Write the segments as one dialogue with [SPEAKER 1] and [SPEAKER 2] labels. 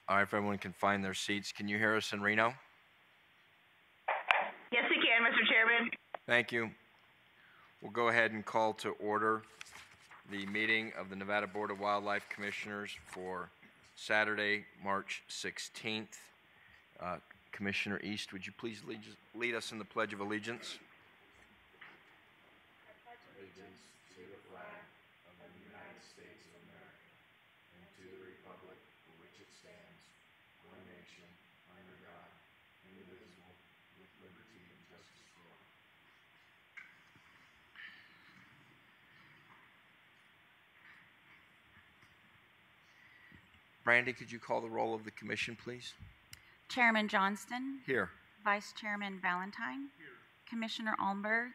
[SPEAKER 1] All right, if everyone can find their seats. Can you hear us in Reno?
[SPEAKER 2] Yes, we can, Mr. Chairman.
[SPEAKER 1] Thank you. We'll go ahead and call to order the meeting of the Nevada Board of Wildlife Commissioners for Saturday, March 16th. Commissioner East, would you please lead us in the Pledge of Allegiance?
[SPEAKER 3] Allegiance to the flag of the United States of America and to the republic for which it stands, one nation, under God, indivisible, with liberty and justice for all.
[SPEAKER 1] Brandy, could you call the roll of the commission, please?
[SPEAKER 4] Chairman Johnston.
[SPEAKER 1] Here.
[SPEAKER 4] Vice Chairman Valentine. Here. Commissioner Almberg.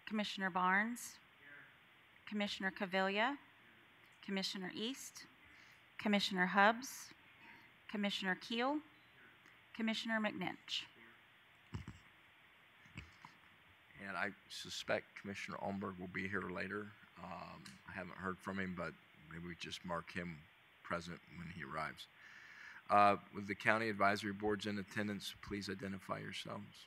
[SPEAKER 4] Commissioner Barnes. Here. Commissioner Cavilla. Here. Commissioner East. Commissioner Hubbs. Commissioner Keel. Here. Commissioner McNinch.
[SPEAKER 1] And I suspect Commissioner Almberg will be here later. I haven't heard from him, but maybe we just mark him present when he arrives. With the county advisory boards in attendance, please identify yourselves.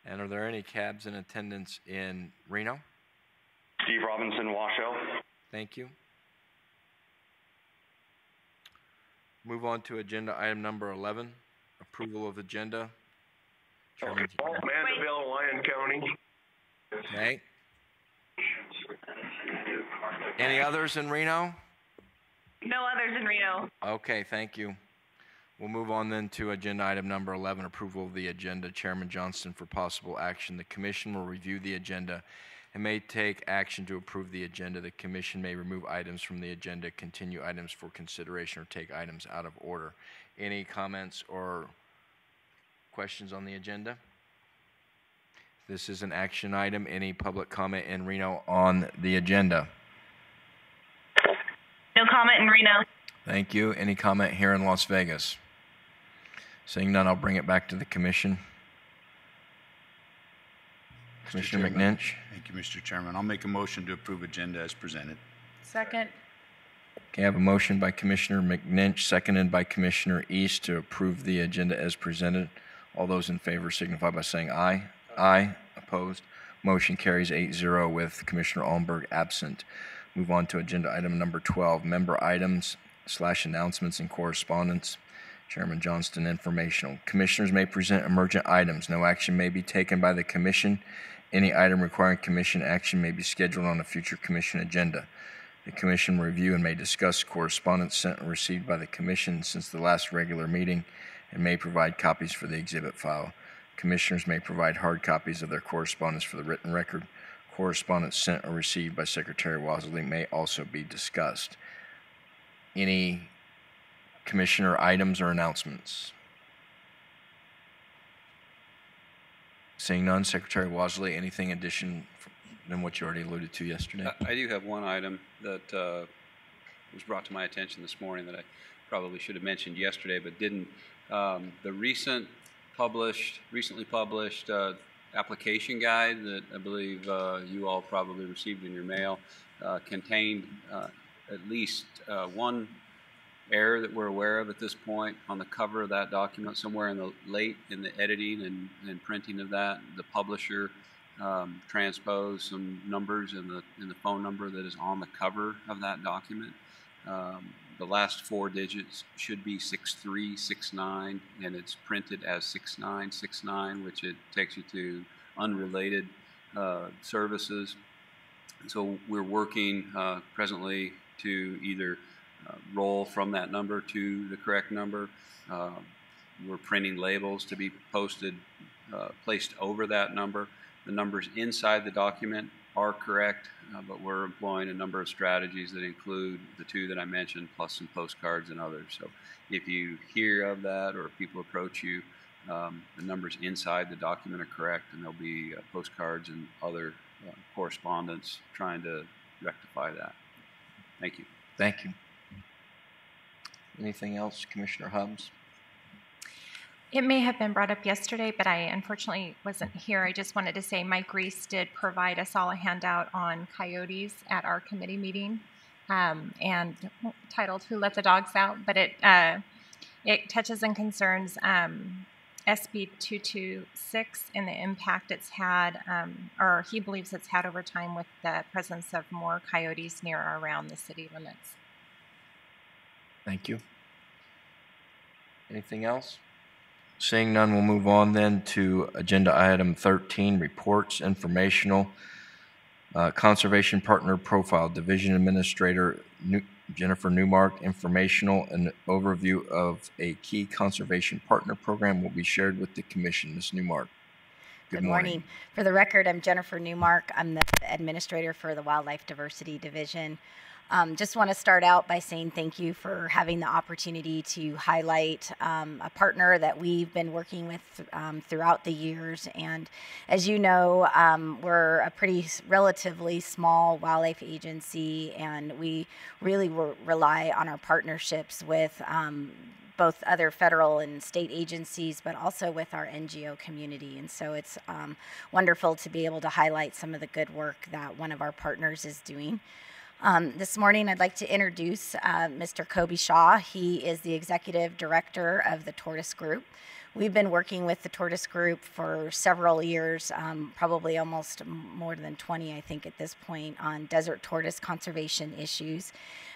[SPEAKER 1] And are there any cabs in attendance in Reno?
[SPEAKER 5] Steve Robinson, Washoe.
[SPEAKER 1] Thank you. Move on to agenda item number 11, approval of agenda.
[SPEAKER 5] Okay. Mandeville, Lyon County.
[SPEAKER 1] Okay. Any others in Reno?
[SPEAKER 2] No others in Reno.
[SPEAKER 1] Okay, thank you. We'll move on then to agenda item number 11, approval of the agenda. Chairman Johnston, for possible action, the commission will review the agenda and may take action to approve the agenda. The commission may remove items from the agenda, continue items for consideration, or take items out of order. Any comments or questions on the agenda? This is an action item. Any public comment in Reno on the agenda?
[SPEAKER 2] No comment in Reno.
[SPEAKER 1] Thank you. Any comment here in Las Vegas? Seeing none, I'll bring it back to the commission. Commissioner McNinch.
[SPEAKER 6] Thank you, Mr. Chairman. I'll make a motion to approve agenda as presented.
[SPEAKER 4] Second.
[SPEAKER 1] Okay, I have a motion by Commissioner McNinch, seconded by Commissioner East to approve the agenda as presented. All those in favor signify by saying aye. Aye. Opposed? Motion carries 8-0 with Commissioner Almberg absent. Move on to agenda item number 12, member items / announcements and correspondence. Chairman Johnston, informational. Commissioners may present emergent items. No action may be taken by the commission. Any item requiring commission action may be scheduled on a future commission agenda. The commission will review and may discuss correspondence sent and received by the commission since the last regular meeting and may provide copies for the exhibit file. Commissioners may provide hard copies of their correspondence for the written record. Correspondence sent or received by Secretary Wasley may also be discussed. Any commissioner items or announcements? Seeing none, Secretary Wasley, anything addition than what you already alluded to yesterday?
[SPEAKER 7] I do have one item that was brought to my attention this morning that I probably should have mentioned yesterday but didn't. The recently published application guide that I believe you all probably received in your mail contained at least one error that we're aware of at this point on the cover of that document. Somewhere in the editing and printing of that, the publisher transposed some numbers in the phone number that is on the cover of that document. The last 4 digits should be 6369, and it's printed as 6969, which it takes you to unrelated services. And so we're working presently to either roll from that number to the correct number. We're printing labels to be posted, placed over that number. The numbers inside the document are correct, but we're employing a number of strategies that include the 2 that I mentioned, plus some postcards and others. So if you hear of that or if people approach you, the numbers inside the document are correct, and there'll be postcards and other correspondence trying to rectify that. Thank you.
[SPEAKER 1] Thank you. Anything else, Commissioner Hubbs?
[SPEAKER 8] It may have been brought up yesterday, but I unfortunately wasn't here. I just wanted to say Mike Reese did provide us all a handout on coyotes at our committee meeting, and titled "Who Let the Dogs Out?" But it touches and concerns SB 226 and the impact it's had, or he believes it's had over time with the presence of more coyotes near or around the city limits.
[SPEAKER 1] Thank you. Anything else? Seeing none, we'll move on then to agenda item 13, reports, informational. Conservation Partner Profile, Division Administrator Jennifer Newmark, informational and overview of a key conservation partner program will be shared with the Commission. Ms. Newmark.
[SPEAKER 9] Good morning. For the record, I'm Jennifer Newmark. I'm the Administrator for the Wildlife Diversity Division. Just want to start out by saying thank you for having the opportunity to highlight a partner that we've been working with throughout the years. And as you know, we're a pretty relatively small wildlife agency, and we really rely on our partnerships with both other federal and state agencies, but also with our NGO community. And so it's wonderful to be able to highlight some of the good work that one of our partners is doing. This morning, I'd like to introduce Mr. Kobe Shaw. He is the Executive Director of the Tortoise Group. We've been working with the Tortoise Group for several years, probably almost more than 20, I think, at this point, on desert tortoise conservation issues.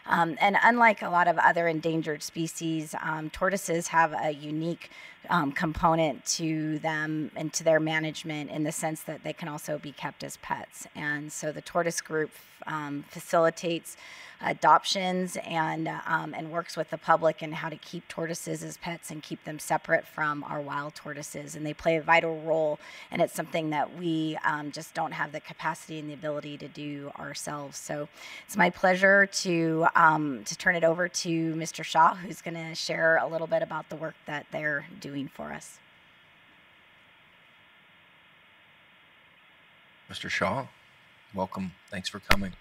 [SPEAKER 9] And unlike a lot of other endangered species, tortoises have a unique component to them and to their management in the sense that they can also be kept as pets. And so the Tortoise Group facilitates adoptions and works with the public in how to keep tortoises as pets and keep them separate from our wild tortoises. And they play a vital role, and it's something that we just don't have the capacity and the ability to do ourselves. So it's my pleasure to turn it over to Mr. Shaw, who's going to share a little bit about the work that they're doing for us.
[SPEAKER 1] Mr. Shaw, welcome. Thanks for coming.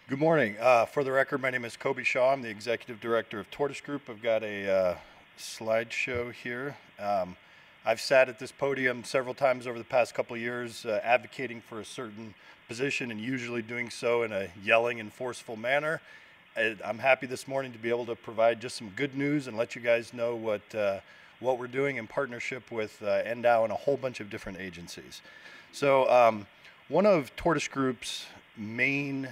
[SPEAKER 3] Good morning. For the record, my name is Kobe Shaw. I'm the Executive Director of Tortoise Group. I've got a slideshow here. I've sat at this podium several times over the past couple of years advocating for a certain position, and usually doing so in a yelling and forceful manner. I'm happy this morning to be able to provide just some good news and let you guys know what we're doing in partnership with NDOW and a whole bunch of different agencies. So one of Tortoise Group's main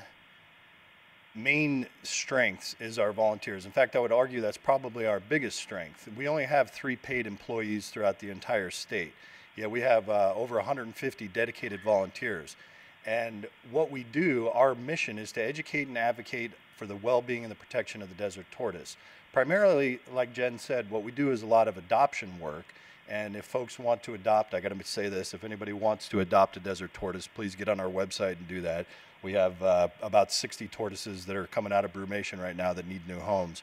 [SPEAKER 3] strengths is our volunteers. In fact, I would argue that's probably our biggest strength. We only have 3 paid employees throughout the entire state. Yeah, we have over 150 dedicated volunteers. And what we do, our mission is to educate and advocate for the well-being and the protection of the desert tortoise. Primarily, like Jen said, what we do is a lot of adoption work. And if folks want to adopt, I got to say this, if anybody wants to adopt a desert tortoise, please get on our website and do that. We have about 60 tortoises that are coming out of brumation right now that need new homes.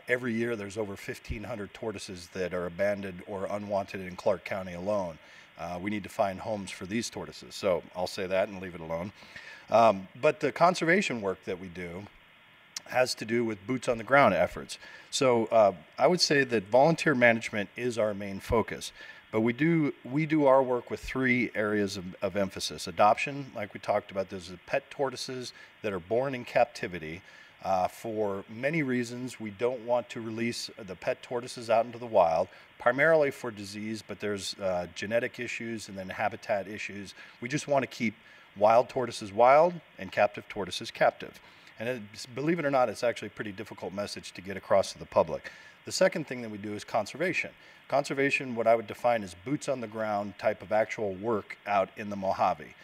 [SPEAKER 3] Every year there's over 1,500 tortoises that are abandoned or unwanted in Clark County alone. We need to find homes for these tortoises. So I'll say that and leave it alone. But the conservation work that we do has to do with boots on the ground efforts. So I would say that volunteer management is our main focus. But we do our work with 3 areas of emphasis. Adoption, like we talked about, there's the pet tortoises that are born in captivity. For many reasons, we don't want to release the pet tortoises out into the wild, primarily for disease, but there's genetic issues and then habitat issues. We just want to keep wild tortoises wild and captive tortoises captive. And believe it or not, it's actually a pretty difficult message to get across to the public. The second thing that we do is conservation. Conservation, what I would define as boots on the ground type of actual work out in the Mojave.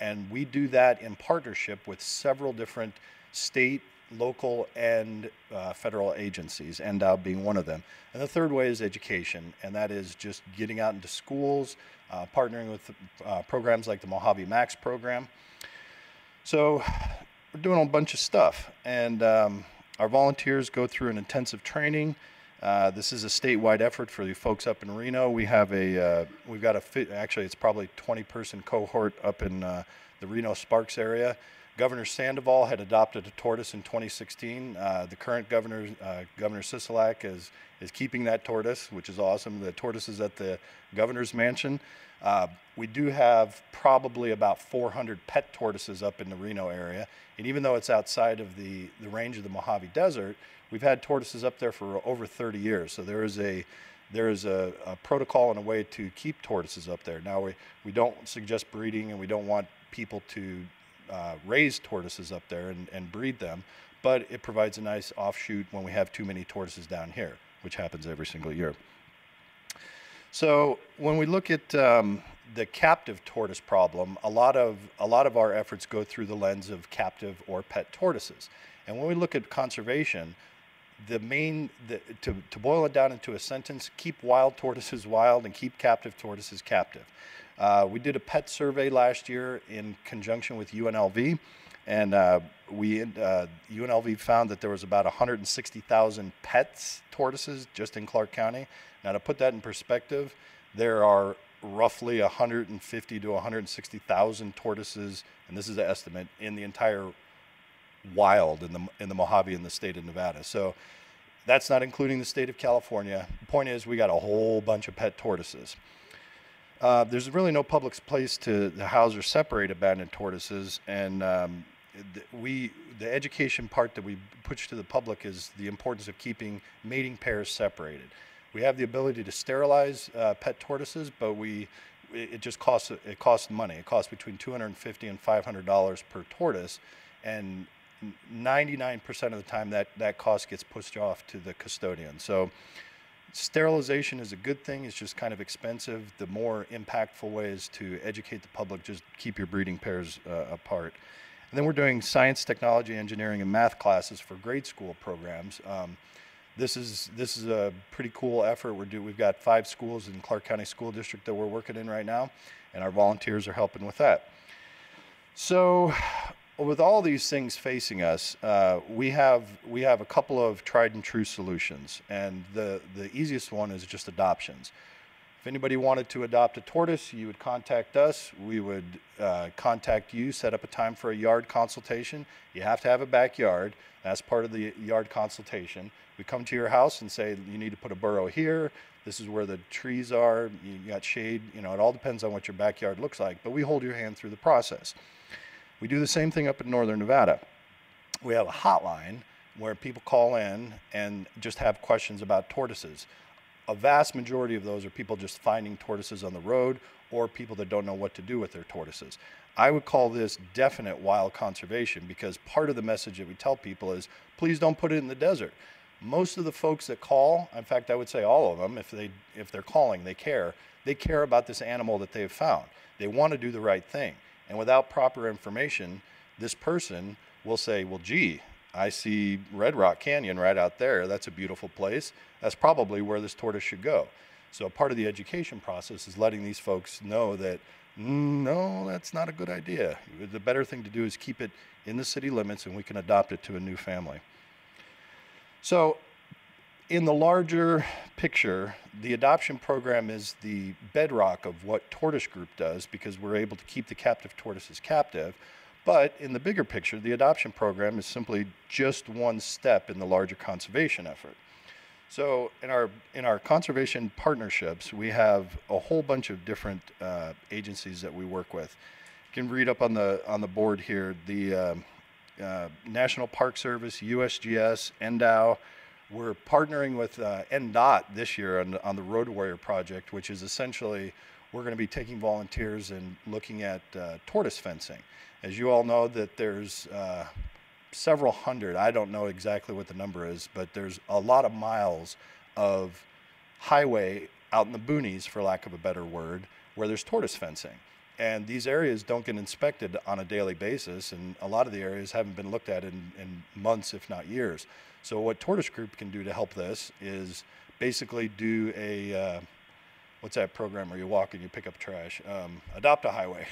[SPEAKER 3] And we do that in partnership with several different state, local, and federal agencies, NDOW being one of them. And the third way is education, and that is just getting out into schools, partnering with programs like the Mojave Max program. So we're doing a bunch of stuff, and our volunteers go through an intensive training. This is a statewide effort for the folks up in Reno. We have actually it's probably 20-person cohort up in the Reno Sparks area. Governor Sandoval had adopted a tortoise in 2016. The current governor, Governor Sisolak, is keeping that tortoise, which is awesome. The tortoise is at the governor's mansion. We do have probably about 400 pet tortoises up in the Reno area. And even though it's outside of the range of the Mojave Desert, we've had tortoises up there for over 30 years. So there is a protocol and a way to keep tortoises up there. Now, we don't suggest breeding, and we don't want people to raise tortoises up there and breed them, but it provides a nice offshoot when we have too many tortoises down here, which happens every single year. So when we look at the captive tortoise problem, a lot of our efforts go through the lens of captive or pet tortoises. And when we look at conservation, to boil it down into a sentence, keep wild tortoises wild and keep captive tortoises captive. We did a pet survey last year in conjunction with UNLV, and UNLV found that there was about 160,000 pets tortoises just in Clark County. Now, to put that in perspective, there are roughly 150 to 160,000 tortoises, and this is an estimate, in the entire wild in the Mojave in the state of Nevada. So that's not including the state of California. The point is, we got a whole bunch of pet tortoises. There's really no public place to house or separate abandoned tortoises, and the education part that we push to the public is the importance of keeping mating pairs separated. We have the ability to sterilize pet tortoises, but it just costs money. It costs between $250 and $500 per tortoise, and 99% of the time that cost gets pushed off to the custodian. So sterilization is a good thing. It's just kind of expensive. The more impactful way is to educate the public, just keep your breeding pairs apart. And then we're doing science, technology, engineering, and math classes for grade school programs. This is a pretty cool effort. We've got 5 schools in Clark County School District that we're working in right now, and our volunteers are helping with that. So with all these things facing us, we have a couple of tried and true solutions, and the easiest one is just adoptions. If anybody wanted to adopt a tortoise, you would contact us. We would contact you, set up a time for a yard consultation. You have to have a backyard. That's part of the yard consultation. We come to your house and say, you need to put a burrow here. This is where the trees are. You got shade. It all depends on what your backyard looks like, but we hold your hand through the process. We do the same thing up in northern Nevada. We have a hotline where people call in and just have questions about tortoises. A vast majority of those are people just finding tortoises on the road or people that don't know what to do with their tortoises. I would call this definite wild conservation, because part of the message that we tell people is, please don't put it in the desert. Most of the folks that call, in fact, I would say all of them, if they're calling, they care about this animal that they've found. They want to do the right thing. And without proper information, this person will say, well, gee, I see Red Rock Canyon right out there. That's a beautiful place. That's probably where this tortoise should go. So part of the education process is letting these folks know that, no, that's not a good idea. The better thing to do is keep it in the city limits, and we can adopt it to a new family. So in the larger picture, the adoption program is the bedrock of what Tortoise Group does, because we're able to keep the captive tortoises captive. But in the bigger picture, the adoption program is simply just one step in the larger conservation effort. So in our conservation partnerships, we have a whole bunch of different agencies that we work with. You can read up on the board here, the National Park Service, USGS, NDOW. We're partnering with NDOT this year on the Road Warrior project, which is essentially, we're going to be taking volunteers and looking at tortoise fencing. As you all know, that there's several hundred, I don't know exactly what the number is, but there's a lot of miles of highway out in the boonies, for lack of a better word, where there's tortoise fencing. And these areas don't get inspected on a daily basis, and a lot of the areas haven't been looked at in months, if not years. So what Tortoise Group can do to help this is basically do a, what's that program where you walk and you pick up trash? Adopt a highway.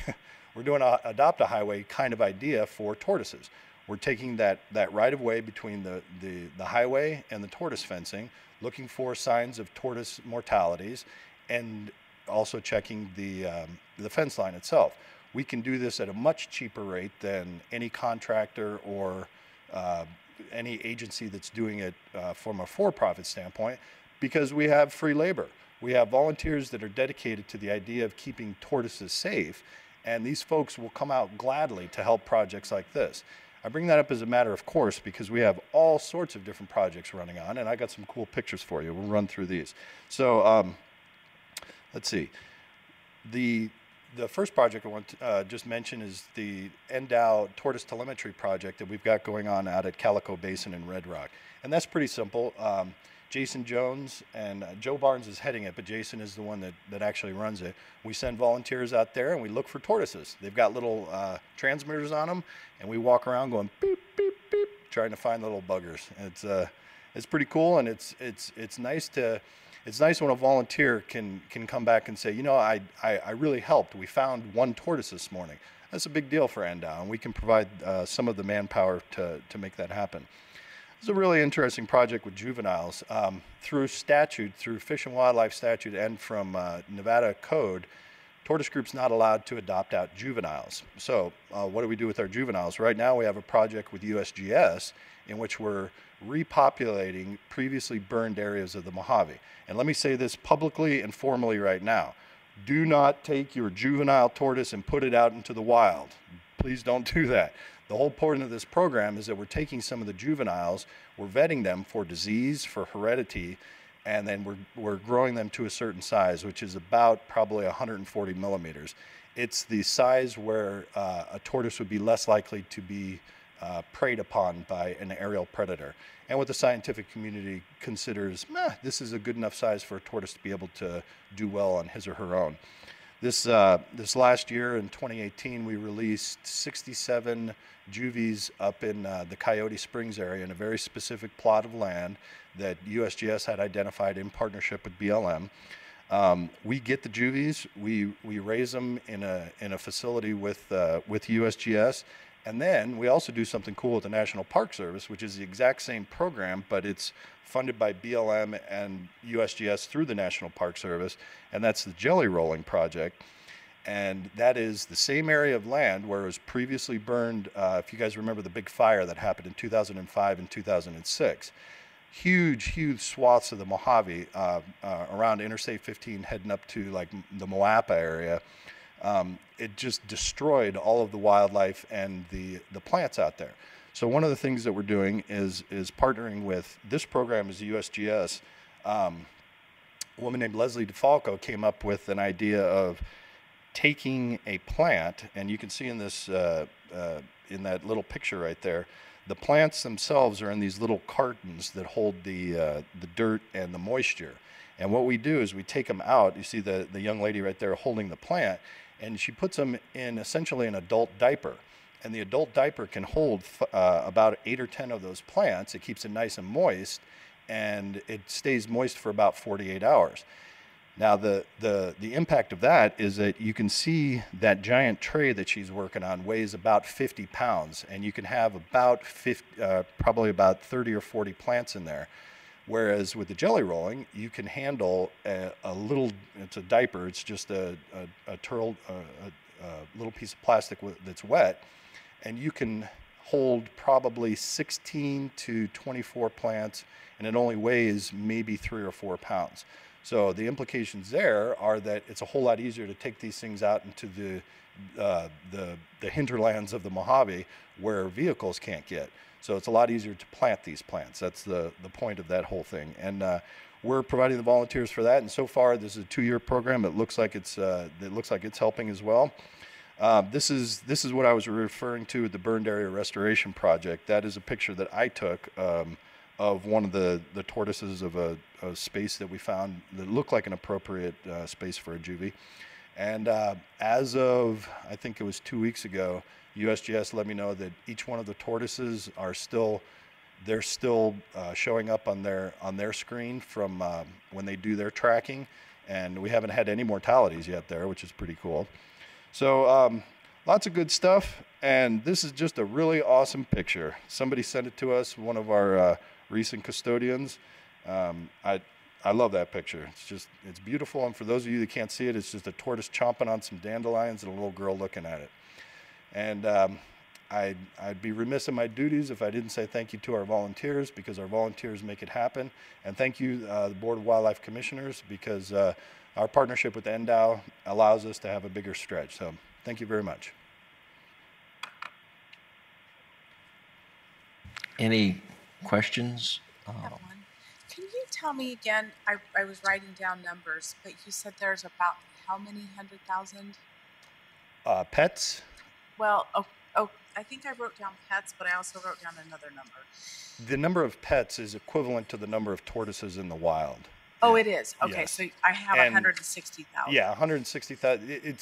[SPEAKER 3] We're doing a adopt a highway kind of idea for tortoises. We're taking that right of way between the highway and the tortoise fencing, looking for signs of tortoise mortalities, and also checking the fence line itself. we can do this at a much cheaper rate than any contractor or any agency that's doing it from a for-profit standpoint, because we have free labor. We have volunteers that are dedicated to the idea of keeping tortoises safe, and these folks will come out gladly to help projects like this. I bring that up as a matter of course because we have all sorts of different projects running on, and I got some cool pictures for you. We'll run through these. So let's see. The first project I want to just mention is the Endow Tortoise Telemetry project that we've got going on out at Calico Basin in Red Rock. And that's pretty simple. Jason Jones and Joe Barnes is heading it, but Jason is the one that actually runs it. We send volunteers out there and we look for tortoises. They've got little transmitters on them, and we walk around going beep, beep, beep, trying to find the little buggers. And it's pretty cool, and it's nice to... It's nice when a volunteer can come back and say, you know, I really helped. We found one tortoise this morning. That's a big deal for Endow, and we can provide some of the manpower to make that happen. It's a really interesting project with Juveniles. Through statute, through Fish and Wildlife statute and from Nevada code, Tortoise Group's not allowed to adopt out juveniles. So what do we do with our juveniles? Right now we have a project with USGS in which we're repopulating previously burned areas of the Mojave. And let me say this publicly and formally right now. Do not take your juvenile tortoise and put it out into the wild. Please don't do that. The whole point of this program is that we're taking some of the juveniles, we're vetting them for disease, for heredity, and then we're growing them to a certain size, which is about probably 140 millimeters. It's the size where a tortoise would be less likely to be preyed upon by an aerial predator, and what the scientific community considers, this is a good enough size for a tortoise to be able to do well on his or her own. This last year in 2018, we released 67 juvies up in the Coyote Springs area in a very specific plot of land that USGS had identified in partnership with BLM. We get the juvies, we raise them in a facility with USGS. And then we also do something cool with the National Park Service, which is the exact same program, but it's funded by BLM and USGS through the National Park Service, and that's the Jelly Rolling Project. And that is the same area of land where it was previously burned, if you guys remember the big fire that happened in 2005 and 2006. Huge swaths of the Mojave around Interstate 15 heading up to like the Moapa area. It just destroyed all of the wildlife and the plants out there. So one of the things that we're doing is partnering with, this program is USGS. A woman named Leslie DeFalco came up with an idea of taking a plant, and you can see in this, in that little picture right there, the plants themselves are in these little cartons that hold the dirt and the moisture. And what we do is we take them out. You see the young lady right there holding the plant, and she puts them in essentially an adult diaper. And the adult diaper can hold about 8 or 10 of those plants. It keeps it nice and moist, and it stays moist for about 48 hours. Now the impact of that is that you can see that giant tray that she's working on weighs about 50 pounds, and you can have about probably about 30 or 40 plants in there. Whereas with the jelly rolling, you can handle a little, it's a diaper, it's just a little piece of plastic that's wet, and you can hold probably 16 to 24 plants, and it only weighs maybe 3 or 4 pounds. So the implications there are that it's a whole lot easier to take these things out into the hinterlands of the Mojave where vehicles can't get. So it's a lot easier to plant these plants. That's the point of that whole thing. And we're providing the volunteers for that. And so far, this is a 2-year program. It looks like it's helping as well. This is what I was referring to with the Burned Area Restoration Project. That is a picture that I took of one of the tortoises of a space that we found that looked like an appropriate space for a juvie. And as of, I think it was 2 weeks ago, USGS let me know that each one of the tortoises are still showing up on their screen from when they do their tracking, and we haven't had any mortalities yet there, which is pretty cool. So lots of good stuff, and this is just a really awesome picture. Somebody sent it to us, one of our recent custodians. I I love that picture. It's beautiful. And for those of you that can't see it, it's just a tortoise chomping on some dandelions and a little girl looking at it. And I'd be remiss in my duties if I didn't say thank you to our volunteers, because our volunteers make it happen. And thank you, the Board of Wildlife Commissioners, because our partnership with NDOW allows us to have a bigger stretch. So thank you very much.
[SPEAKER 1] Any questions?
[SPEAKER 10] I have one. Can you tell me again, I was writing down numbers, but you said there's about how many 100,000?
[SPEAKER 3] Pets?
[SPEAKER 10] Well, I think I wrote down pets, but I also wrote down another number.
[SPEAKER 3] The number of pets is equivalent to the number of tortoises in the wild.
[SPEAKER 10] Oh, it is. Okay,
[SPEAKER 3] yes.
[SPEAKER 10] so I have 160,000.
[SPEAKER 3] Yeah, 160,000.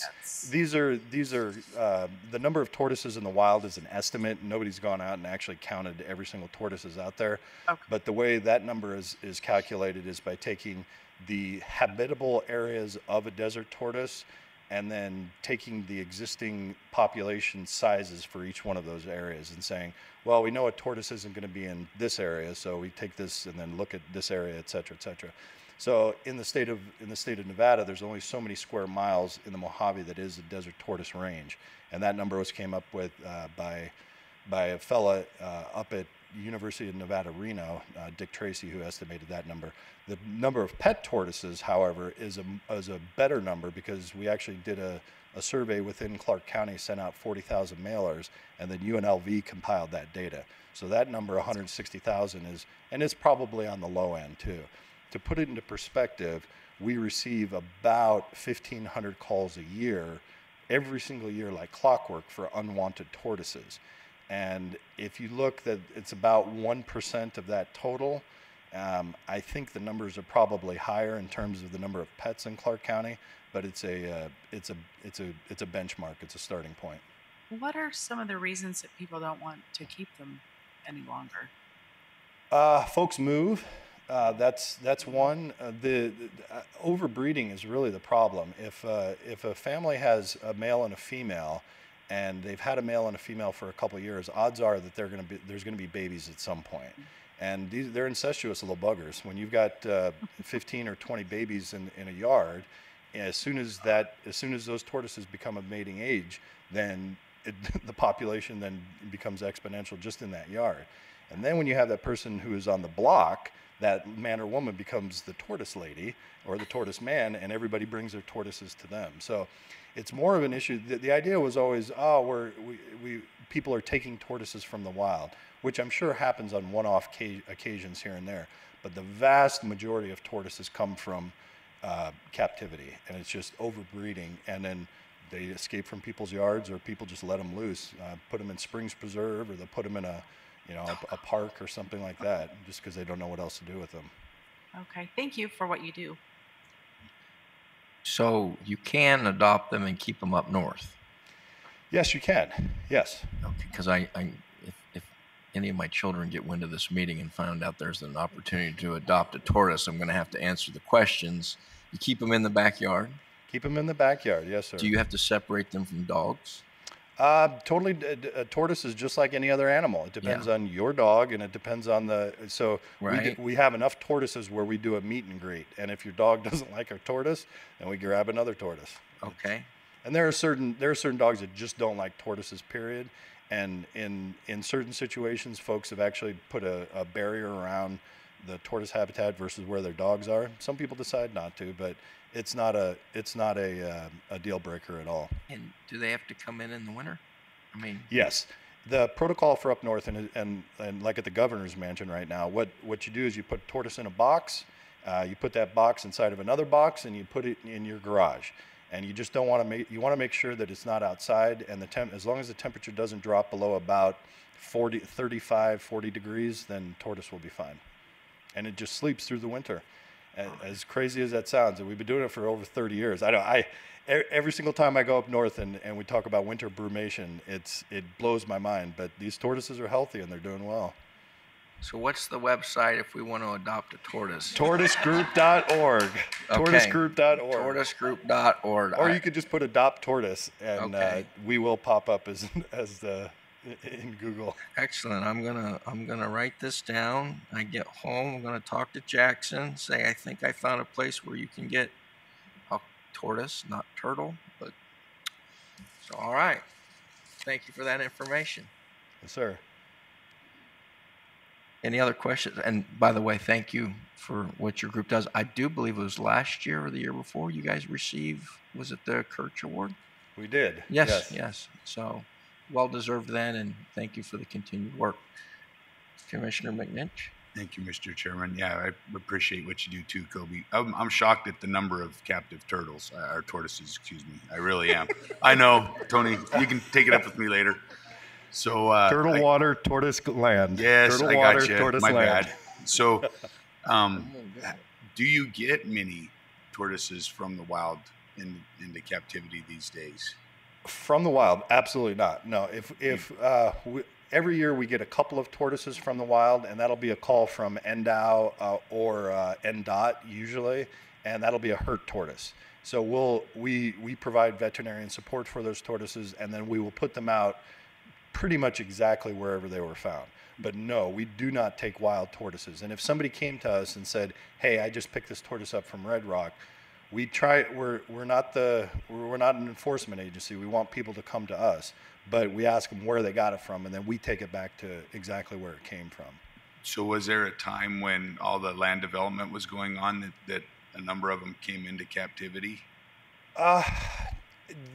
[SPEAKER 3] These are the number of tortoises in the wild is an estimate. Nobody's gone out and actually counted every single tortoises out there.
[SPEAKER 10] Okay.
[SPEAKER 3] But the way that number is calculated is by taking the habitable areas of a desert tortoise and then taking the existing population sizes for each one of those areas and saying, well, we know a tortoise isn't going to be in this area, so we take this and then look at this area, et cetera, et cetera. So in the state of Nevada, there's only so many square miles in the Mojave that is a desert tortoise range, and that number came up with by a fella up at University of Nevada, Reno, Dick Tracy, who estimated that number. The number of pet tortoises, however, is a better number, because we actually did a survey within Clark County, sent out 40,000 mailers, and then UNLV compiled that data. So that number, 160,000, and it's probably on the low end too. To put it into perspective, we receive about 1,500 calls a year, every single year like clockwork, for unwanted tortoises. And if you look, that it's about 1% of that total. I think the numbers are probably higher in terms of the number of pets in Clark County, but it's a benchmark. It's a starting point.
[SPEAKER 10] What are some of the reasons that people don't want to keep them any longer?
[SPEAKER 3] Folks move. That's one. The overbreeding is really the problem. If a family has a male and a female, and they've had a male and a female for a couple of years, odds are that there's going to be babies at some point. And they're incestuous little buggers. When you've got 15 or 20 babies in a yard, as soon as those tortoises become of mating age, then the population then becomes exponential just in that yard. And then when you have that person who is on the block, that man or woman becomes the tortoise lady or the tortoise man, and everybody brings their tortoises to them. So it's more of an issue. The idea was always, people are taking tortoises from the wild, which I'm sure happens on one-off occasions here and there. But the vast majority of tortoises come from captivity, and it's just overbreeding, and then they escape from people's yards, or people just let them loose, put them in Springs Preserve, or they'll put them in a park or something like that, just because they don't know what else to do with them.
[SPEAKER 10] Okay, thank you for what you do.
[SPEAKER 1] So you can adopt them and keep them up north?
[SPEAKER 3] Yes, you can. Yes.
[SPEAKER 1] Okay, because if any of my children get wind of this meeting and found out there's an opportunity to adopt a tortoise, I'm going to have to answer the questions. You keep them in the backyard?
[SPEAKER 3] Keep them in the backyard, yes, sir.
[SPEAKER 1] Do you have to separate them from dogs?
[SPEAKER 3] Totally. A tortoise is just like any other animal. It depends on your dog, and it depends on
[SPEAKER 1] Right.
[SPEAKER 3] We have enough tortoises where we do a meet and greet. And if your dog doesn't like our tortoise, then we grab another tortoise.
[SPEAKER 1] Okay.
[SPEAKER 3] And there are certain dogs that just don't like tortoises, period. And in certain situations, folks have actually put a barrier around the tortoise habitat versus where their dogs are. Some people decide not to, but it's not a deal breaker at all.
[SPEAKER 1] And do they have to come in the winter? I mean,
[SPEAKER 3] yes. The protocol for up north and like at the governor's mansion right now, what you do is you put tortoise in a box, you put that box inside of another box, and you put it in your garage. And you just don't want to make sure that it's not outside, and as long as the temperature doesn't drop below about 35, 40 degrees, then tortoise will be fine. And it just sleeps through the winter. As crazy as that sounds, and we've been doing it for over 30 years. Every single time I go up north and we talk about winter brumation, it blows my mind. But these tortoises are healthy and they're doing well.
[SPEAKER 1] so what's the website if we want to adopt a tortoise?
[SPEAKER 3] Tortoisegroup.org.
[SPEAKER 1] Okay.
[SPEAKER 3] Tortoisegroup.org.
[SPEAKER 1] Tortoisegroup.org.
[SPEAKER 3] Or you could just put adopt tortoise, and
[SPEAKER 1] Okay.
[SPEAKER 3] we will pop up as
[SPEAKER 11] in Google.
[SPEAKER 1] Excellent. I'm gonna write this down. I get home. I'm gonna talk to Jackson. Say I think I found a place where you can get a tortoise, not turtle. But so all right. Thank you for that information.
[SPEAKER 11] Yes, sir.
[SPEAKER 1] Any other questions? And by the way, thank you for what your group does. I do believe it was last year or the year before you guys received, was it the Kirch Award?
[SPEAKER 11] We did.
[SPEAKER 1] Yes. So well-deserved then, and thank you for the continued work. Commissioner McNinch?
[SPEAKER 6] Thank you, Mr. Chairman. Yeah, I appreciate what you do too, Kobe. I'm shocked at the number of captive turtles, or tortoises, excuse me. I really am. I know, Tony, you can take it up with me later. So
[SPEAKER 11] Turtle water, tortoise land.
[SPEAKER 6] Yes,
[SPEAKER 11] Turtle
[SPEAKER 6] I
[SPEAKER 11] water,
[SPEAKER 6] got you.
[SPEAKER 11] tortoise
[SPEAKER 6] My
[SPEAKER 11] land.
[SPEAKER 6] bad. So, do you get many tortoises from the wild into captivity these days?
[SPEAKER 11] From the wild, absolutely not. No, every year we get a couple of tortoises from the wild, and that'll be a call from NDOW or NDOT usually, and that'll be a hurt tortoise. So we provide veterinarian support for those tortoises, and then we will put them out pretty much exactly wherever they were found. But no, we do not take wild tortoises. And if somebody came to us and said, "Hey, I just picked this tortoise up from Red Rock," we're not an enforcement agency. We want people to come to us, but we ask them where they got it from, and then we take it back to exactly where it came from.
[SPEAKER 6] So was there a time when all the land development was going on that a number of them came into captivity?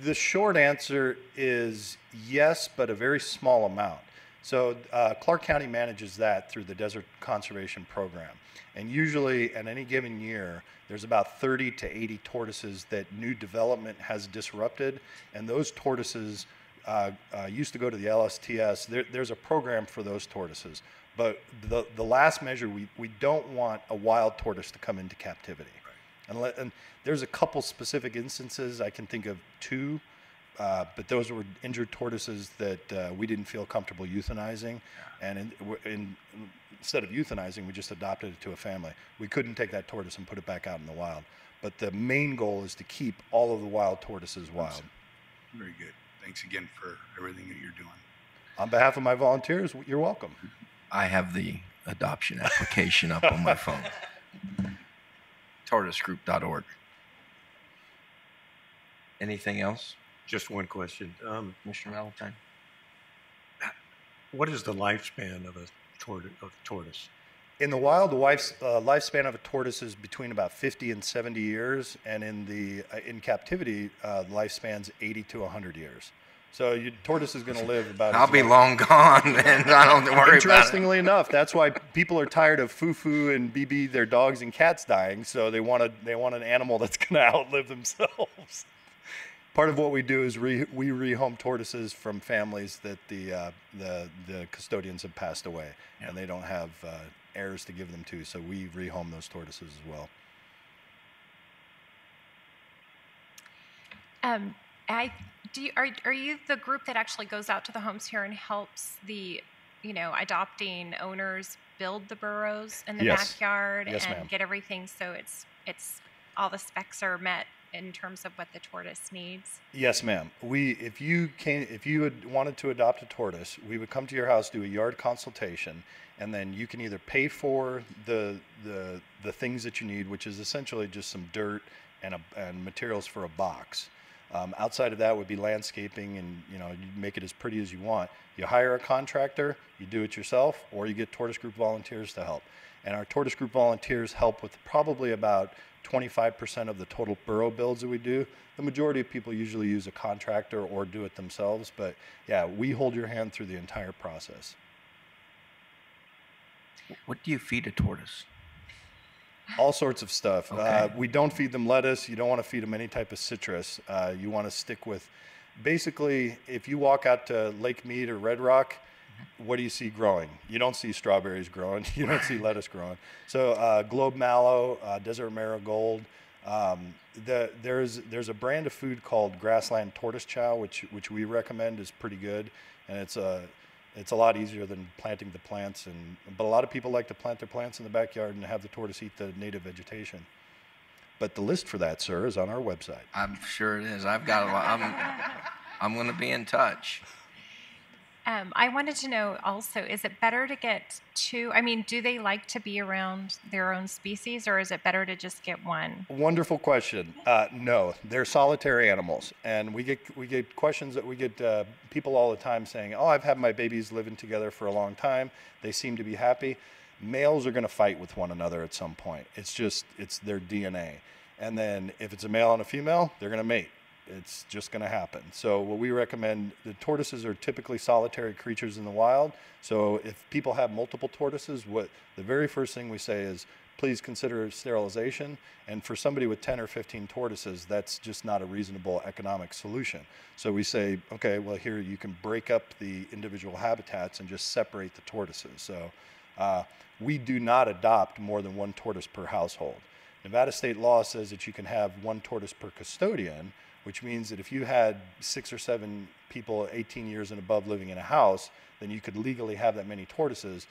[SPEAKER 11] The short answer is yes, but a very small amount. So Clark County manages that through the Desert Conservation Program. And usually at any given year, there's about 30 to 80 tortoises that new development has disrupted. And those tortoises used to go to the LSTS. There's a program for those tortoises. But the last measure, we don't want a wild tortoise to come into captivity. And there's a couple specific instances, I can think of two, but those were injured tortoises that we didn't feel comfortable euthanizing. And instead of euthanizing, we just adopted it to a family. We couldn't take that tortoise and put it back out in the wild. But the main goal is to keep all of the wild tortoises wild.
[SPEAKER 6] Very good. Thanks again for everything that you're doing.
[SPEAKER 11] On behalf of my volunteers, you're welcome.
[SPEAKER 1] I have the adoption application up on my phone. tortoisegroup.org. Anything else?
[SPEAKER 12] Just one question.
[SPEAKER 1] Mr. Valentine?
[SPEAKER 12] What is the lifespan of a tortoise?
[SPEAKER 11] In the wild, the lifespan of a tortoise is between about 50 and 70 years, and in captivity, the lifespan's 80 to 100 years. So your tortoise is going to live about.
[SPEAKER 1] I'll be long gone, and I don't worry about it.
[SPEAKER 11] Interestingly enough, that's why people are tired of Fufu and BB, their dogs and cats dying. So they want an animal that's going to outlive themselves. Part of what we do is we rehome tortoises from families that the custodians have passed away, and they don't have heirs to give them to. So we rehome those tortoises as well.
[SPEAKER 8] Are you the group that actually goes out to the homes here and helps the, adopting owners build the burrows in the backyard and get everything so it's all the specs are met in terms of what the tortoise needs?
[SPEAKER 11] Yes, ma'am. If you had wanted to adopt a tortoise, we would come to your house, do a yard consultation, and then you can either pay for the things that you need, which is essentially just some dirt and materials for a box. Outside of that would be landscaping, and you make it as pretty as you want. You hire a contractor, you do it yourself, or you get Tortoise Group volunteers to help. And our Tortoise Group volunteers help with probably about 25% of the total burrow builds that we do. The majority of people usually use a contractor or do it themselves, but yeah, we hold your hand through the entire process.
[SPEAKER 1] What do you feed a tortoise?
[SPEAKER 11] All sorts of stuff.
[SPEAKER 1] Okay.
[SPEAKER 11] We don't feed them lettuce. You don't want to feed them any type of citrus. You want to stick with, basically, if you walk out to Lake Mead or Red Rock, what do you see growing? You don't see strawberries growing. You don't see lettuce growing. So globe mallow, desert marigold. There's a brand of food called grassland tortoise chow, which we recommend is pretty good, and it's a lot easier than planting the plants. But a lot of people like to plant their plants in the backyard and have the tortoise eat the native vegetation. But the list for that, sir, is on our website.
[SPEAKER 1] I'm sure it is. I've got a lot. I'm going to be in touch.
[SPEAKER 8] I wanted to know also, is it better to get two? I mean, do they like to be around their own species, or is it better to just get one?
[SPEAKER 11] Wonderful question. No, they're solitary animals, and we get questions that we get people all the time saying, "Oh, I've had my babies living together for a long time. They seem to be happy." Males are going to fight with one another at some point. It's their DNA, and then if it's a male and a female, they're going to mate. It's just going to happen. So what we recommend, the tortoises are typically solitary creatures in the wild. So if people have multiple tortoises, the very first thing we say is, please consider sterilization. And for somebody with 10 or 15 tortoises, that's just not a reasonable economic solution. So we say, okay, well, here you can break up the individual habitats and just separate the tortoises. So we do not adopt more than one tortoise per household. Nevada state law says that you can have one tortoise per custodian, which means that if you had 6 or 7 people 18 years and above living in a house, then you could legally have that many tortoises.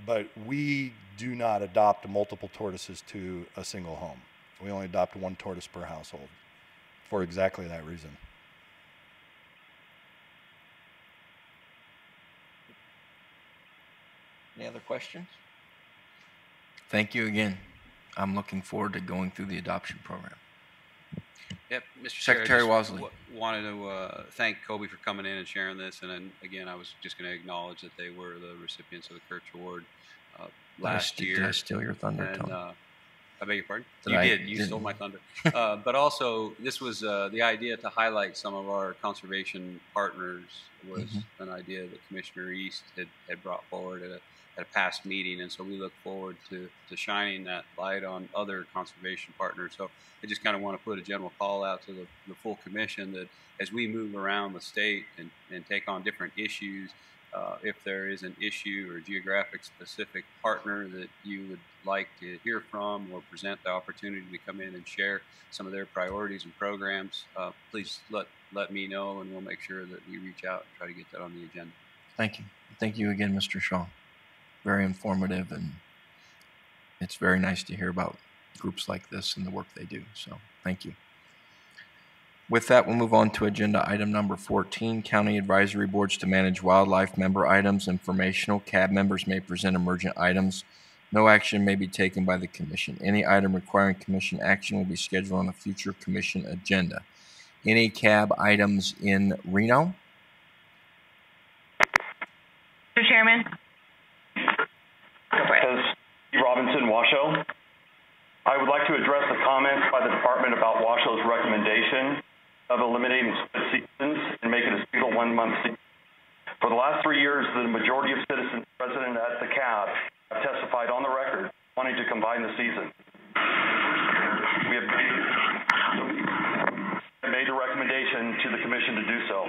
[SPEAKER 11] But we do not adopt multiple tortoises to a single home. We only adopt one tortoise per household for exactly that reason.
[SPEAKER 1] Any other questions? Thank you again. I'm looking forward to going through the adoption program.
[SPEAKER 7] Yep, Mr.
[SPEAKER 1] Secretary
[SPEAKER 7] Chair, I just
[SPEAKER 1] Wasley.
[SPEAKER 7] wanted to thank Kobe for coming in and sharing this, and then again, I was just going to acknowledge that they were the recipients of the Kirch Award last year.
[SPEAKER 1] Did I steal your thunder,
[SPEAKER 7] And,
[SPEAKER 1] Tony?
[SPEAKER 7] I beg your pardon?
[SPEAKER 1] Did
[SPEAKER 7] You
[SPEAKER 1] I-
[SPEAKER 7] did. You stole my thunder. But also, this was the idea to highlight some of our conservation partners was an idea that Commissioner East had brought forward at a past meeting, and so we look forward to shining that light on other conservation partners. So I just kind of want to put a general call out to the full commission that as we move around the state and take on different issues, if there is an issue or geographic specific partner that you would like to hear from or present the opportunity to come in and share some of their priorities and programs, please let me know, and we'll make sure that we reach out and try to get that on the agenda.
[SPEAKER 1] Thank you. Thank you again, Mr. Shaw. Very informative, and it's very nice to hear about groups like this and the work they do. So thank you. With that, we'll move on to agenda item number 14, County Advisory Boards to Manage Wildlife Member Items. Informational. CAB members may present emergent items. No action may be taken by the commission. Any item requiring commission action will be scheduled on a future commission agenda. Any CAB items in Reno?
[SPEAKER 2] Mr. Chairman.
[SPEAKER 5] Steve Robinson, Washoe. I would like to address the comments by the department about Washoe's recommendation of eliminating split seasons and making a single 1-month season. For the last 3 years, the majority of citizens present at the CAB have testified on the record wanting to combine the season. We have made a recommendation to the commission to do so.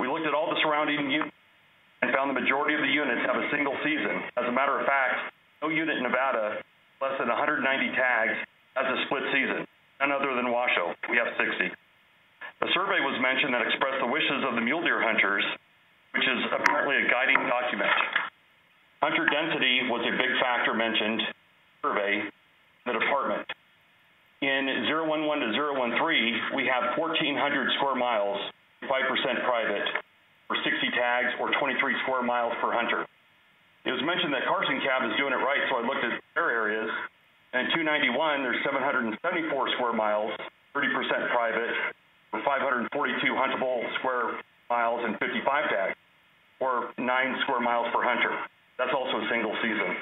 [SPEAKER 5] We looked at all the surrounding units and found the majority of the units have a single season. As a matter of fact, no unit in Nevada less than 190 tags has a split season, none other than Washoe. We have 60. A survey was mentioned that expressed the wishes of the mule deer hunters, which is apparently a guiding document. Hunter density was a big factor mentioned in the survey in the department. In 011 to 013, we have 1,400 square miles, 5% private, for 60 tags or 23 square miles per hunter. It was mentioned that Carson Cab is doing it right, so I looked at their areas. And in 291, there's 774 square miles, 30% private, for 542 huntable square miles and 55 tags, or 9 square miles per hunter. That's also a single season.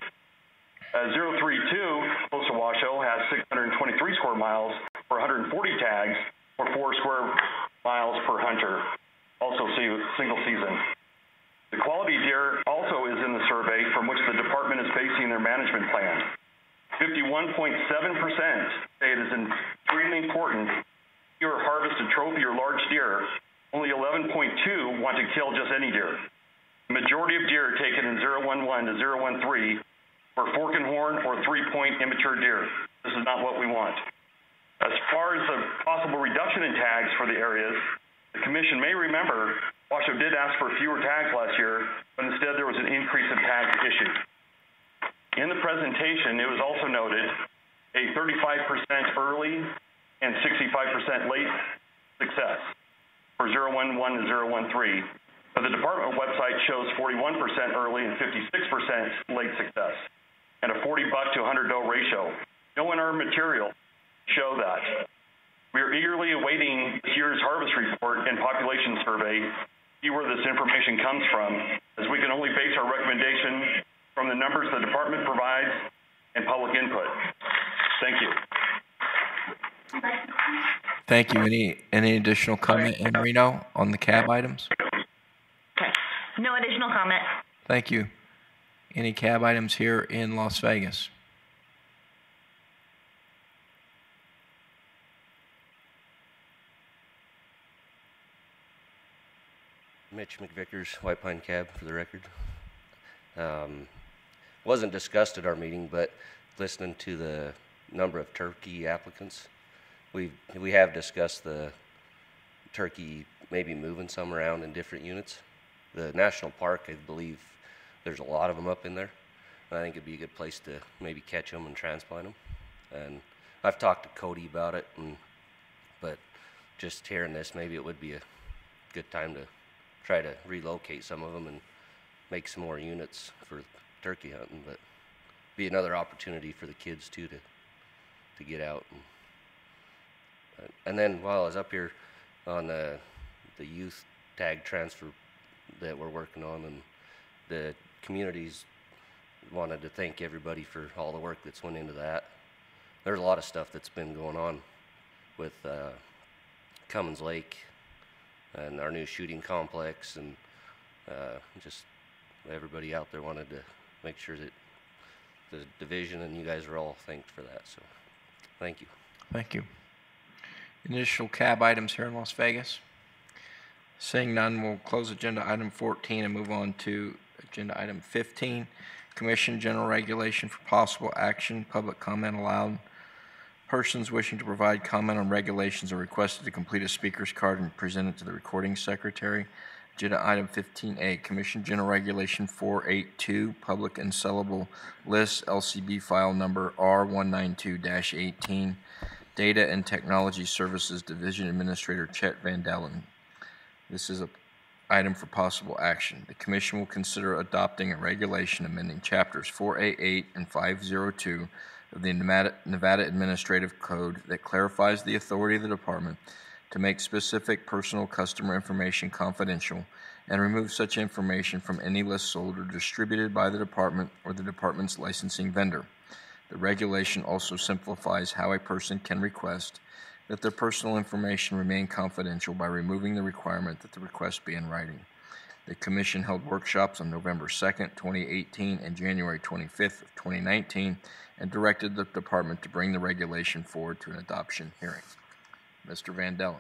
[SPEAKER 5] 032, close to Washoe, has 623 square miles for 140 tags, or 4 square miles per hunter. Also single season. The quality deer also is in the survey from which the department is basing their management plan. 51.7% say it is extremely important to harvest a trophy or large deer. Only 11.2 want to kill just any deer. The majority of deer taken in 011 to 013 were fork and horn or 3-point immature deer. This is not what we want. As far as the possible reduction in tags for the areas, the commission may remember Washoe did ask for fewer tags last year, but instead there was an increase in tags issued. In the presentation, it was also noted a 35% early and 65% late success for 011 to 013. but the department website shows 41% early and 56% late success, and a 40 buck to 100 doe ratio. No in our material show that. We are eagerly awaiting this year's harvest report and population survey to see where this information comes from, as we can only base our recommendation from the numbers the department provides and public input. Thank you.
[SPEAKER 1] Thank you. Any additional comment in Reno on the cab items?
[SPEAKER 2] Okay. No additional comment.
[SPEAKER 1] Thank you. Any cab items here in Las Vegas?
[SPEAKER 13] Mitch McVickers, White Pine Cab, for the record. Wasn't discussed at our meeting, but listening to the number of turkey applicants, we have discussed the turkey maybe moving some around in different units. The national park, I believe, there's a lot of them up in there. I think it'd be a good place to maybe catch them and transplant them. And I've talked to Cody about it, but just hearing this, maybe it would be a good time to try to relocate some of them and make some more units for turkey hunting, but be another opportunity for the kids too to get out. And then while I was up here on the youth tag transfer that we're working on, and the communities wanted to thank everybody for all the work that's went into that. There's a lot of stuff that's been going on with Cummins Lake and our new shooting complex, and just everybody out there wanted to make sure that the division and you guys are all thanked for that. So thank you.
[SPEAKER 1] Thank you. Initial cab items here in Las Vegas. Seeing none, we'll close agenda item 14 and move on to agenda item 15. Commission general regulation for possible action. Public comment allowed. Persons wishing to provide comment on regulations are requested to complete a speaker's card and present it to the recording secretary. Agenda item 15A, Commission General Regulation 482, Public and Sellable Lists, LCB file number R192-18, Data and Technology Services Division Administrator Chet Van Dalen. This is an item for possible action. The Commission will consider adopting a regulation amending Chapters 488 and 502 of the Nevada Administrative Code that clarifies the authority of the Department to make specific personal customer information confidential and remove such information from any list sold or distributed by the Department or the Department's licensing vendor. The regulation also simplifies how a person can request that their personal information remain confidential by removing the requirement that the request be in writing. The Commission held workshops on November 2nd, 2018 and January 25th of 2019 and directed the Department to bring the regulation forward to an adoption hearing. Mr. Van Dalen.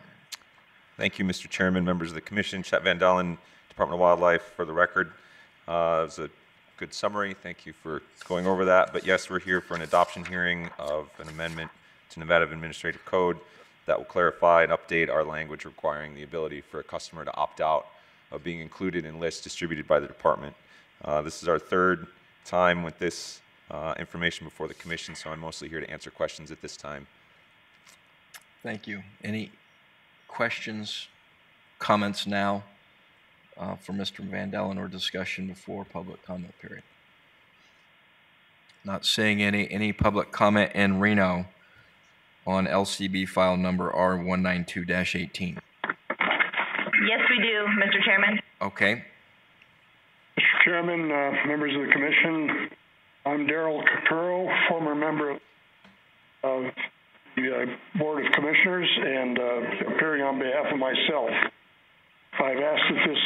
[SPEAKER 14] Thank you, Mr. Chairman, members of the Commission. Chet Van Dalen, Department of Wildlife, for the record. It was a good summary. Thank you for going over that. But yes, we're here for an adoption hearing of an amendment to Nevada Administrative Code that will clarify and update our language requiring the ability for a customer to opt out of being included in lists distributed by the Department. This is our third time with this information before the Commission, so I'm mostly here to answer questions at this time.
[SPEAKER 1] Thank you. Any questions, comments now for Mr. Van Dalen, or discussion before public comment period? Not seeing any public comment in Reno on LCB file number R192-18.
[SPEAKER 2] Yes, we do, Mr. Chairman.
[SPEAKER 1] Okay.
[SPEAKER 15] Mr. Chairman, members of the Commission, I'm Darrell Capurro, former member of the Board of Commissioners and appearing on behalf of myself. I've asked that this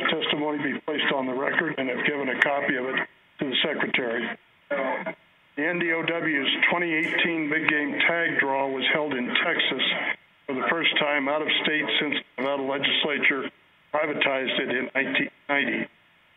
[SPEAKER 15] testimony be placed on the record and have given a copy of it to the Secretary. The NDOW's 2018 Big Game Tag Draw was held in Texas for the first time out of state since the Nevada legislature privatized it in 1990.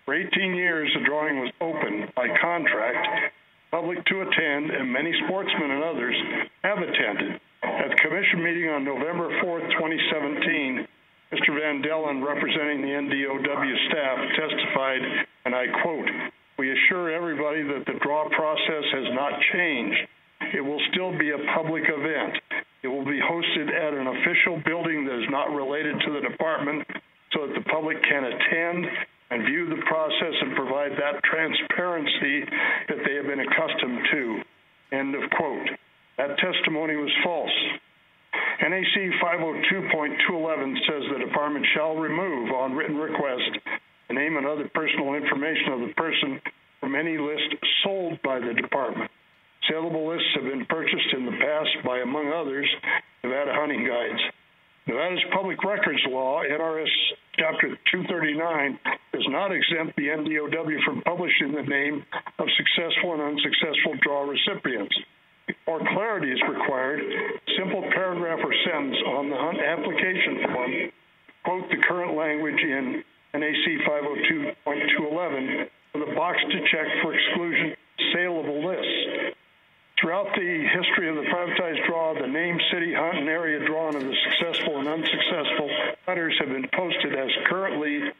[SPEAKER 15] For 18 years, the drawing was open by contract, public to attend, and many sportsmen and others have attended. At the Commission meeting on November 4th, 2017, Mr. Van Dalen, representing the NDOW staff, testified, and I quote, "We assure everybody that the draw process has not changed. It will still be a public event. It will be hosted at an official building that is not related to the department so that the public can attend and view the process and provide that transparency that they have been accustomed to. End of quote. That testimony was false. NAC 502.211 says the department shall remove on written request the name and other personal information of the person from any list sold by the department. Saleable lists have been purchased in the past by, among others, Nevada hunting guides. Nevada's public records law, NRS Chapter 239, does not exempt the NDOW from publishing the name of successful and unsuccessful draw recipients. More clarity is required. Simple paragraph or sentence on the hunt application form, quote the current language in NAC 502.211 with a box to check for exclusion saleable lists. Throughout the history of the privatized draw, the name, city, hunt, and area drawn of the successful and unsuccessful hunters have been posted as currently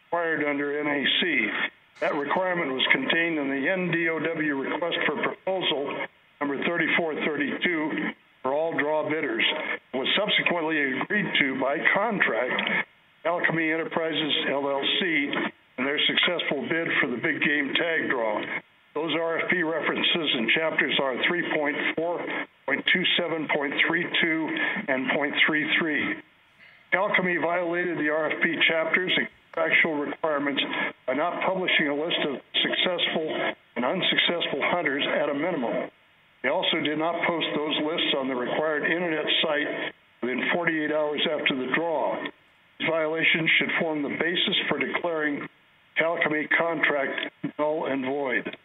[SPEAKER 15] required under NAC. That requirement was contained in the NDOW request for proposal number 3432 for all draw bidders. It was subsequently agreed to by contract Alchemy Enterprises, LLC, and their successful bid for the big game tag draw. Those RFP references and chapters are 3.4, 0.27, 0.32, and 0.33. Alchemy violated the RFP chapters and contractual requirements by not publishing a list of successful and unsuccessful hunters at a minimum. They also did not post those lists on the required internet site within 48 hours after the draw. These violations should form the basis for declaring Alchemy contract null and void.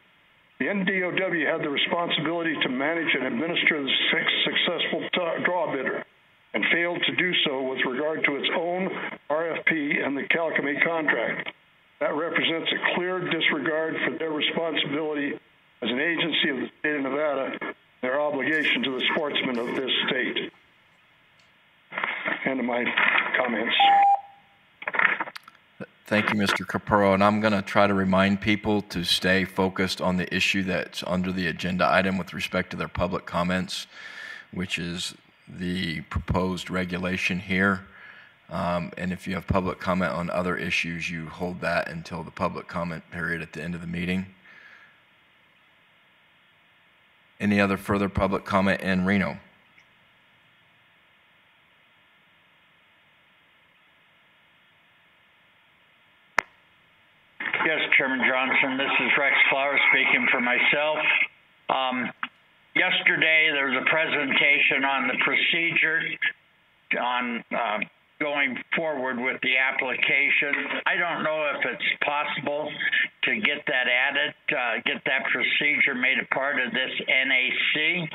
[SPEAKER 15] The NDOW had the responsibility to manage and administer the successful draw bidder and failed to do so with regard to its own RFP and the Alchemy contract. That represents a clear disregard for their responsibility as an agency of the state of Nevada, their obligation to the sportsmen of this state. End of my comments.
[SPEAKER 1] Thank you, Mr. Capurro, and I'm going to try to remind people to stay focused on the issue that's under the agenda item with respect to their public comments, which is the proposed regulation here. And if you have public comment on other issues, you hold that until the public comment period at the end of the meeting. Any other further public comment in Reno?
[SPEAKER 16] Yes, Chairman Johnson, this is Rex Flowers speaking for myself. Yesterday, there was a presentation on the procedure on going forward with the application. I don't know if it's possible to get that added, get that procedure made a part of this NAC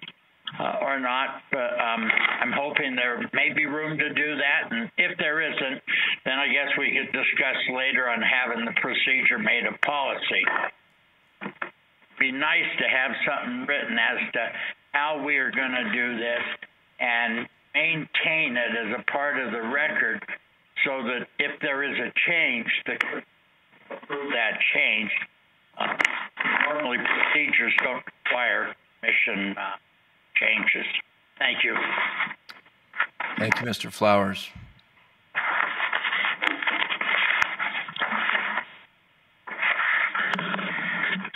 [SPEAKER 16] or not, but I'm hoping there may be room to do that, and if there isn't, then I guess we could discuss later on having the procedure made a policy. Be nice to have something written as to how we are going to do this and maintain it as a part of the record so that if there is a change, that change, normally procedures don't require commission changes. Thank you.
[SPEAKER 1] Thank you, Mr. Flowers.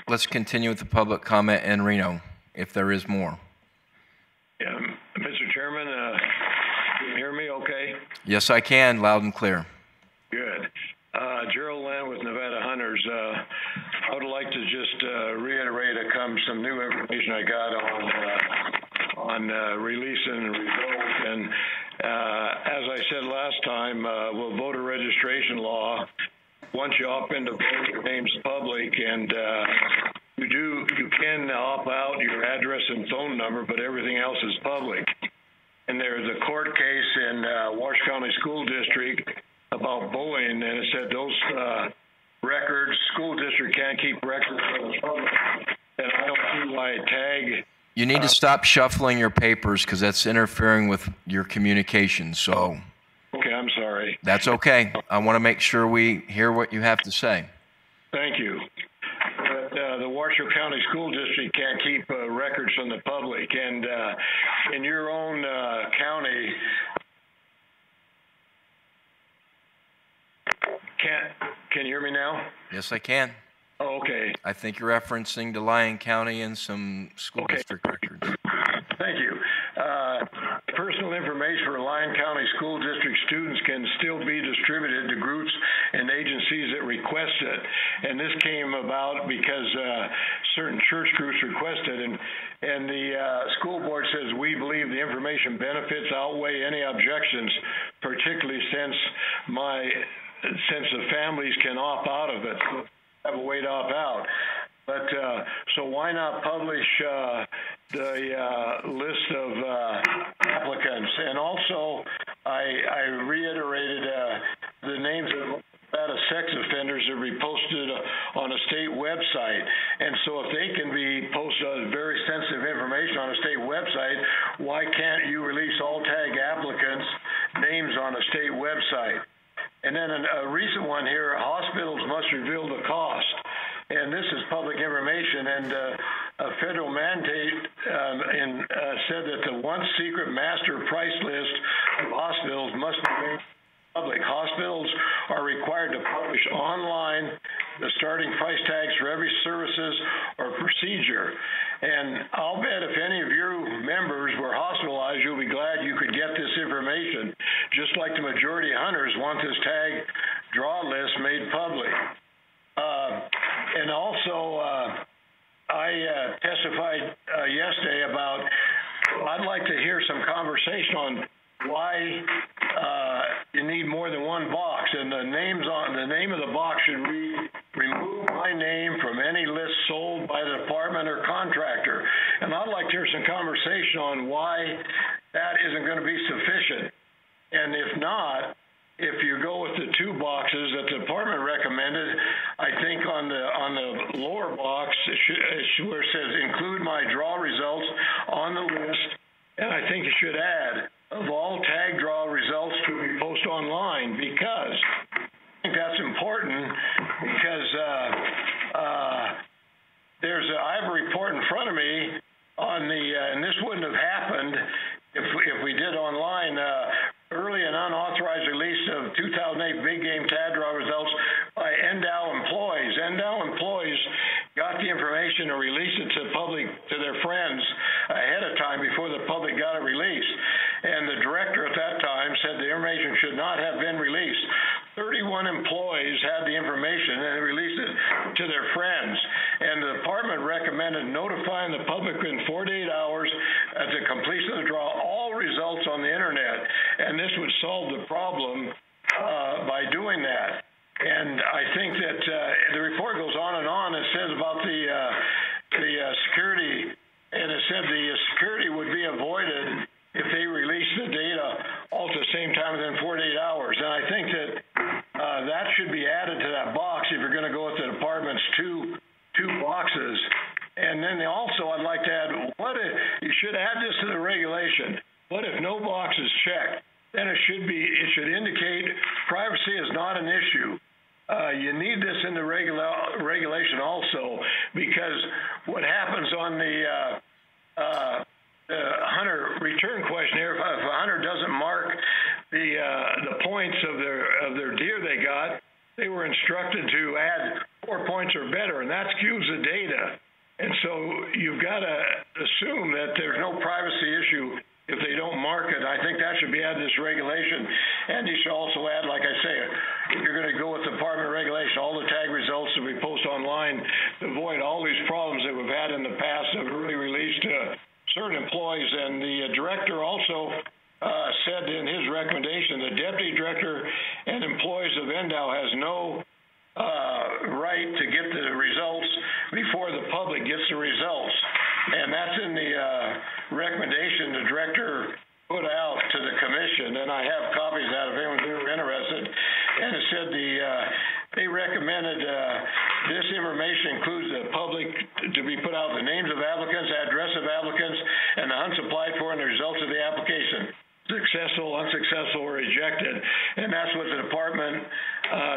[SPEAKER 1] Let's continue with the public comment in Reno, if there is more.
[SPEAKER 17] Yeah, Mr. Chairman, can you hear me okay?
[SPEAKER 1] Yes, I can, loud and clear.
[SPEAKER 17] Good. Gerald Land with Nevada Hunters. I would like to just reiterate some new information I got on releasing the results. And as I said last time, with voter registration law, once you opt into vote, your name's public, and you can opt out your address and phone number, but everything else is public. And there's a court case in Washoe County School District about bullying, and it said those records, school district can't keep records of the public. And I don't see why a tag.
[SPEAKER 1] You need to stop shuffling your papers because that's interfering with your communication. So.
[SPEAKER 17] Okay, I'm sorry.
[SPEAKER 1] That's okay. I want to make sure we hear what you have to say.
[SPEAKER 17] Thank you. But the Washoe County School District can't keep records from the public. And in your own county, Can you hear me now?
[SPEAKER 1] Yes, I can.
[SPEAKER 17] Oh, okay.
[SPEAKER 1] I think you're referencing to Lyon County and some school district records.
[SPEAKER 17] Thank you. Personal information for Lyon County School District students can still be distributed to groups and agencies that request it. And this came about because certain church groups requested, and the school board says, we believe the information benefits outweigh any objections, particularly since the families can opt out of it. So have a way to opt out. But so why not publish the list of applicants? And also, I reiterated the names of sex offenders that be posted on a state website. And so if they can be posted very sensitive information on a state website, why can't you release all tag applicants' names on a state website? And then a recent one here, hospitals must reveal the cost. And this is public information, and a federal mandate said that the once secret master price list of hospitals must be made public. Hospitals are required to publish online the starting price tags for every services or procedure. And I'll bet if any of your members were hospitalized, you'll be glad you could get this information, just like the majority of hunters want this tag draw list made public. And also, I testified yesterday about, I'd like to hear some conversation on why you need more than one box, and the name of the box should read, remove my name from any list sold by the department or contractor. And I'd like to hear some conversation on why that isn't going to be sufficient. And if not, if you go with the two boxes that the department recommended, I think on the lower box where it says include my draw results on the list, and I think you should add of all tag draw results to be posted online, because I think that's important, because I have a report in front of me on the and this wouldn't have happened if we did online. Early and unauthorized release of 2008 big game tag draw results by NDOW employees. NDOW employees got the information and released it to the public, to their friends ahead of time before the public got it released. And the director at that time said the information should not have been released. 31 employees had the information and released it to their friends. And the department recommended notifying the public within 48 hours at the completion of the draw all results on the internet. And this would solve the problem by doing that. And I think that the report goes on and on. It says about the security, and it said the security would be avoided if they release the data all at the same time within 48 hours. And I think that that should be added to that box if you're going to go with the department's two boxes. And then also I'd like to add, you should add this to the regulation. What if no box is checked? Then it should indicate privacy is not an issue. You need this in the regulation also, because what happens on the hunter return questionnaire, if a hunter doesn't mark the points of their deer they got, they were instructed to add 4 points or better, and that skews the data. And so you've got to assume that there's no privacy issue if they don't mark it. I think that should be added to this regulation. And you should also add, like I say, if you're going to go with department regulation, all the tag results that we post online to avoid all these problems that we've had in the past of early release to certain employees. And the director also said in his recommendation, the deputy director and employees of NDOW has no right to get the results before the public gets the results. And that's in the recommendation the director put out to the commission, and I have copies of that if anyone's ever interested. And it said they recommended this information includes the public to be put out the names of applicants, address of applicants, and the hunts applied for and the results of the application. Successful, unsuccessful, or rejected. And that's what the department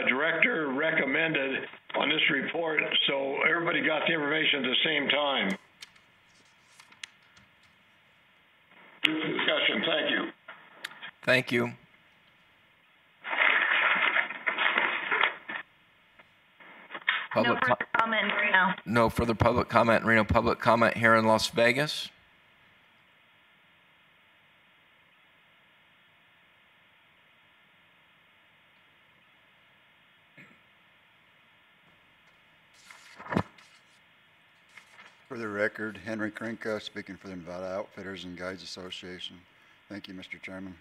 [SPEAKER 17] director recommended on this report, so everybody got the information at the same time. Good discussion. Thank you.
[SPEAKER 1] Thank you. Public
[SPEAKER 2] no further comment in Reno.
[SPEAKER 1] No further public comment in Reno. Public comment here in Las Vegas.
[SPEAKER 18] For the record, Henry Krinka, speaking for the Nevada Outfitters and Guides Association. Thank you, Mr. Chairman.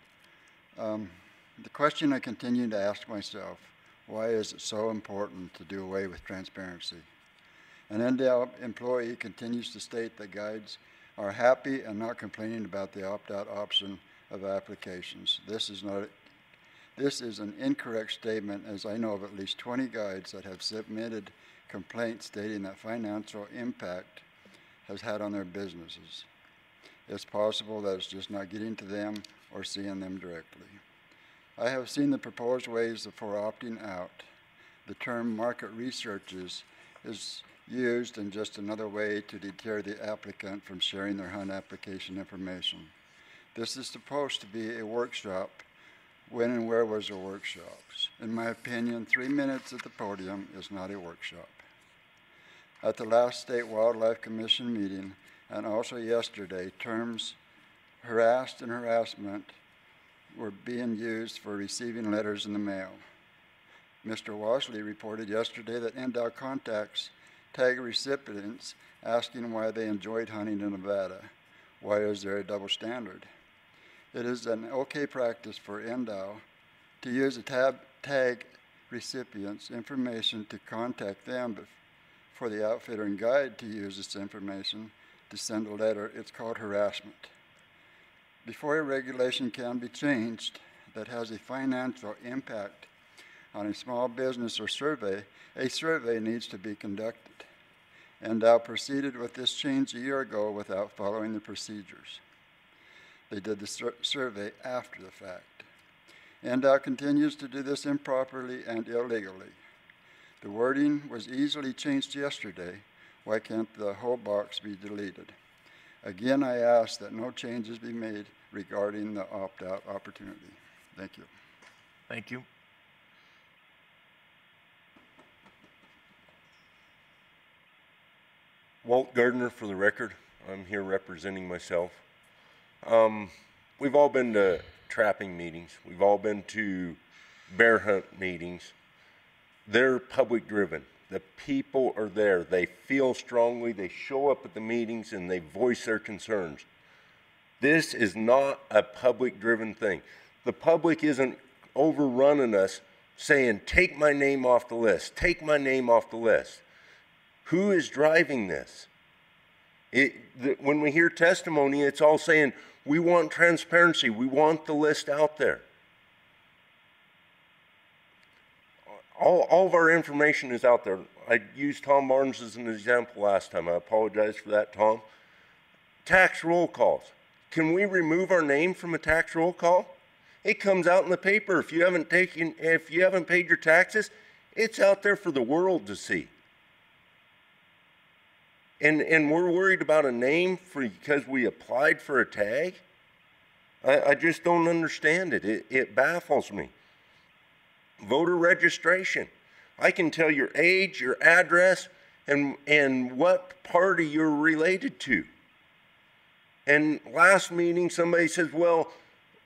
[SPEAKER 18] The question I continue to ask myself, why is it so important to do away with transparency? An NDL employee continues to state that guides are happy and not complaining about the opt-out option of applications. This is an incorrect statement, as I know of at least 20 guides that have submitted complaints stating that financial impact has had on their businesses. It's possible that it's just not getting to them or seeing them directly. I have seen the proposed ways for opting out. The term market researches is used in just another way to deter the applicant from sharing their hunt application information. This is supposed to be a workshop. When and where was the workshops? In my opinion, 3 minutes at the podium is not a workshop. At the last State Wildlife Commission meeting, and also yesterday, terms harassed and harassment were being used for receiving letters in the mail. Mr. Wasley reported yesterday that NDOW contacts tag recipients asking why they enjoyed hunting in Nevada. Why is there a double standard? It is an okay practice for NDOW to use a tag recipient's information to contact them, but for the outfitter and guide to use this information to send a letter, it's called harassment. Before a regulation can be changed that has a financial impact on a small business or survey, a survey needs to be conducted. NDOW proceeded with this change a year ago without following the procedures. They did the survey after the fact. NDOW continues to do this improperly and illegally. The wording was easily changed yesterday. Why can't the whole box be deleted? Again, I ask that no changes be made regarding the opt-out opportunity. Thank you.
[SPEAKER 1] Thank you.
[SPEAKER 19] Walt Gardner, for the record. I'm here representing myself. We've all been to trapping meetings. We've all been to bear hunt meetings. They're public driven. The people are there. They feel strongly. They show up at the meetings and they voice their concerns. This is not a public driven thing. The public isn't overrunning us saying, take my name off the list, take my name off the list. Who is driving this? When we hear testimony, it's all saying, we want transparency. We want the list out there. All of our information is out there. I used Tom Barnes as an example last time. I apologize for that, Tom. Tax roll calls. Can we remove our name from a tax roll call? It comes out in the paper. If you haven't paid your taxes, it's out there for the world to see. And we're worried about a name because we applied for a tag? I just don't understand it. It baffles me. Voter registration. I can tell your age, your address, and what party you're related to. And last meeting, somebody says, well,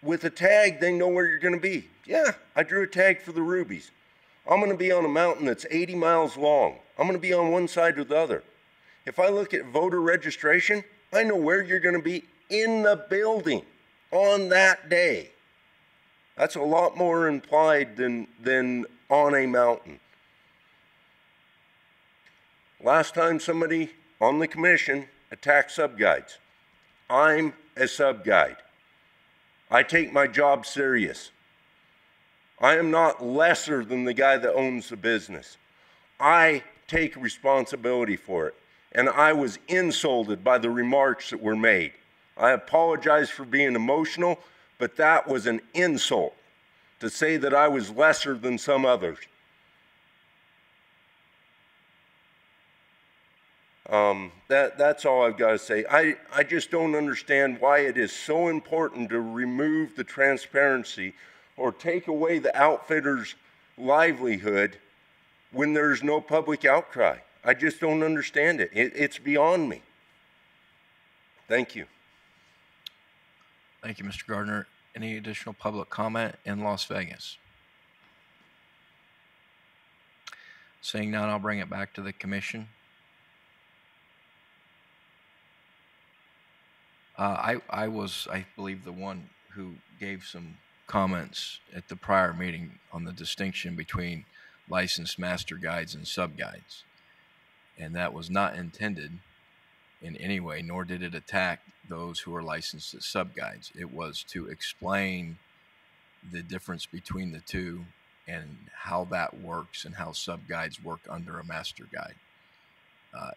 [SPEAKER 19] with a tag, they know where you're going to be. Yeah, I drew a tag for the rubies. I'm going to be on a mountain that's 80 miles long. I'm going to be on one side or the other. If I look at voter registration, I know where you're going to be in the building on that day. That's a lot more implied than on a mountain. Last time somebody on the commission attacked sub-guides. I'm a sub-guide. I take my job serious. I am not lesser than the guy that owns the business. I take responsibility for it. And I was insulted by the remarks that were made. I apologize for being emotional, but that was an insult to say that I was lesser than some others. That's all I've got to say. I just don't understand why it is so important to remove the transparency or take away the outfitter's livelihood when there's no public outcry? I just don't understand it. It's beyond me. Thank you.
[SPEAKER 1] Thank you, Mr. Gardner. Any additional public comment in Las Vegas? Seeing none, I'll bring it back to the commission. I was, I believe, the one who gave some comments at the prior meeting on the distinction between licensed master guides and sub-guides. And that was not intended in any way, nor did it attack those who are licensed as sub-guides. It was to explain the difference between the two and how that works and how sub-guides work under a master guide.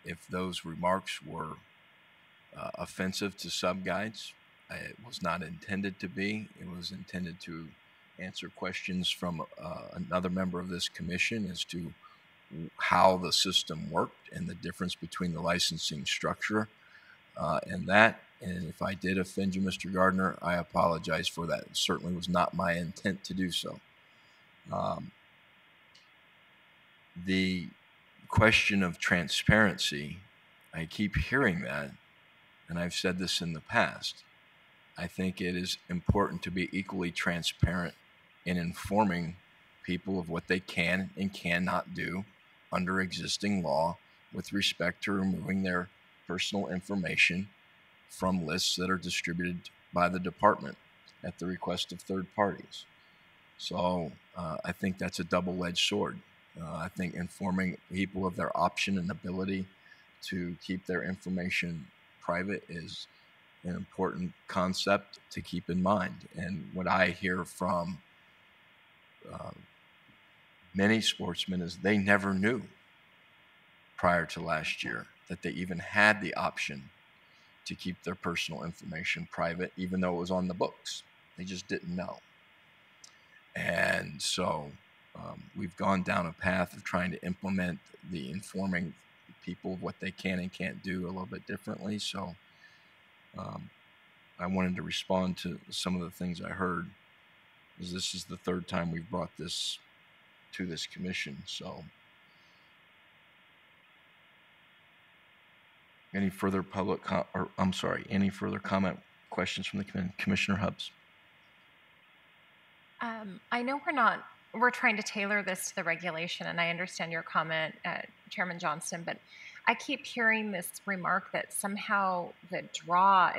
[SPEAKER 1] If those remarks were offensive to sub-guides, it was not intended to be. It was intended to answer questions from another member of this commission as to how the system worked and the difference between the licensing structure and that. And if I did offend you, Mr. Gardner, I apologize for that. It certainly was not my intent to do so. The question of transparency, I keep hearing that, and I've said this in the past. I think it is important to be equally transparent in informing people of what they can and cannot do under existing law with respect to removing their personal information from lists that are distributed by the department at the request of third parties. So I think that's a double-edged sword. I think informing people of their option and ability to keep their information private is an important concept to keep in mind. And what I hear from many sportsmen is they never knew prior to last year that they even had the option to keep their personal information private, even though it was on the books. They just didn't know. And so we've gone down a path of trying to implement the informing people of what they can and can't do a little bit differently. So I wanted to respond to some of the things I heard, because this is the third time we've brought this to this commission. So any further any further comment, questions from the Commissioner Hubbs?
[SPEAKER 8] I know we're trying to tailor this to the regulation, and I understand your comment, Chairman Johnston, but I keep hearing this remark that somehow the draw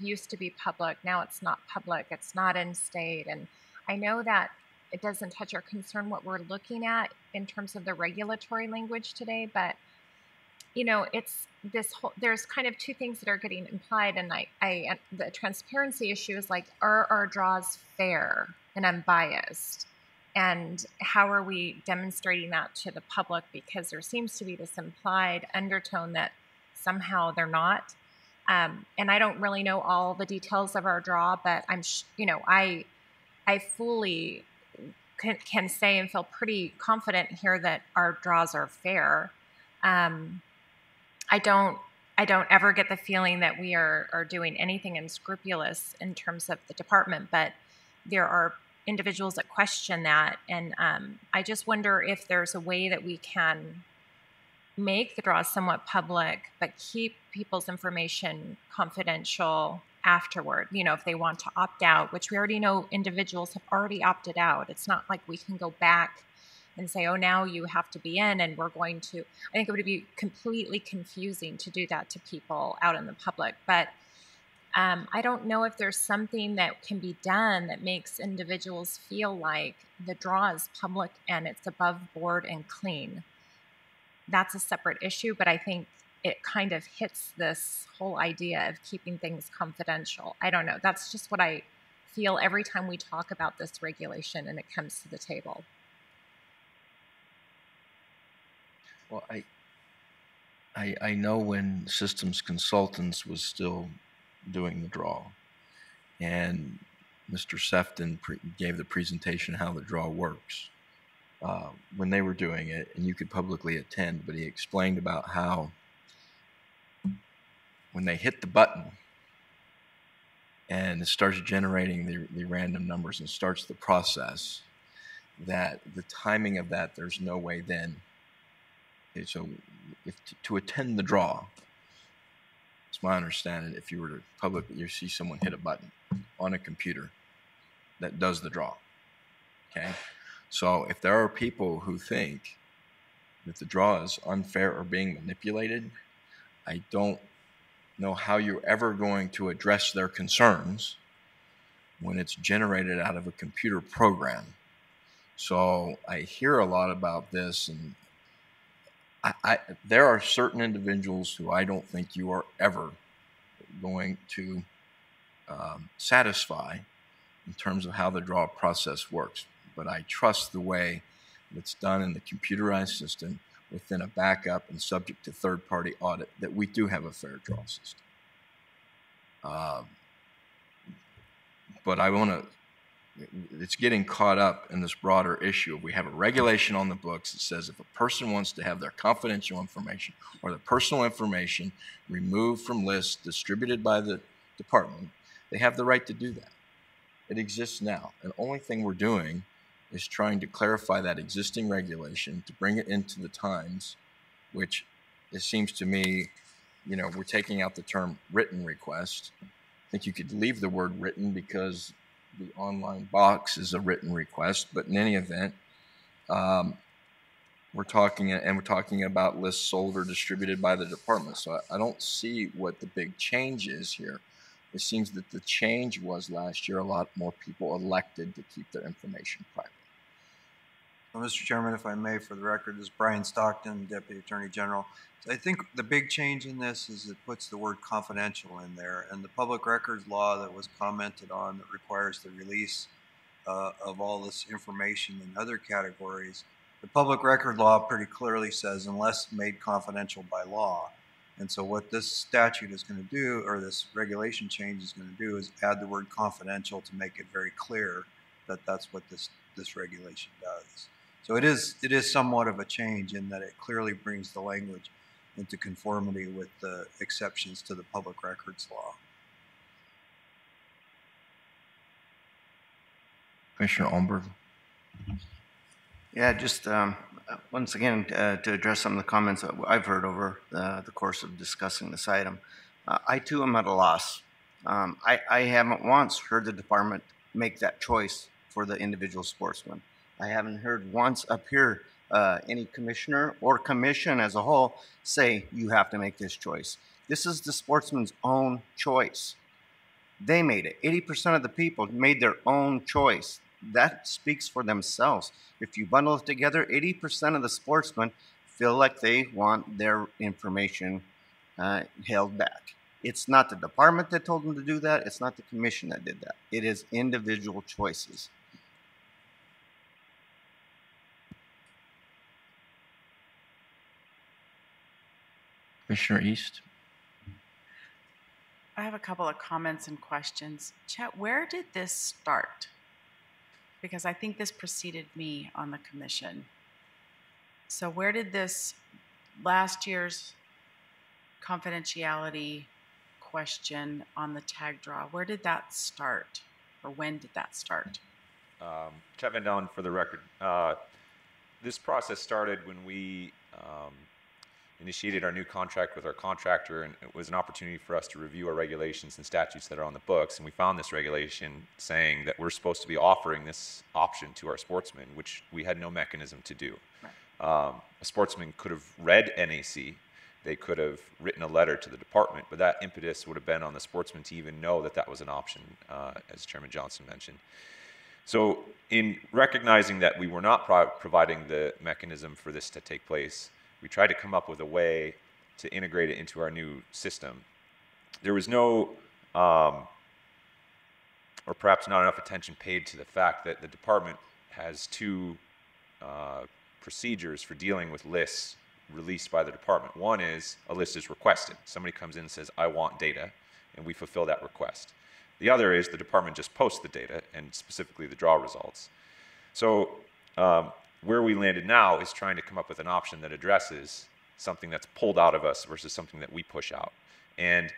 [SPEAKER 8] used to be public, now it's not public, it's not in state, and I know that it doesn't touch our concern what we're looking at in terms of the regulatory language today, but you know, it's this whole, there's kind of two things that are getting implied, and the transparency issue is like, are our draws fair and unbiased? And how are we demonstrating that to the public? Because there seems to be this implied undertone that somehow they're not. And I don't really know all the details of our draw, but I fully can say and feel pretty confident here that our draws are fair. I don't ever get the feeling that we are doing anything unscrupulous in terms of the department, but there are individuals that question that, and I just wonder if there's a way that we can make the draws somewhat public, but keep people's information confidential afterward. You know, if they want to opt out, which we already know individuals have already opted out. It's not like we can go back and say, oh, now you have to be in, and we're going to. I think it would be completely confusing to do that to people out in the public, but I don't know if there's something that can be done that makes individuals feel like the draw is public and it's above board and clean. That's a separate issue, but I think it kind of hits this whole idea of keeping things confidential. I don't know. That's just what I feel every time we talk about this regulation and it comes to the table.
[SPEAKER 1] Well, I know when Systems Consultants was still doing the draw, and Mr. Sefton gave the presentation how the draw works when they were doing it, and you could publicly attend, but he explained about how when they hit the button and it starts generating the random numbers and starts the process, that the timing of that, there's no way then So if to attend the draw, it's my understanding, if you were to publicly, you see someone hit a button on a computer that does the draw. Okay? So if there are people who think that the draw is unfair or being manipulated, I don't know how you're ever going to address their concerns when it's generated out of a computer program. So I hear a lot about this, and there are certain individuals who I don't think you are ever going to satisfy in terms of how the draw process works. But I trust the way it's done in the computerized system within a backup and subject to third-party audit that we do have a fair draw system. But I want to, it's getting caught up in this broader issue. We have a regulation on the books that says if a person wants to have their confidential information or their personal information removed from lists distributed by the department, they have the right to do that. It exists now. And the only thing we're doing is trying to clarify that existing regulation to bring it into the times, which it seems to me, you know, we're taking out the term written request. I think you could leave the word written because the online box is a written request, but in any event, we're talking about lists sold or distributed by the department. So I don't see what the big change is here. It seems that the change was last year a lot more people elected to keep their information private.
[SPEAKER 20] Well, Mr. Chairman, if I may, for the record, this is Brian Stockton, Deputy Attorney General. So I think the big change in this is it puts the word confidential in there, and the public records law that was commented on that requires the release of all this information in other categories. The public record law pretty clearly says unless made confidential by law. And so what this statute is going to do, or this regulation change is going to do, is add the word confidential to make it very clear that that's what this regulation does. So it is somewhat of a change in that it clearly brings the language into conformity with the exceptions to the public records law.
[SPEAKER 1] Commissioner Olmberg.
[SPEAKER 21] Yeah, just once again to address some of the comments that I've heard over the course of discussing this item. I too am at a loss. I haven't once heard the department make that choice for the individual sportsman. I haven't heard once up here any commissioner or commission as a whole say you have to make this choice. This is the sportsman's own choice. They made it. 80% of the people made their own choice. That speaks for themselves. If you bundle it together, 80% of the sportsmen feel like they want their information held back. It's not the department that told them to do that. It's not the commission that did that. It is individual choices.
[SPEAKER 1] Commissioner East.
[SPEAKER 22] I have a couple of comments and questions. Chet, where did this start? Because I think this preceded me on the commission. So where did this last year's confidentiality question on the tag draw, where did that start? Or when did that start?
[SPEAKER 14] Chet Van Dalen, for the record. This process started when we initiated our new contract with our contractor, and it was an opportunity for us to review our regulations and statutes that are on the books, and we found this regulation saying that we're supposed to be offering this option to our sportsmen, which we had no mechanism to do. Right. A sportsman could have read NAC, they could have written a letter to the department, but that impetus would have been on the sportsman to even know that that was an option, as Chairman Johnson mentioned. So in recognizing that we were not providing the mechanism for this to take place, we tried to come up with a way to integrate it into our new system. There was no, or perhaps not enough attention paid to the fact that the department has two procedures for dealing with lists released by the department. One is a list is requested. Somebody comes in and says, I want data, and we fulfill that request. The other is the department just posts the data, and specifically the draw results. So where we landed now is trying to come up with an option that addresses something that's pulled out of us versus something that we push out. And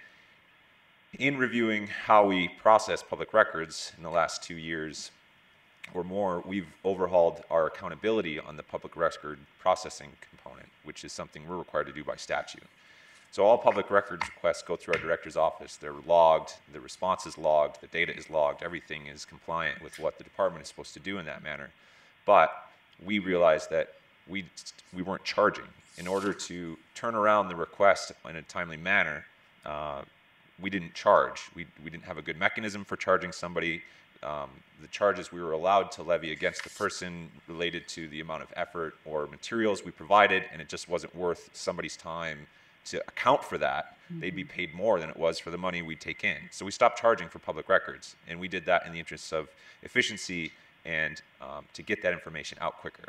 [SPEAKER 14] in reviewing how we process public records in the last 2 years, or more, we've overhauled our accountability on the public record processing component, which is something we're required to do by statute. So all public records requests go through our director's office. They're logged, the response is logged, the data is logged, everything is compliant with what the department is supposed to do in that manner. But we realized that we weren't charging. In order to turn around the request in a timely manner, we didn't charge. We didn't have a good mechanism for charging somebody. The charges we were allowed to levy against the person related to the amount of effort or materials we provided, and it just wasn't worth somebody's time to account for that. They'd be paid more than it was for the money we'd take in. So we stopped charging for public records, and we did that in the interests of efficiency and to get that information out quicker.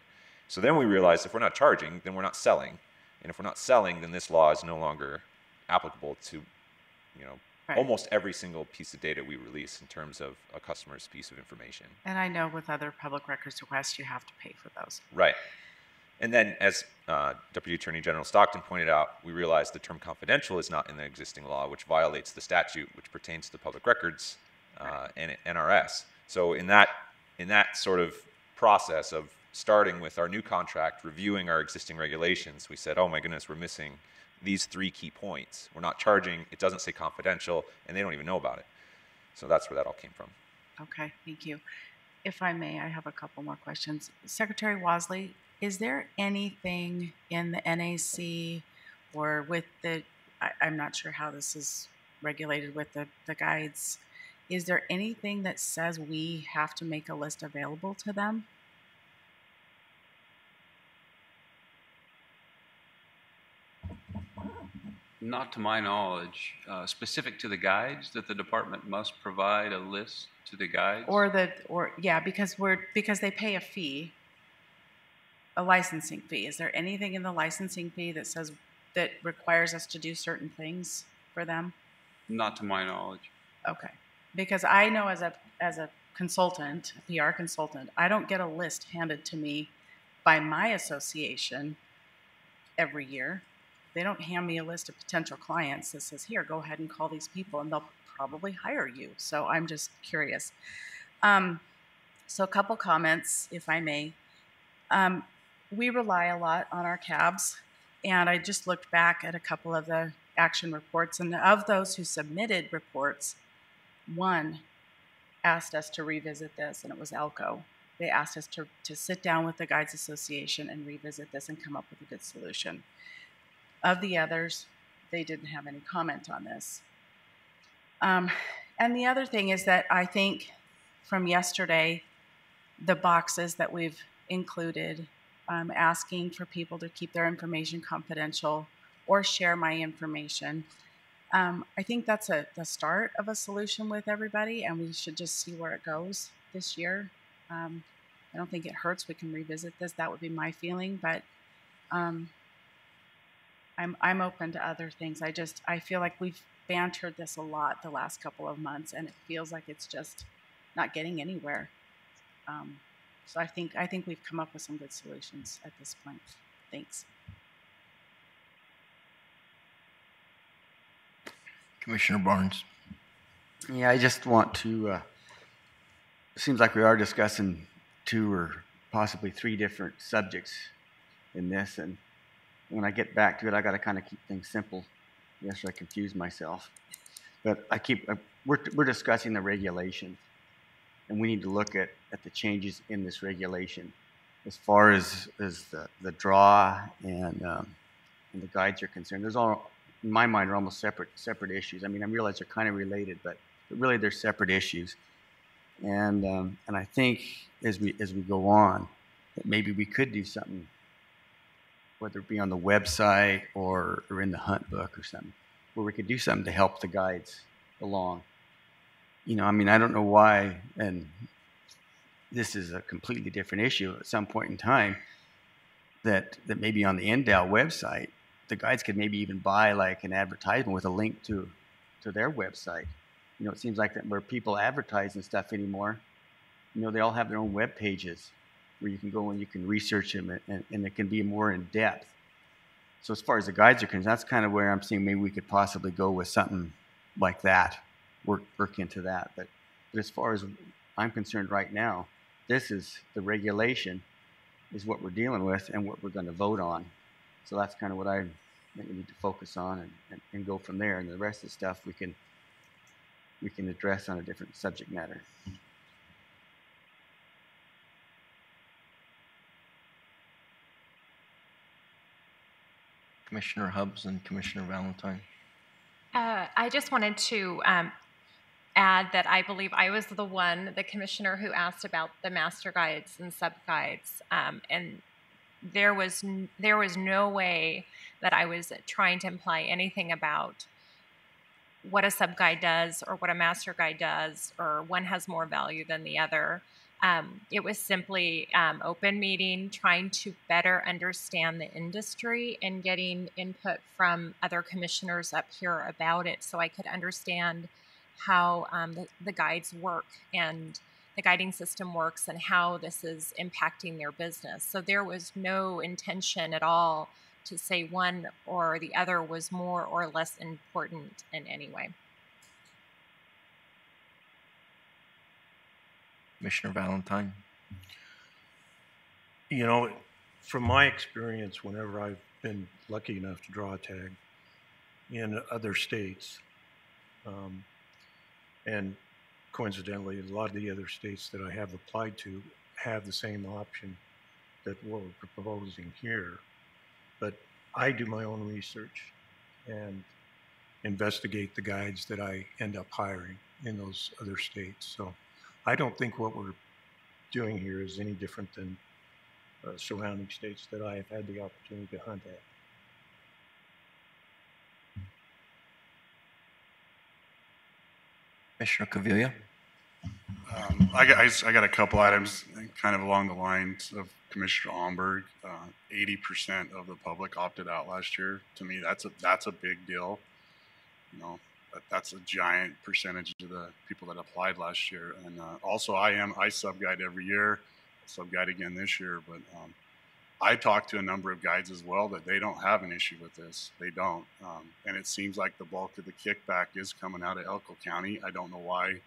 [SPEAKER 14] So then we realized if we're not charging, then we're not selling. And if we're not selling, then this law is no longer applicable to, almost every single piece of data we release in terms of a customer's piece of information.
[SPEAKER 22] And I know with other public records requests, you have to pay for those.
[SPEAKER 14] Right. And then, as Deputy Attorney General Stockton pointed out, we realized the term confidential is not in the existing law, which violates the statute, which pertains to public records and NRS. So in that sort of process of starting with our new contract, reviewing our existing regulations, we said, oh my goodness, we're missing these 3 key points. We're not charging, it doesn't say confidential, and they don't even know about it. So that's where that all came from.
[SPEAKER 22] Okay, thank you. If I may, I have a couple more questions. Secretary Wasley, is there anything in the NAC or with the, I'm not sure how this is regulated with the guides, is there anything that says we have to make a list available to them?
[SPEAKER 7] Not to my knowledge, specific to the guides, that the department must provide a list to the guides?
[SPEAKER 22] Because they pay a fee, a licensing fee. Is there anything in the licensing fee that says, that requires us to do certain things for them?
[SPEAKER 7] Not to my knowledge.
[SPEAKER 22] Okay. Because I know as a consultant, a PR consultant, I don't get a list handed to me by my association every year. They don't hand me a list of potential clients that says, here, go ahead and call these people, and they'll probably hire you. So I'm just curious. So a couple comments, if I may. We rely a lot on our cabs, and I just looked back at a couple of the action reports, and of those who submitted reports, one asked us to revisit this, and it was Elko. They asked us to sit down with the Guides Association and revisit this and come up with a good solution. Of the others, they didn't have any comment on this. And the other thing is that I think from yesterday, the boxes that we've included, asking for people to keep their information confidential or share my information, I think that's the start of a solution with everybody, and we should just see where it goes this year. I don't think it hurts. We can revisit this. That would be my feeling, but I'm open to other things. I feel like we've bantered this a lot the last couple of months, and it feels like it's just not getting anywhere. So I think we've come up with some good solutions at this point. Thanks.
[SPEAKER 1] Commissioner Barnes.
[SPEAKER 4] Yeah, I just want to, it seems like we are discussing 2 or possibly 3 different subjects in this, and when I get back to it, I got to kind of keep things simple. Yes, I confuse myself. But we're discussing the regulation, and we need to look at the changes in this regulation. As far as the draw and the guides are concerned, there's all, in my mind, are almost separate issues. I mean, I realize they're kind of related, but really they're separate issues. And I think as we go on, that maybe we could do something, whether it be on the website or in the hunt book or something, where we could do something to help the guides along. I mean, I don't know why, and this is a completely different issue at some point in time, that maybe on the NDAL website, the guides could maybe even buy like an advertisement with a link to their website. It seems like that where people advertise and stuff anymore, they all have their own web pages where you can go and you can research them, and it can be more in depth. So as far as the guides are concerned, that's kind of where I'm seeing maybe we could possibly go with something like that, work into that. But as far as I'm concerned right now, This is the regulation is what we're dealing with and what we're going to vote on. So that's kind of what I think we need to focus on and go from there. And the rest of the stuff we can address on a different subject matter.
[SPEAKER 1] Commissioner Hubbs and Commissioner Valentine.
[SPEAKER 8] I just wanted to add that I believe I was the commissioner who asked about the master guides and sub guides, and there was no way that I was trying to imply anything about what a sub guide does or what a master guide does, or one has more value than the other. It was simply open meeting, trying to better understand the industry and getting input from other commissioners up here about it so I could understand how the guides work and the guiding system works and how this is impacting their business. So there was no intention at all to say one or the other was more or less important in any way.
[SPEAKER 1] Commissioner Valentine.
[SPEAKER 12] You know, from my experience, whenever I've been lucky enough to draw a tag in other states, and coincidentally, a lot of the other states that I have applied to have the same option that what we're proposing here. But I do my own research and investigate the guides that I end up hiring in those other states. So I don't think what we're doing here is any different than surrounding states that I have had the opportunity to hunt at.
[SPEAKER 1] Commissioner Cavilla.
[SPEAKER 6] I got a couple items kind of along the lines of Commissioner Omberg. 80% of the public opted out last year. To me, that's a big deal. You know, that's a giant percentage of the people that applied last year. And also, I sub-guide every year, sub-guide again this year. But I talked to a number of guides as well that they don't have an issue with this. They don't. And it seems like the bulk of the kickback is coming out of Elko County. I don't know why.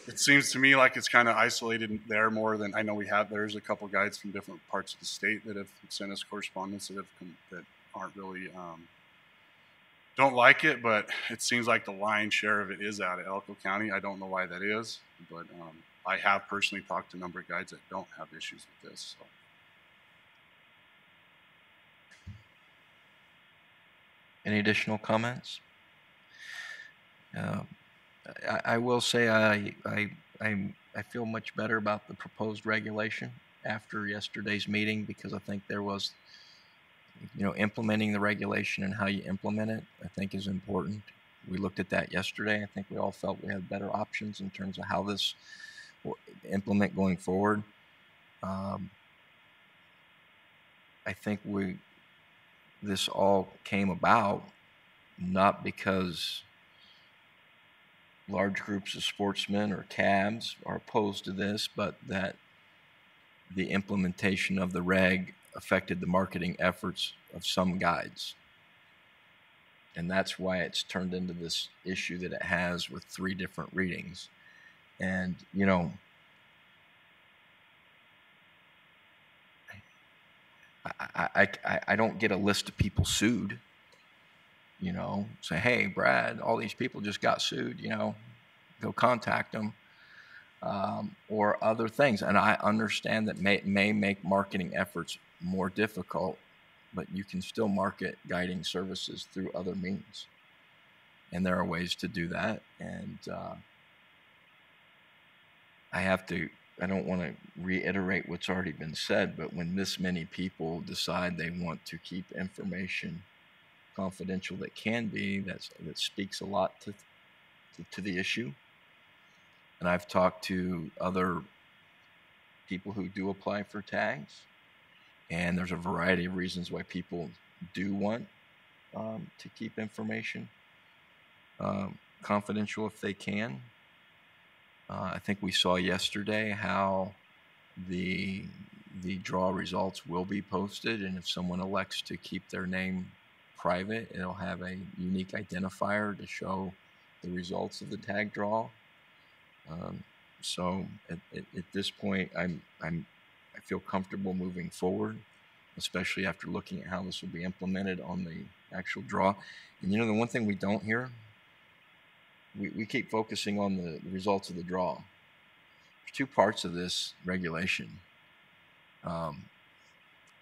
[SPEAKER 6] It seems to me like it's kind of isolated there more than I know there's a couple guides from different parts of the state that have sent us correspondence that aren't really, don't like it, but it seems like the lion's share of it is out of Elko County. I don't know why that is, but I have personally talked to a number of guides that don't have issues with this. So.
[SPEAKER 1] Any additional comments? I will say I feel much better about the proposed regulation after yesterday's meeting, because I think there was, implementing the regulation and how you implement it, I think is important. We looked at that yesterday. I think we all felt we had better options in terms of how this will implement going forward. I think this all came about not because large groups of sportsmen or cabs are opposed to this, but that the implementation of the reg affected the marketing efforts of some guides. And that's why it's turned into this issue that it has with 3 different readings. And, I don't get a list of people sued. Say, hey, Brad, all these people just got sued, go contact them, or other things. And I understand that may make marketing efforts more difficult, but you can still market guiding services through other means. And there are ways to do that. And I don't want to reiterate what's already been said, but when this many people decide they want to keep information confidential that can be, that speaks a lot to the issue. And I've talked to other people who do apply for tags, and there's a variety of reasons why people do want to keep information confidential if they can. I think we saw yesterday how the draw results will be posted, and if someone elects to keep their name private, it'll have a unique identifier to show the results of the tag draw. So at this point, I feel comfortable moving forward, especially after looking at how this will be implemented on the actual draw. And the one thing we don't hear, we keep focusing on the results of the draw. There's two parts of this regulation. And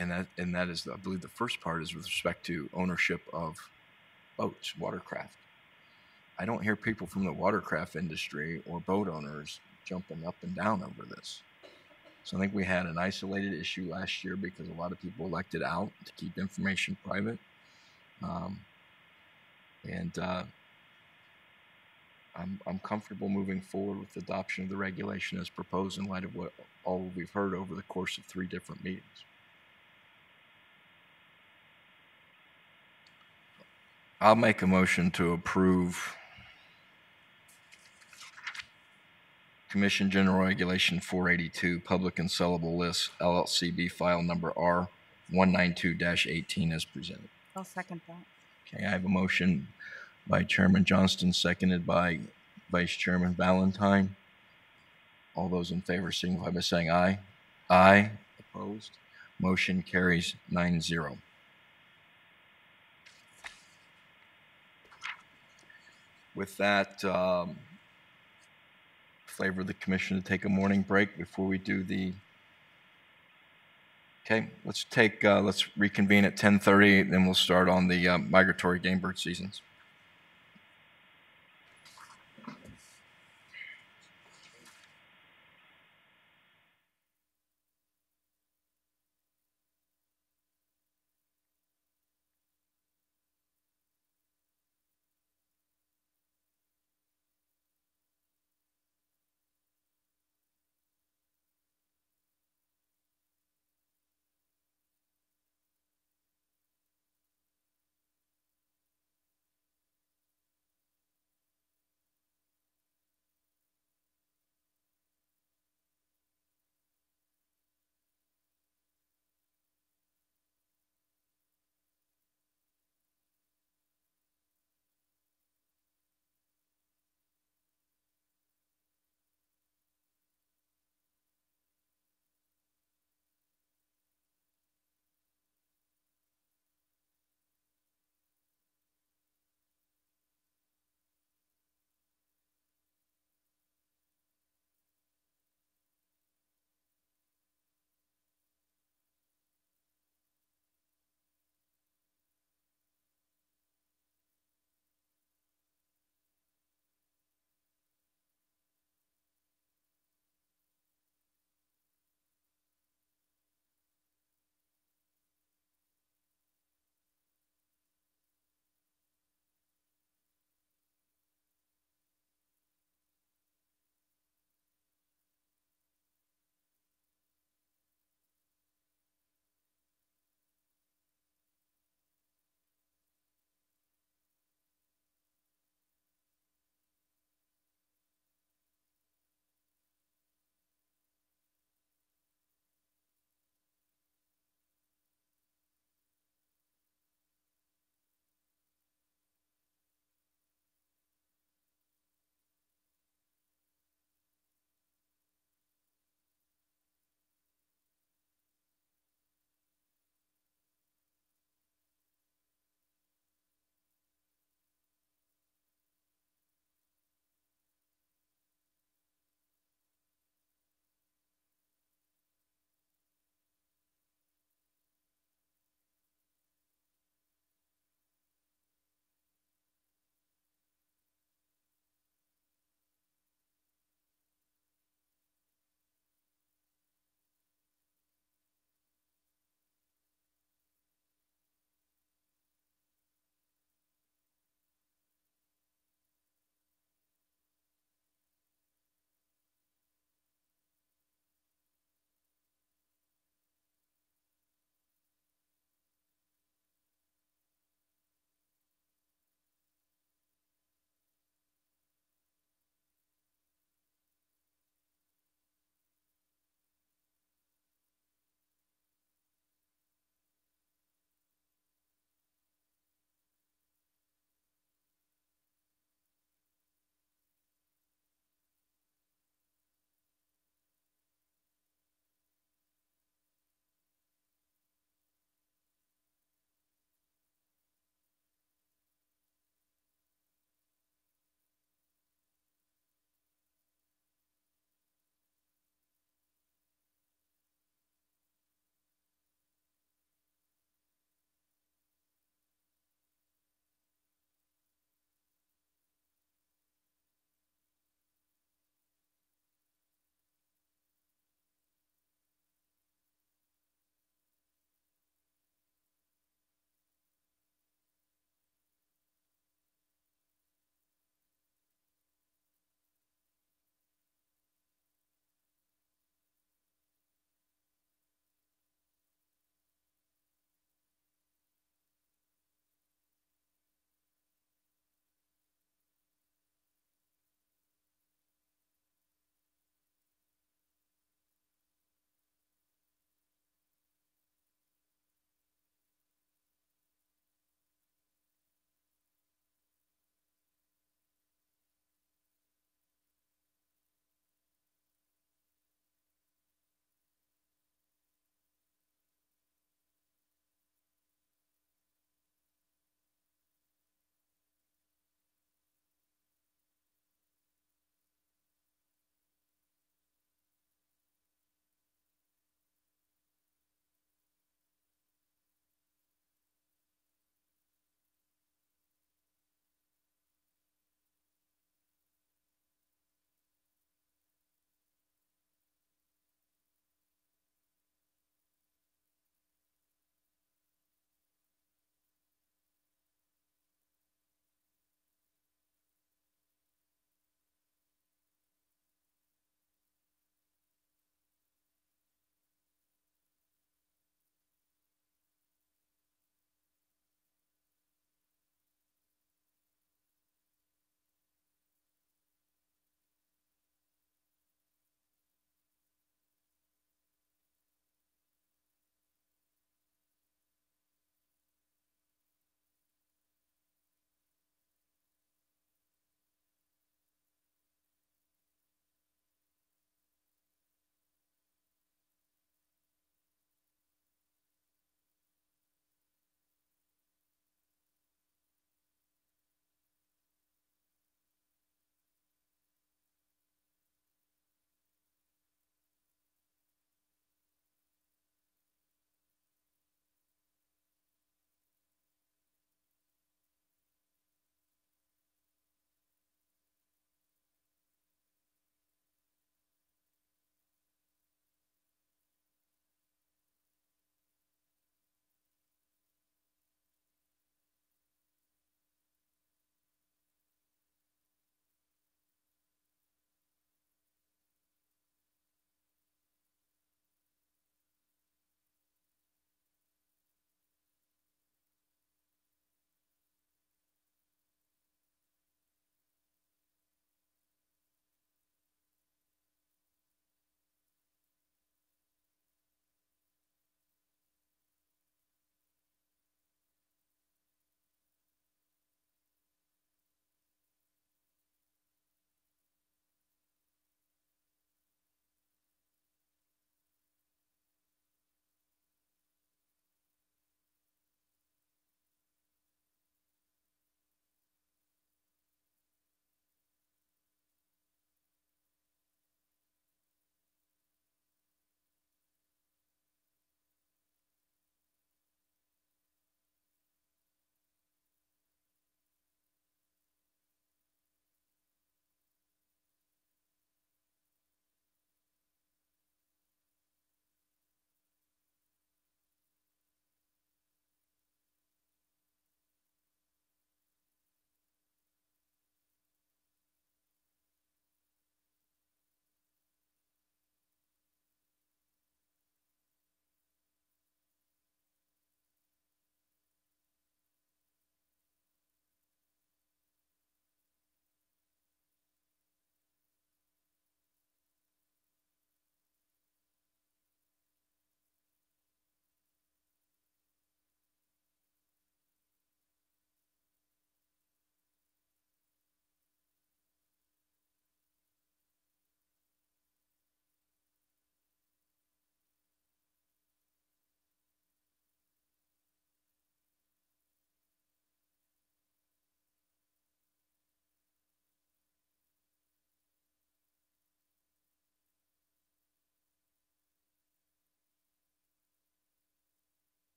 [SPEAKER 1] that is, I believe the first part is with respect to ownership of boats, watercraft. I don't hear people from the watercraft industry or boat owners jumping up and down over this. So I think we had an isolated issue last year because a lot of people elected out to keep information private. I'm comfortable moving forward with the adoption of the regulation as proposed in light of what all we've heard over the course of 3 different meetings. I'll make a motion to approve Commission General Regulation 482, Public and Sellable Lists, LLCB file number R192-18 as presented.
[SPEAKER 22] I'll second that.
[SPEAKER 1] Okay, I have a motion by Chairman Johnston, seconded by Vice Chairman Valentine. All those in favor signify by saying aye. Aye. Opposed? Motion carries 9-0. With that, flavor of the commission to take a morning break before we do the. Okay, let's reconvene at 10:30, then we'll start on the migratory game bird seasons.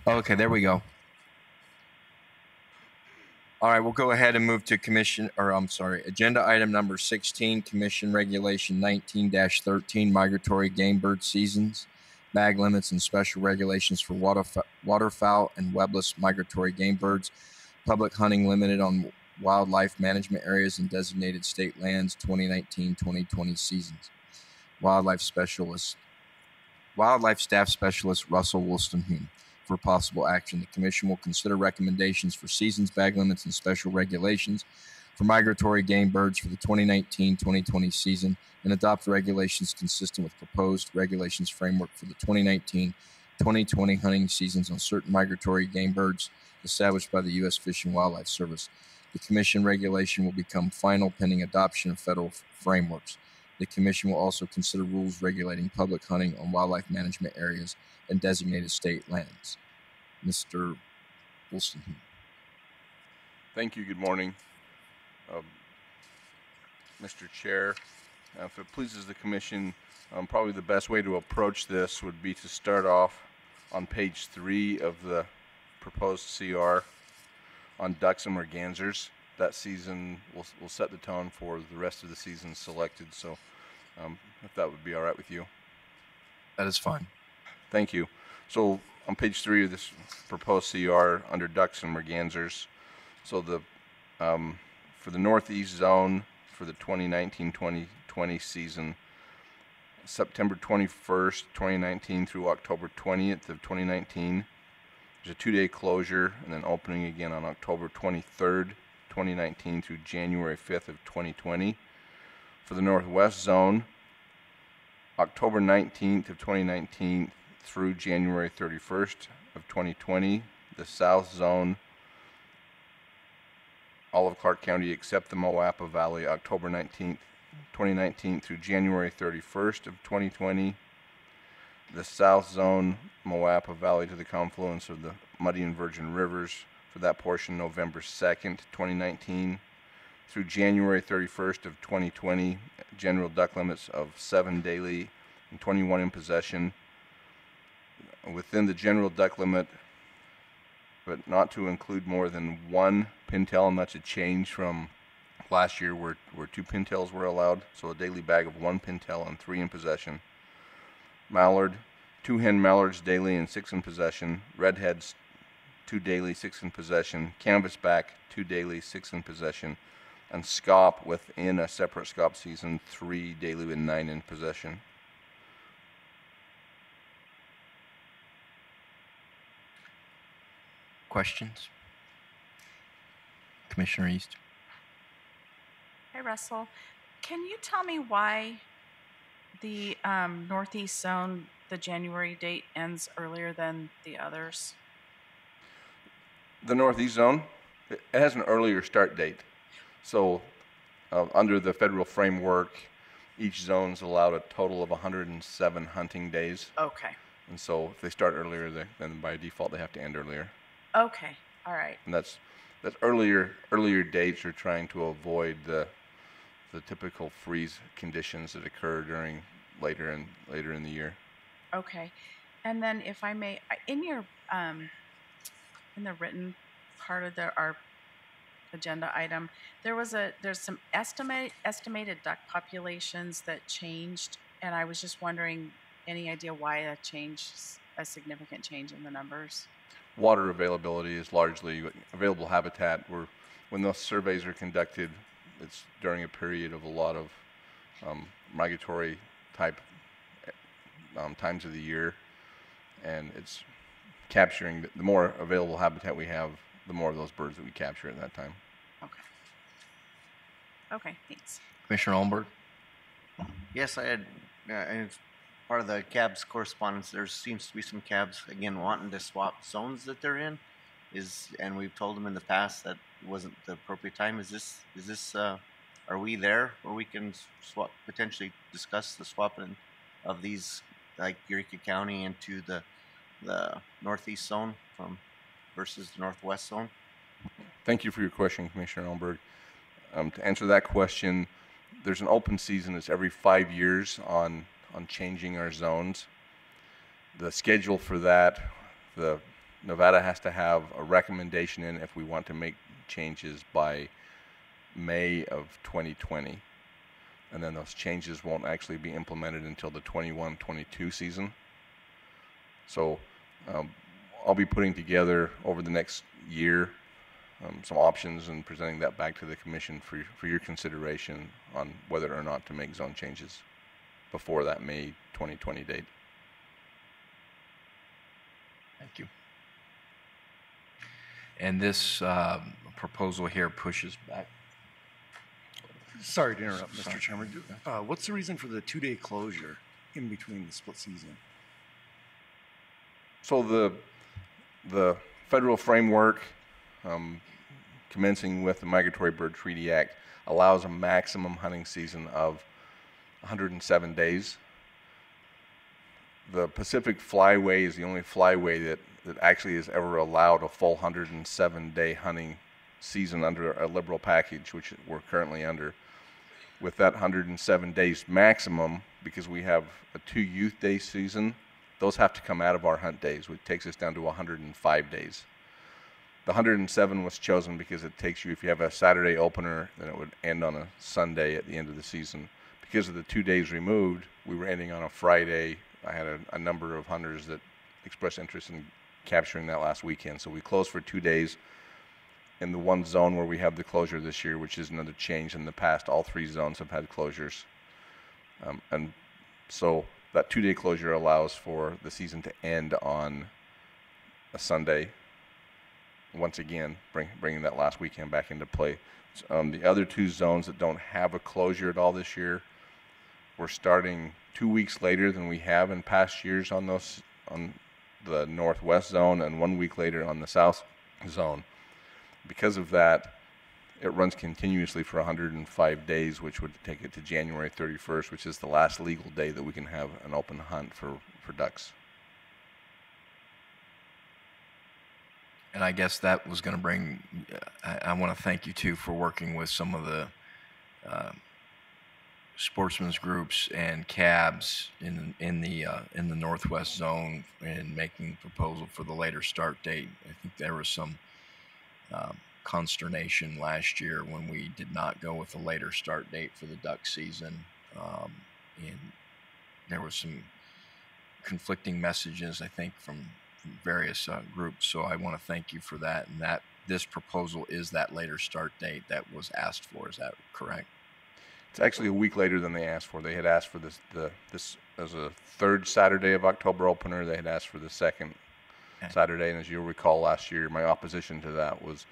[SPEAKER 1] Okay, there we go. All right, we'll go ahead and move to agenda item number 16, Commission Regulation 19-13, Migratory Game Bird Seasons, Bag Limits and Special Regulations for Waterfowl and Webless Migratory Game Birds, Public Hunting Limited on Wildlife Management Areas and Designated State Lands 2019-2020 seasons. Wildlife Staff Specialist Russell Wolstenhume. For possible action, the Commission will consider recommendations for seasons, bag limits, and special regulations for migratory game birds for the 2019-2020 season and adopt regulations consistent with proposed regulations framework for the 2019-2020 hunting seasons on certain migratory game birds established by the U.S. Fish and Wildlife Service. The Commission regulation will become final pending adoption of federal frameworks. The Commission will also consider rules regulating public hunting on wildlife management areas and designated state lands. Mr. Wolstenhume.
[SPEAKER 9] Thank you. Good morning. Mr. Chair, if it pleases the Commission, probably the best way to approach this would be to start off on page 3 of the proposed CR on ducks and mergansers. That season will set the tone for the rest of the season selected, so if that would be all right with you.
[SPEAKER 1] That is fine.
[SPEAKER 9] Thank you. So on page 3 of this proposed CR under ducks and mergansers, so the for the northeast zone for the 2019-2020 season, September 21st, 2019 through October 20th of 2019, there's a 2-day closure and then opening again on October 23rd, 2019 through January 5th of 2020. For the northwest zone, October 19th of 2019 through January 31st of 2020. The south zone, all of Clark County except the Moapa Valley, October 19th, 2019 through January 31st of 2020. The south zone, Moapa Valley to the confluence of the Muddy and Virgin Rivers, for that portion, November 2nd, 2019 through January 31st of 2020. General duck limits of 7 daily and 21 in possession. Within the general duck limit, but not to include more than 1 pintail, and that's a change from last year where 2 pintails were allowed, so a daily bag of 1 pintail and 3 in possession. Mallard, 2 hen mallards daily and 6 in possession. Redheads, 2 daily, 6 in possession. Canvasback, 2 daily, 6 in possession. And scaup within a separate scaup season, 3 daily and 9 in possession.
[SPEAKER 1] Questions? Commissioner East.
[SPEAKER 22] Hi, Russell. Can you tell me why the northeast zone, the January date ends earlier than the others?
[SPEAKER 9] The northeast zone, it has an earlier start date. So under the federal framework, each zone's allowed a total of 107 hunting days.
[SPEAKER 22] Okay.
[SPEAKER 9] And so if they start earlier, then by default they have to end earlier.
[SPEAKER 22] Okay. All right.
[SPEAKER 9] And that's earlier dates are trying to avoid the typical freeze conditions that occur during later in the year.
[SPEAKER 22] Okay. And then if I may, in your in the written part of our agenda item, there's some estimated duck populations that changed, and I was just wondering, any idea why a significant change in the numbers?
[SPEAKER 9] Water availability is largely available habitat. When those surveys are conducted, it's during a period of a lot of migratory type times of the year, and it's capturing the more available habitat we have, the more of those birds that we capture at that time.
[SPEAKER 22] Okay. Okay, thanks.
[SPEAKER 1] Commissioner Olmberg.
[SPEAKER 21] Yes, I had, and part of the cabs correspondence, there seems to be some cabs, again, wanting to swap zones that they're in. And we've told them in the past that wasn't the appropriate time. Is this, are we there where we can potentially discuss the swapping of these, like Eureka County into the northeast zone versus the northwest zone?
[SPEAKER 9] Thank you for your question, Commissioner Olmberg. To answer that question, there's an open season that's every 5 years on changing our zones. The schedule for that, the Nevada has to have a recommendation in if we want to make changes by May of 2020. And then those changes won't actually be implemented until the 21-22 season. So I'll be putting together over the next year some options and presenting that back to the commission for your consideration on whether or not to make zone changes before that May 2020 date.
[SPEAKER 1] Thank you. And this proposal here pushes back.
[SPEAKER 3] Sorry to interrupt, Mr. Chairman. What's the reason for the 2-day closure in between the split season?
[SPEAKER 9] So the federal framework, commencing with the Migratory Bird Treaty Act, allows a maximum hunting season of 107 days. The Pacific Flyway is the only flyway that actually has ever allowed a full 107-day hunting season under a liberal package, which we're currently under. With that 107 days maximum, because we have a 2 youth day season, those have to come out of our hunt days, which takes us down to 105 days. The 107 was chosen because it takes you, if you have a Saturday opener, then it would end on a Sunday at the end of the season. Because of the 2 days removed, we were ending on a Friday. I had a number of hunters that expressed interest in capturing that last weekend. So we closed for 2 days in the one zone where we have the closure this year, which is another change. In the past, all 3 zones have had closures. And so that 2-day closure allows for the season to end on a Sunday. Once again, bringing that last weekend back into play. The other 2 zones that don't have a closure at all this year, we're starting 2 weeks later than we have in past years on the northwest zone, and 1 week later on the south zone. Because of that, it runs continuously for 105 days, which would take it to January 31st, which is the last legal day that we can have an open hunt for ducks.
[SPEAKER 1] And I guess that was going to bring, I want to thank you too for working with some of the sportsmen's groups and cabs in the northwest zone and making a proposal for the later start date. I think there was some consternation last year when we did not go with a later start date for the duck season, and there was some conflicting messages, I think, from various groups. So I want to thank you for that, and that this proposal is that later start date that was asked for. Is that correct?
[SPEAKER 9] It's actually a week later than they asked for. They had asked for this as a 3rd Saturday of October opener. They had asked for the 2nd Saturday, and as you'll recall, last year my opposition to that was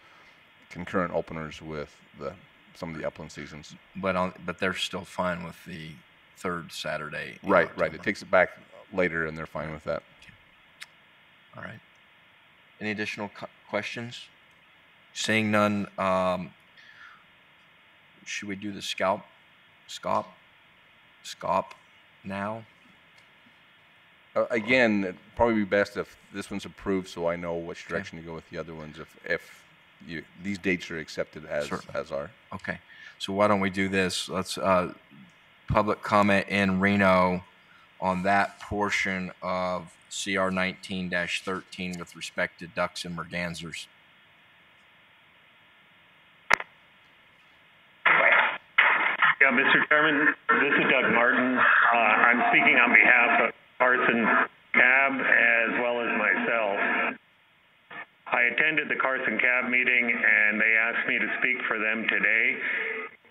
[SPEAKER 9] concurrent openers with some of the upland seasons.
[SPEAKER 1] But they're still fine with the 3rd Saturday.
[SPEAKER 9] Right. It takes it back later, and they're fine with that.
[SPEAKER 1] All right. Any additional questions? Seeing none, should we do the scop now?
[SPEAKER 9] Again, it'd probably be best if this one's approved, so I know which direction to go with the other ones. If these dates are accepted as are.
[SPEAKER 1] Okay. So why don't we do this? Let's public comment in Reno on that portion of CR 19-13 with respect to ducks and mergansers.
[SPEAKER 10] Yeah, Mr. Chairman, this is Doug Martin. I'm speaking on behalf of Carson Cab as well as myself. I attended the Carson Cab meeting, and they asked me to speak for them today.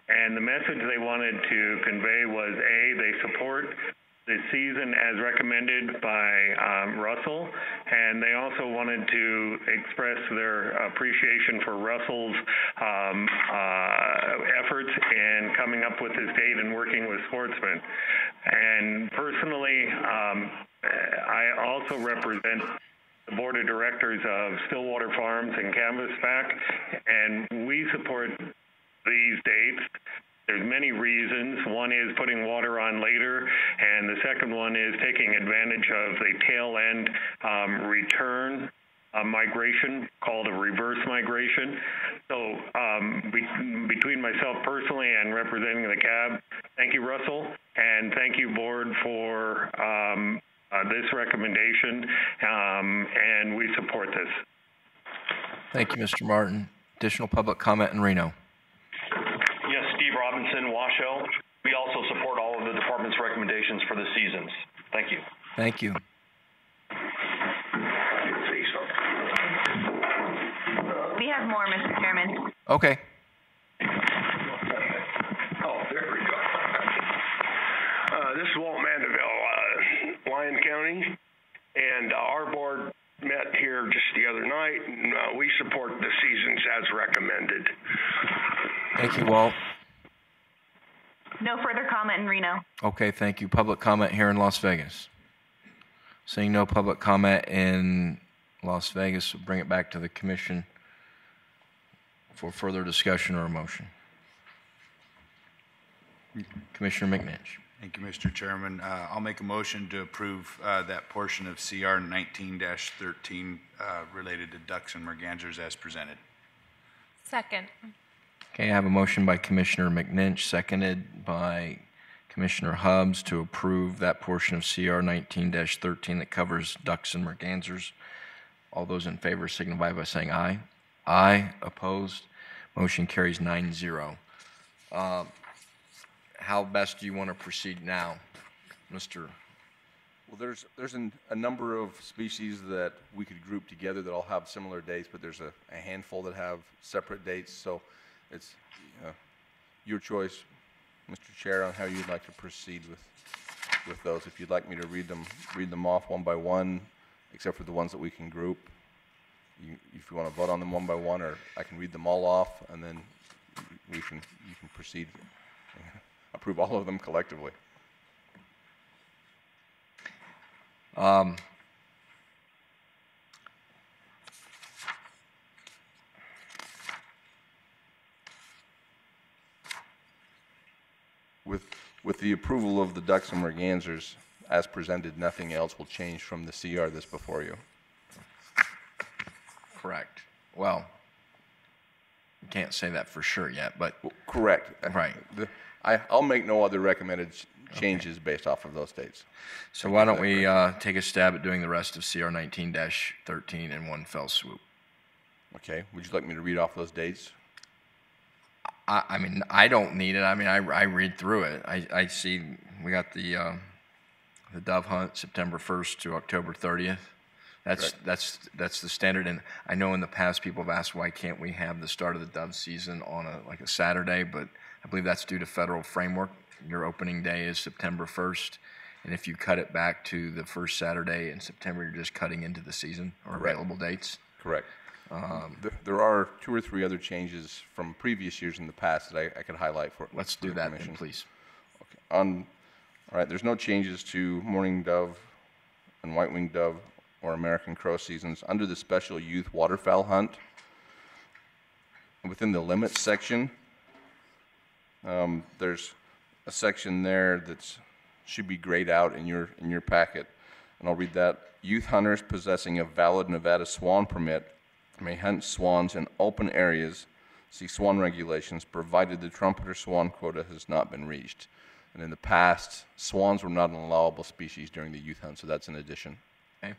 [SPEAKER 10] And the message they wanted to convey was, A, they support the season as recommended by Russell, and they also wanted to express their appreciation for Russell's efforts in coming up with this date and working with sportsmen. And personally, I also represent the board of directors of Stillwater Farms and Canvasback, and we support these dates. There's many reasons. One is putting water on later, and the second one is taking advantage of the tail end return migration called a reverse migration. So between myself personally and representing the cab, thank you, Russell, and thank you, board, for this recommendation, and we support this.
[SPEAKER 1] Thank you, Mr. Martin. Additional public comment in Reno.
[SPEAKER 5] Yes, Steve Robinson, Washoe. We also support all of the department's recommendations for the seasons. Thank you.
[SPEAKER 1] Thank you.
[SPEAKER 2] We have more, Mr. Chairman.
[SPEAKER 1] Okay.
[SPEAKER 17] Oh, there we go. This is Walt Mandeville, Lyon County, and our board met here just the other night, and we support the seasons as recommended.
[SPEAKER 1] Thank you, Walt.
[SPEAKER 2] No further comment in Reno.
[SPEAKER 1] Okay, thank you. Public comment here in Las Vegas. Seeing no public comment in Las Vegas, we'll bring it back to the commission for further discussion or a motion. Commissioner McNinch.
[SPEAKER 6] Thank you, Mr. Chairman. I'll make a motion to approve that portion of CR 19-13 related to ducks and mergansers as presented.
[SPEAKER 8] Second.
[SPEAKER 1] Okay, I have a motion by Commissioner McNinch, seconded by Commissioner Hubbs to approve that portion of CR 19-13 that covers ducks and mergansers. All those in favor signify by saying aye. Aye. Opposed? Motion carries 9-0. How best do you want to proceed now, Mr.?
[SPEAKER 9] Well, there's a number of species that we could group together that all have similar dates, but there's a handful that have separate dates. So it's your choice, Mr. Chair, on how you'd like to proceed with those. If you'd like me to read them off one by one, except for the ones that we can group. If you want to vote on them one by one, or I can read them all off, and then you can proceed. Approve all of them collectively. With the approval of the ducks and mergansers as presented, nothing else will change from the CR that's before you.
[SPEAKER 1] Correct. Well, you can't say that for sure yet, but...
[SPEAKER 9] Well, correct.
[SPEAKER 1] Right.
[SPEAKER 9] I'll make no other recommended changes based off of those dates.
[SPEAKER 1] So why don't we take a stab at doing the rest of CR 19-13 in one fell swoop?
[SPEAKER 9] Okay. Would you like me to read off those dates?
[SPEAKER 1] I mean, I don't need it. I mean, I read through it. I see we got the dove hunt September 1st to October 30th. That's the standard. And I know in the past people have asked why can't we have the start of the dove season on a Saturday, but I believe that's due to federal framework. Your opening day is September 1st, and if you cut it back to the first Saturday in September, you're just cutting into the season or available dates.
[SPEAKER 9] Correct. There are 2 or 3 other changes from previous years in the past that I could highlight for.
[SPEAKER 1] Let's do that then, please.
[SPEAKER 9] Okay. All right. There's no changes to mourning dove and white-winged dove or American crow seasons under the special youth waterfowl hunt. Within the limits section, there's a section there that should be grayed out in your packet, and I'll read that. Youth hunters possessing a valid Nevada swan permit may hunt swans in open areas, see swan regulations, provided the trumpeter swan quota has not been reached. And in the past, swans were not an allowable species during the youth hunt, so that's an addition.
[SPEAKER 1] Okay.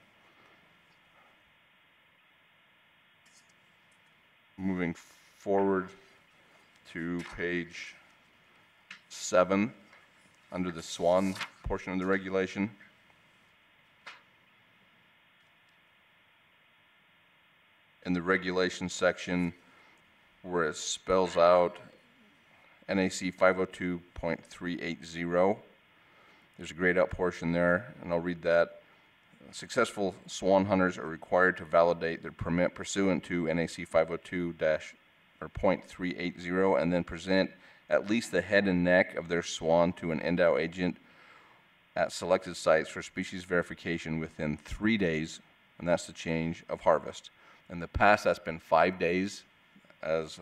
[SPEAKER 9] Moving forward to page 7, under the swan portion of the regulation. In the regulation section where it spells out NAC 502.380, there's a grayed out portion there, and I'll read that. Successful swan hunters are required to validate their permit pursuant to NAC 502.380 and then present at least the head and neck of their swan to an endow agent at selected sites for species verification within 3 days, and that's the change of harvest. In the past, that's been 5 days, as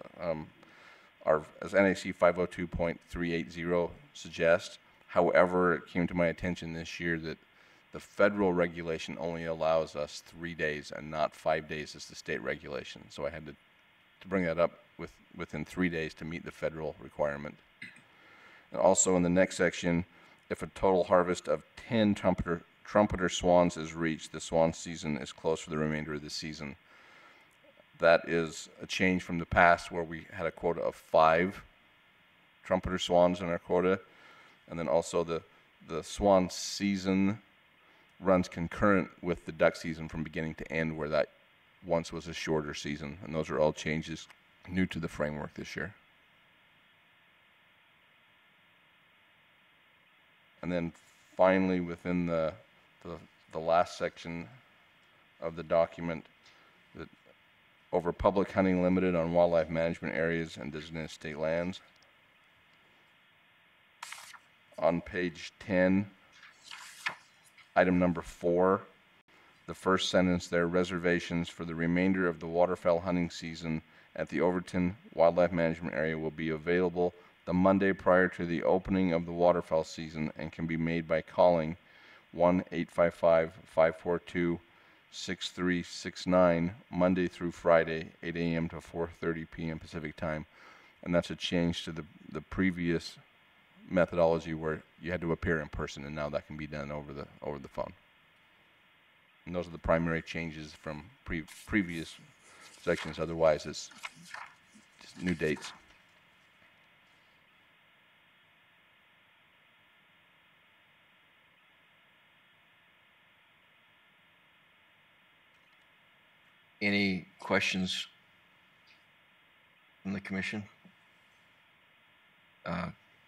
[SPEAKER 9] NAC 502.380 suggests. However, it came to my attention this year that the federal regulation only allows us 3 days and not 5 days as the state regulation. So I had to bring that up within 3 days to meet the federal requirement. And also in the next section, if a total harvest of 10 trumpeter swans is reached, the swan season is closed for the remainder of the season. That is a change from the past where we had a quota of 5 trumpeter swans in our quota. And then also the swan season runs concurrent with the duck season from beginning to end, where that once was a shorter season. And those are all changes new to the framework this year. And then finally, within the last section of the document, that over public hunting limited on wildlife management areas and designated state lands. On page 10, item number 4, the first sentence there, reservations for the remainder of the waterfowl hunting season at the Overton Wildlife Management Area will be available the Monday prior to the opening of the waterfowl season and can be made by calling 1-855-542-6369 Monday through Friday, 8 a.m. to 4:30 p.m. Pacific time. And that's a change to the previous methodology where you had to appear in person, and now that can be done over the phone. And those are the primary changes from previous sections. Otherwise, it's just new dates.
[SPEAKER 1] Any questions from the commission?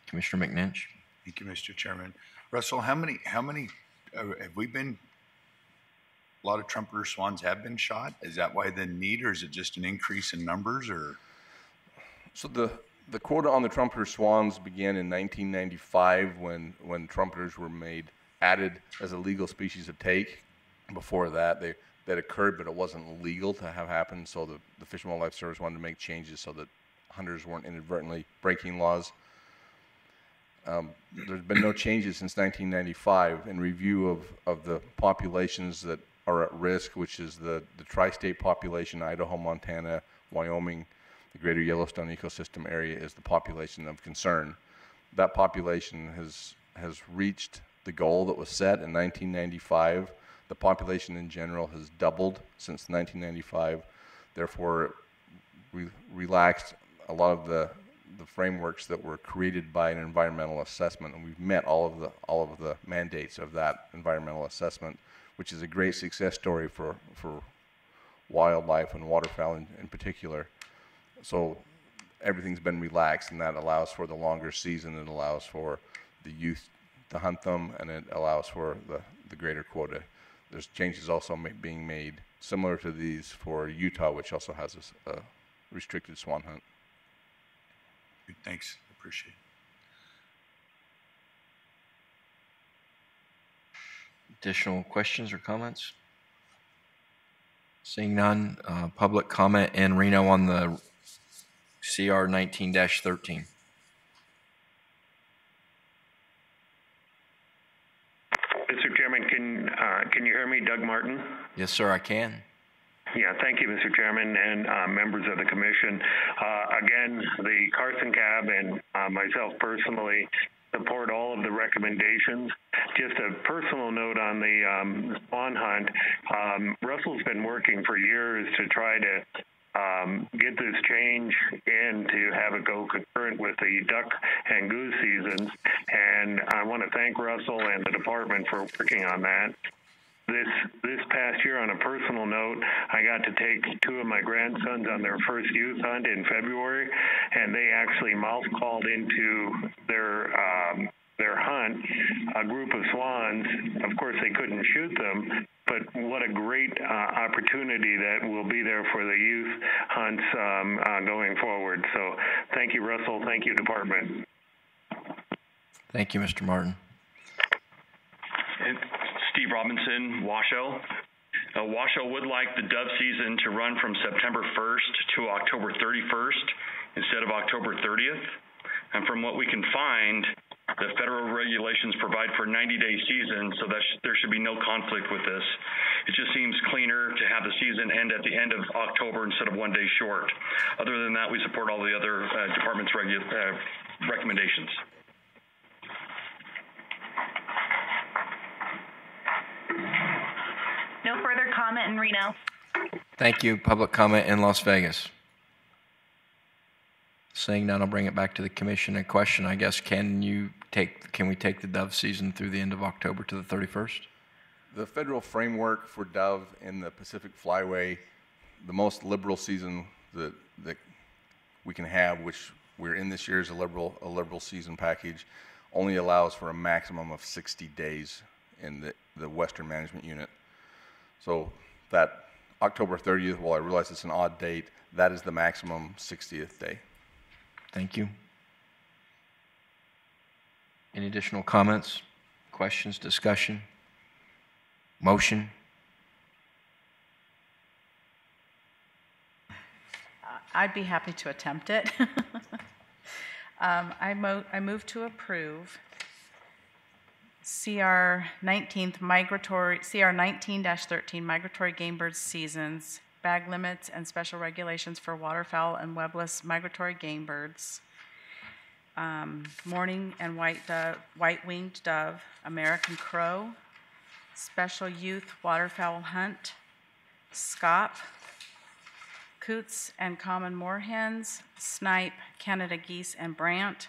[SPEAKER 1] Commissioner McNinch.
[SPEAKER 6] Thank you, Mr. Chairman. Russell, how many have we been, a lot of trumpeter swans have been shot? Is that why the need, or is it just an increase in numbers, or?
[SPEAKER 9] So the quota on the trumpeter swans began in 1995 when trumpeters were added as a legal species of take. Before that, that occurred, but it wasn't legal to have happened. So the Fish and Wildlife Service wanted to make changes so that hunters weren't inadvertently breaking laws. There's been no changes since 1995 in review of the populations that are at risk, which is the tri-state population, Idaho, Montana, Wyoming. The greater Yellowstone ecosystem area is the population of concern. That population has reached the goal that was set in 1995. The population in general has doubled since 1995. Therefore, we relaxed a lot of the frameworks that were created by an environmental assessment, and we've met all of the mandates of that environmental assessment, which is a great success story for wildlife and waterfowl in particular. So everything's been relaxed, and that allows for the longer season. It allows for the youth to hunt them, and it allows for the greater quota. There's changes also being made similar to these for Utah, which also has a restricted swan hunt.
[SPEAKER 6] Good, thanks, appreciate it.
[SPEAKER 1] Additional questions or comments? Seeing none, public comment in Reno on the CR 19-13.
[SPEAKER 10] Mr. Chairman, can you hear me? Doug Martin?
[SPEAKER 1] Yes, sir, I can.
[SPEAKER 10] Yeah, thank you, Mr. Chairman, and members of the commission. Again, the Carson Cab and myself personally support all of the recommendations. Just a personal note on the swan hunt. Russell's been working for years to try to get this change in to have it go concurrent with the duck and goose seasons. And I want to thank Russell and the department for working on that. This past year, on a personal note, I got to take 2 of my grandsons on their first youth hunt in February, and they actually mouth called into their hunt a group of swans. Of course, they couldn't shoot them, but what a great opportunity that will be there for the youth hunts going forward. So thank you, Russell. Thank you, department.
[SPEAKER 1] Thank you, Mr. Martin.
[SPEAKER 5] And Steve Robinson, Washoe. Washoe would like the dove season to run from September 1st to October 31st instead of October 30th. And from what we can find, the federal regulations provide for a 90-day season, so that there should be no conflict with this. It just seems cleaner to have the season end at the end of October instead of 1 day short. Other than that, we support all the other department's recommendations.
[SPEAKER 2] No further comment in Reno.
[SPEAKER 1] Thank you. Public comment in Las Vegas. Seeing none, I'll bring it back to the commission. A question, I guess, can we take the dove season through the end of October to the 31st?
[SPEAKER 9] The federal framework for dove in the Pacific Flyway, the most liberal season that we can have, which we're in this year, is a liberal season package, only allows for a maximum of 60 days in the Western Management Unit. So that October 30th, while I realize it's an odd date, that is the maximum 60th day.
[SPEAKER 1] Thank you. Any additional comments, questions, discussion, motion?
[SPEAKER 22] I'd be happy to attempt it. I move to approve CR 19-13 migratory game bird seasons, bag limits and special regulations for waterfowl and webless migratory game birds, mourning and white-winged dove, American crow, special youth waterfowl hunt, scaup, coots and common moorhens, snipe, Canada geese and brant,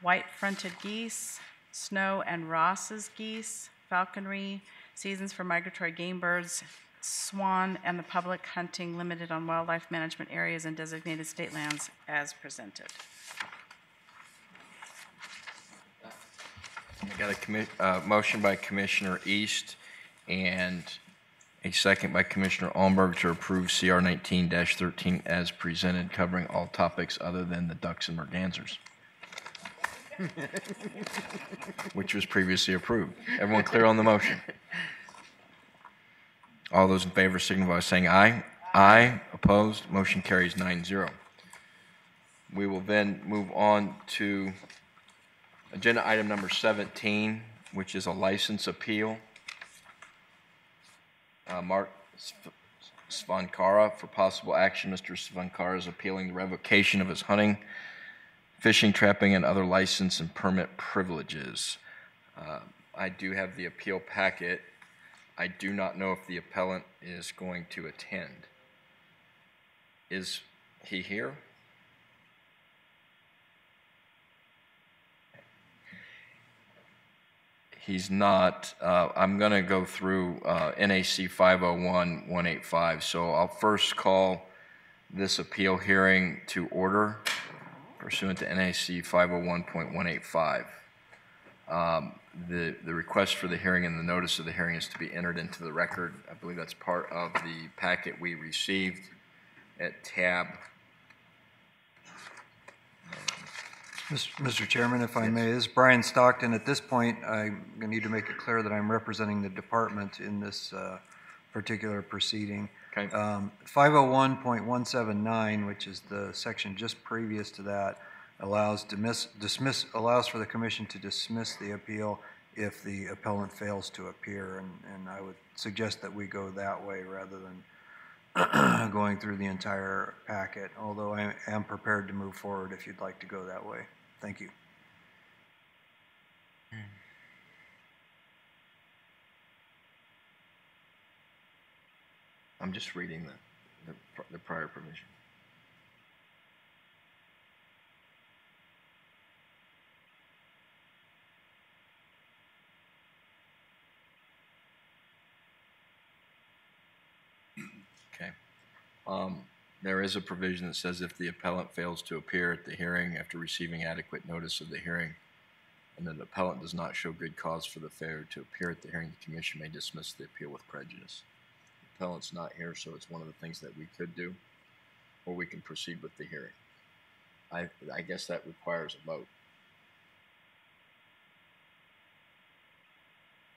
[SPEAKER 22] white-fronted geese, snow and Ross's geese, falconry, seasons for migratory game birds, swan, and the public hunting limited on wildlife management areas and designated state lands as presented.
[SPEAKER 1] I got a motion by Commissioner East and a second by Commissioner Almberg to approve CR 19-13 as presented, covering all topics other than the ducks and mergansers, which was previously approved. Everyone clear on the motion? All those in favor signify by saying aye. Aye. Opposed? Motion carries 9-0. We will then move on to agenda item number 17, which is a license appeal. Mark Svankara, for possible action. Mr. Svankara is appealing the revocation of his hunting, fishing, trapping, and other license and permit privileges. I do have the appeal packet. I do not know if the appellant is going to attend. Is he here? He's not. I'm going to go through NAC 501-185. So I'll first call this appeal hearing to order pursuant to NAC 501.185. The request for the hearing and the notice of the hearing is to be entered into the record. I believe that's part of the packet we received at tab.
[SPEAKER 20] Mr. Chairman, if I may, this is Brian Stockton. At this point, I'm going to need to make it clear that I'm representing the department in this particular proceeding.
[SPEAKER 1] Okay.
[SPEAKER 20] 501.179, which is the section just previous to that, allows for the commission to dismiss the appeal if the appellant fails to appear, and I would suggest that we go that way rather than going through the entire packet, although I am prepared to move forward if you'd like to go that way. Thank you.
[SPEAKER 1] I'm just reading the prior provision. Okay. There is a provision that says if the appellant fails to appear at the hearing after receiving adequate notice of the hearing, and the appellant does not show good cause for the failure to appear at the hearing, the commission may dismiss the appeal with prejudice. The appellant's not here, so it's one of the things that we could do, or we can proceed with the hearing. I guess that requires a vote.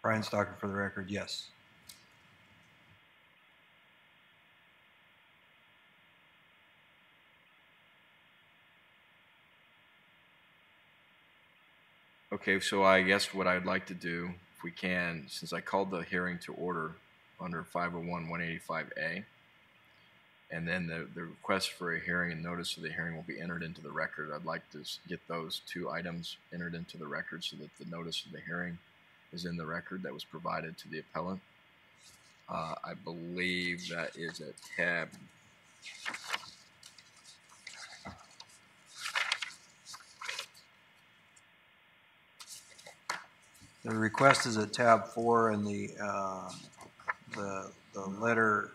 [SPEAKER 20] Brian Stockton, for the record, yes.
[SPEAKER 1] Okay, so I guess what I'd like to do, if we can, since I called the hearing to order under 501-185A, and then the request for a hearing and notice of the hearing will be entered into the record. I'd like to get those two items entered into the record so that the notice of the hearing is in the record that was provided to the appellant. I believe that is at tab.
[SPEAKER 20] The request is at tab 4, and the letter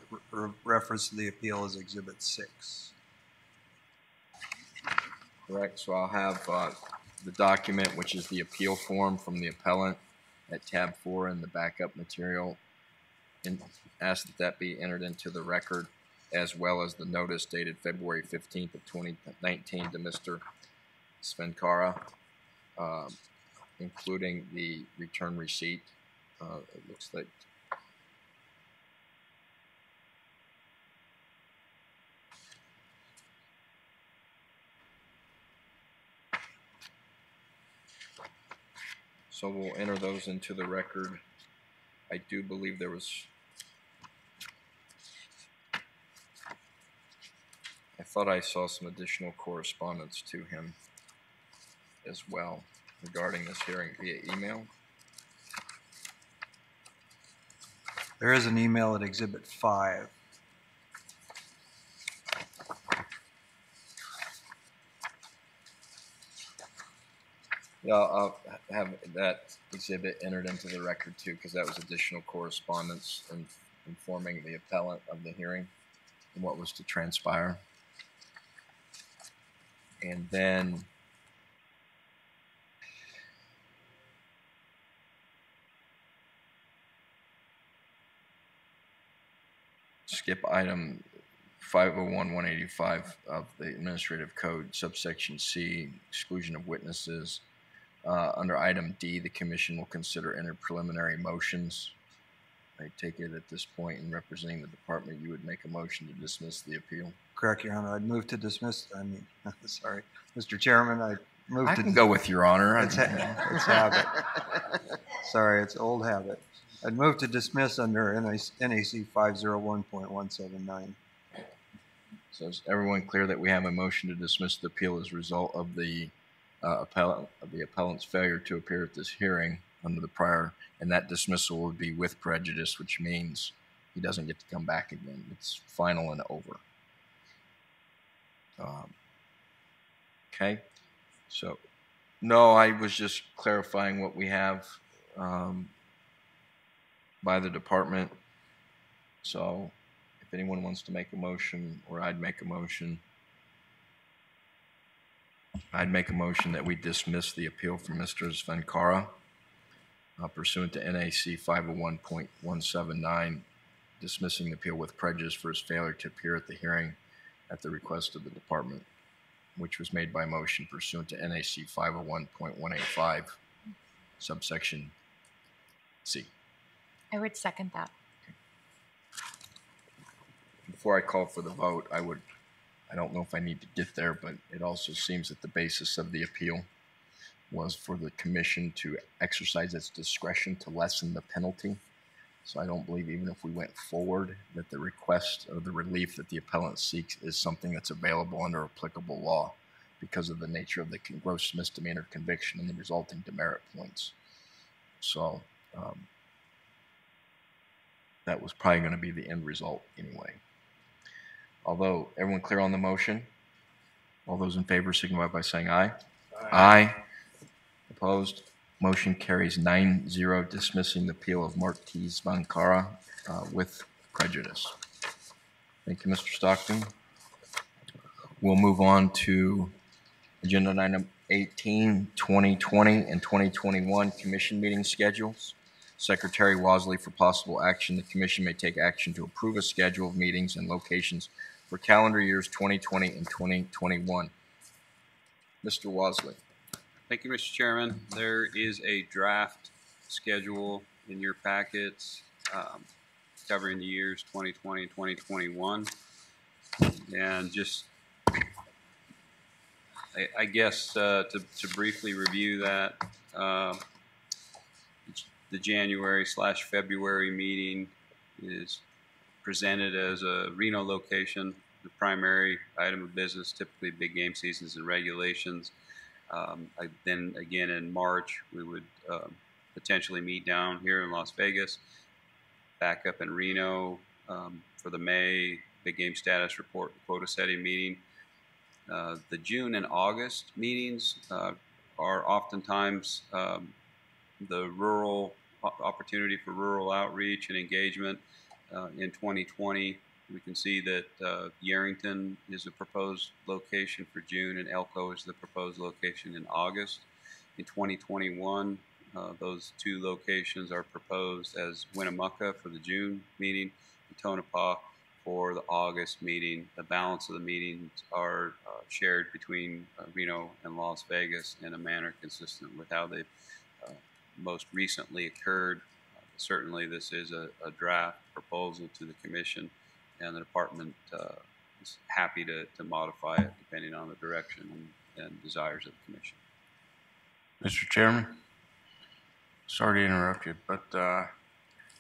[SPEAKER 20] reference to the appeal is Exhibit 6.
[SPEAKER 1] Correct. So I'll have the document, which is the appeal form from the appellant, at tab 4 in the backup material, and ask that that be entered into the record, as well as the notice dated February 15th of 2019 to Mr. Svenkara, including the return receipt. It looks like so we'll enter those into the record. I do believe there was, I thought I saw some additional correspondence to him as well regarding this hearing via email.
[SPEAKER 20] There is an email at Exhibit 5.
[SPEAKER 1] Yeah, I'll have that exhibit entered into the record too, because that was additional correspondence and informing the appellant of the hearing and what was to transpire. And then skip item 501-185 of the Administrative Code, subsection C, exclusion of witnesses. Under item D, the commission will consider any preliminary motions. I take it at this point, in representing the department, you would make a motion to dismiss the appeal.
[SPEAKER 20] Correct, Your Honor. I'd move to dismiss. Sorry, Mr. Chairman, I move
[SPEAKER 1] I
[SPEAKER 20] to.
[SPEAKER 1] can go with Your Honor.
[SPEAKER 20] It's habit. Sorry, it's old habit. I'd move to dismiss under NAC 501.179.
[SPEAKER 1] So is everyone clear that we have a motion to dismiss the appeal as a result of the appellant's failure to appear at this hearing under the prior, and that dismissal would be with prejudice, which means he doesn't get to come back again. It's final and over. Okay, so no, I was just clarifying what we have by the department. So if anyone wants to make a motion, or I'd make a motion, that we dismiss the appeal from Mr. Svenkara pursuant to NAC 501.179, dismissing the appeal with prejudice for his failure to appear at the hearing at the request of the department, which was made by motion pursuant to NAC 501.185, subsection C.
[SPEAKER 8] I would second that.
[SPEAKER 1] Before I call for the vote, I don't know if I need to get there, but it also seems that the basis of the appeal was for the commission to exercise its discretion to lessen the penalty. So I don't believe, even if we went forward, that the request or the relief that the appellant seeks is something that's available under applicable law because of the nature of the gross misdemeanor conviction and the resulting demerit points. So that was probably going to be the end result anyway. Although, everyone clear on the motion? All those in favor signify by saying aye. Aye. Opposed? Motion carries 9-0, dismissing the appeal of Mark T. Svenkara with prejudice. Thank you, Mr. Stockton. We'll move on to agenda item 18, 2020 and 2021 commission meeting schedules. Secretary Wasley, for possible action, the commission may take action to approve a schedule of meetings and locations for calendar years 2020 and 2021. Mr. Wasley.
[SPEAKER 7] Thank you, Mr. Chairman. There is a draft schedule in your packets covering the years 2020 and 2021. And just, I guess, to briefly review that, the January/February meeting is presented as a Reno location, the primary item of business, typically big game seasons and regulations. Then again in March, we would potentially meet down here in Las Vegas. back up in Reno for the May big game status report quota setting meeting. The June and August meetings are oftentimes the rural opportunity for rural outreach and engagement. In 2020, we can see that Yerington is a proposed location for June and Elko is the proposed location in August. In 2021, those two locations are proposed as Winnemucca for the June meeting and Tonopah for the August meeting. The balance of the meetings are shared between Reno and Las Vegas in a manner consistent with how they've most recently occurred. Certainly this is a draft proposal to the Commission, and the Department is happy to modify it depending on the direction and desires of the Commission.
[SPEAKER 11] Mr. Chairman, sorry to interrupt you, but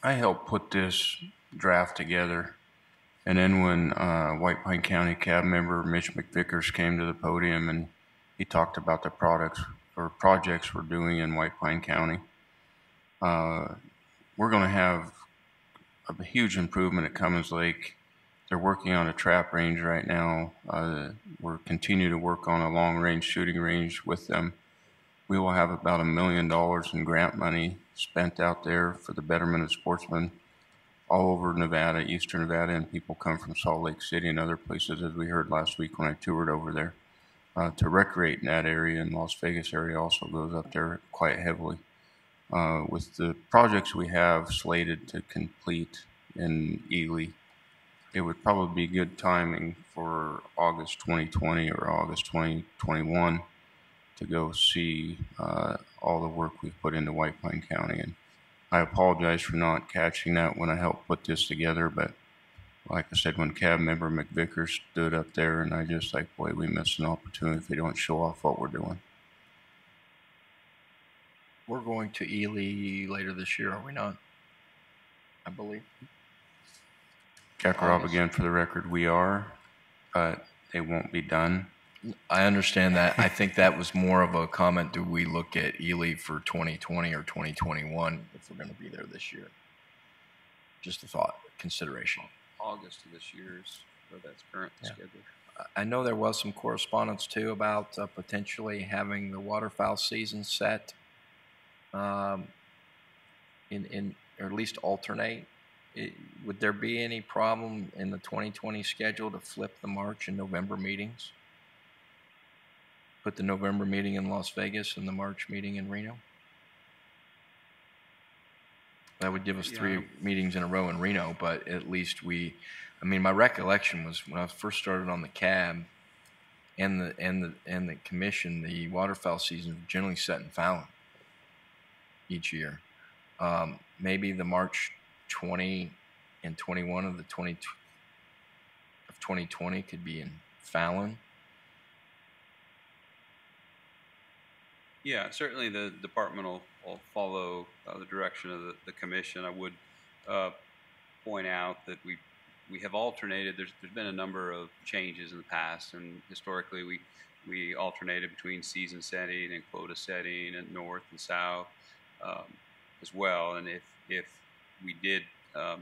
[SPEAKER 11] I helped put this draft together. And then when White Pine County cab member Mitch McVickers came to the podium and he talked about the projects we're doing in White Pine County, we're going to have a huge improvement at Cummins Lake. They're working on a trap range right now. We're continuing to work on a long range shooting range with them. We will have about $1 million in grant money spent out there for the betterment of sportsmen all over Nevada, eastern Nevada, and people come from Salt Lake City and other places, as we heard last week when I toured over there, to recreate in that area. And Las Vegas area also goes up there quite heavily. With the projects we have slated to complete in Ely, it would probably be good timing for August 2020 or August 2021 to go see all the work we've put into White Pine County. And I apologize for not catching that when I helped put this together, but like I said, when cab member McVickers stood up there, and I just like, boy, we missed an opportunity if we don't show off what we're doing.
[SPEAKER 1] We're going to Ely later this year, are we not? I believe.
[SPEAKER 11] Kakarov, again, for the record, we are, but they won't be done.
[SPEAKER 1] I understand that. I think that was more of a comment. Do we look at Ely for 2020 or 2021 if we're going to be there this year? Just a thought, consideration.
[SPEAKER 7] August of this year is where that's currently scheduled.
[SPEAKER 1] I know there was some correspondence too about potentially having the waterfowl season set in or at least alternate. Would there be any problem in the 2020 schedule to flip the March and November meetings? Put the November meeting in Las Vegas and the March meeting in Reno? That would give us 3 meetings in a row in Reno, but at least I mean, my recollection was when I first started on the cab and the commission, the waterfowl season was generally set in Fallon each year. Maybe the March 20 and 21 of 2020 could be in Fallon.
[SPEAKER 7] Yeah, certainly the department will follow the direction of the commission. I would point out that we have alternated. There's been a number of changes in the past, and historically we alternated between season setting and quota setting and north and south as well. And if we did,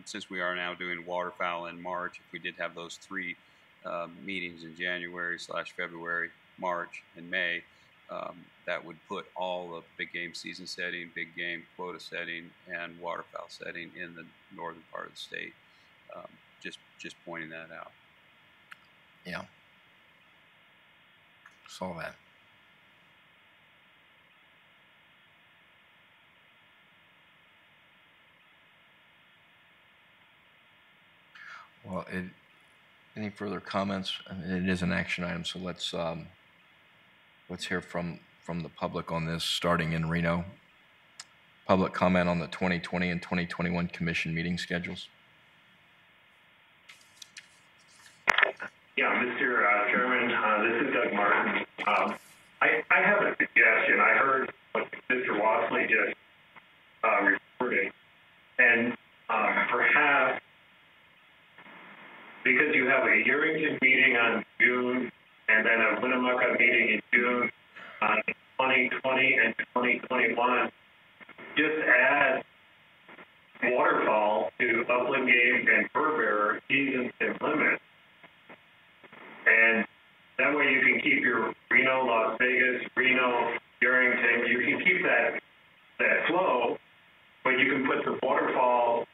[SPEAKER 7] since we are now doing waterfowl in March, if we did have those 3 meetings in January / February, March, and May, that would put all of big game season setting, big game quota setting, and waterfowl setting in the northern part of the state. Just pointing that out.
[SPEAKER 1] Yeah. Saw that. Well, any further comments? I mean, it is an action item, so let's hear from the public on this, starting in Reno. Public comment on the 2020 and 2021 commission meeting schedules.
[SPEAKER 10] Yeah, Mr. Chairman, this is Doug Martin. I have a suggestion. I heard what Mr. Wassley just reported, and perhaps because you have a Yerington meeting on June and then a Winnemucca meeting in June, 2020 and 2021, just add waterfowl to upland game and fur bearer seasons and limits. And that way you can keep your Reno, Las Vegas, Reno, Darrington, you can keep that flow, but you can put the waterfowl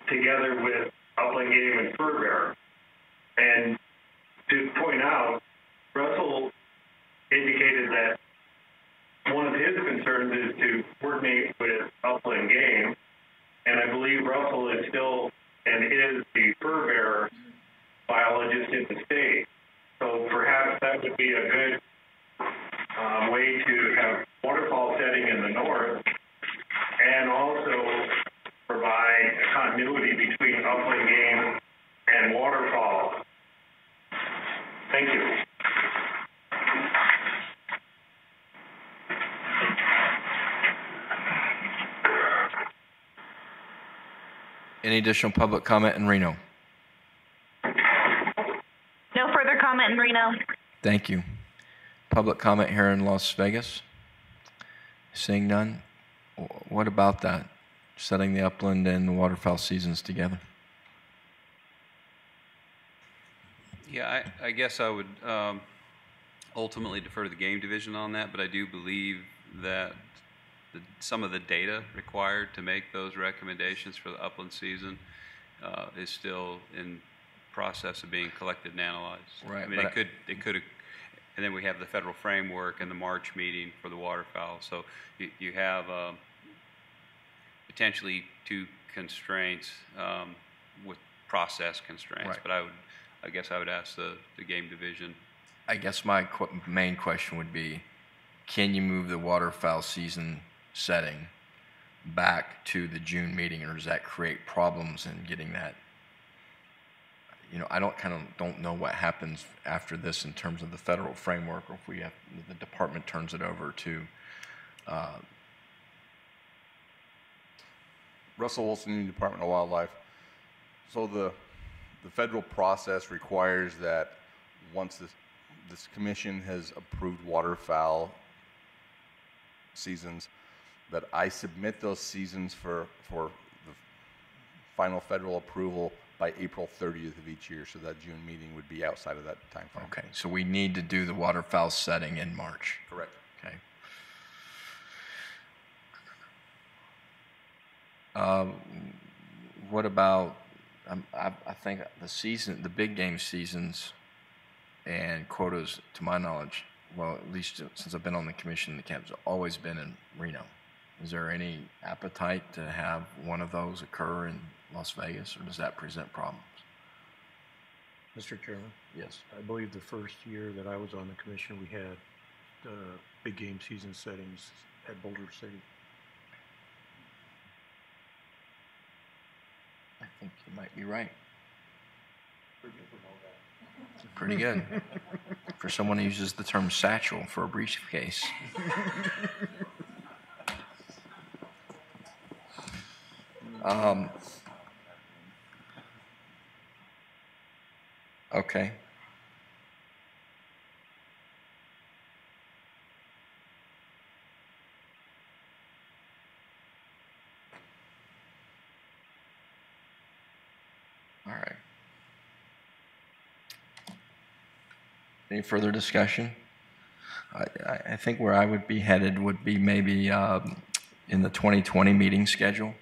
[SPEAKER 10] together with upland game and fur bearer. And to point out, Russell indicated that one of his concerns is to coordinate with upland game, and I believe Russell is still and is the fur bearer biologist in the state. So perhaps that would be a good way to have waterfowl setting in the north and also provide continuity between upland game and waterfowl. Thank you.
[SPEAKER 1] Any additional public comment in Reno?
[SPEAKER 2] No further comment in Reno.
[SPEAKER 1] Thank you. Public comment here in Las Vegas? Seeing none? What about that? Setting the upland and the waterfowl seasons together?
[SPEAKER 7] Yeah, I guess I would ultimately defer to the game division on that, but I do believe that some of the data required to make those recommendations for the upland season is still in process of being collected and analyzed.
[SPEAKER 1] Right.
[SPEAKER 7] I mean, it could, and then we have the federal framework and the March meeting for the waterfowl. So you have potentially two constraints with process constraints.
[SPEAKER 1] Right.
[SPEAKER 7] But I guess I would ask the game division.
[SPEAKER 1] I guess my main question would be, can you move the waterfowl season setting back to the June meeting, or does that create problems in getting that? You know, I don't know what happens after this in terms of the federal framework, or if the department turns it over to
[SPEAKER 9] Russell Wilson, Department of Wildlife. So the federal process requires that once this commission has approved waterfowl seasons, that I submit those seasons for the final federal approval by April 30th of each year. So that June meeting would be outside of that time frame.
[SPEAKER 1] Okay, so we need to do the waterfowl setting in March.
[SPEAKER 9] Correct.
[SPEAKER 1] Okay. What about, I think the big game seasons and quotas, to my knowledge, well, at least since I've been on the commission, the camp's always been in Reno. Is there any appetite to have one of those occur in Las Vegas, or does that present problems?
[SPEAKER 12] Mr. Chairman?
[SPEAKER 1] Yes.
[SPEAKER 12] I believe the first year that I was on the commission, we had big game season settings at Boulder City.
[SPEAKER 1] I think you might be right. Pretty good. For someone who uses the term satchel for a briefcase. Okay. All right. Any further discussion? I think where I would be headed would be maybe in the 2020 meeting schedule.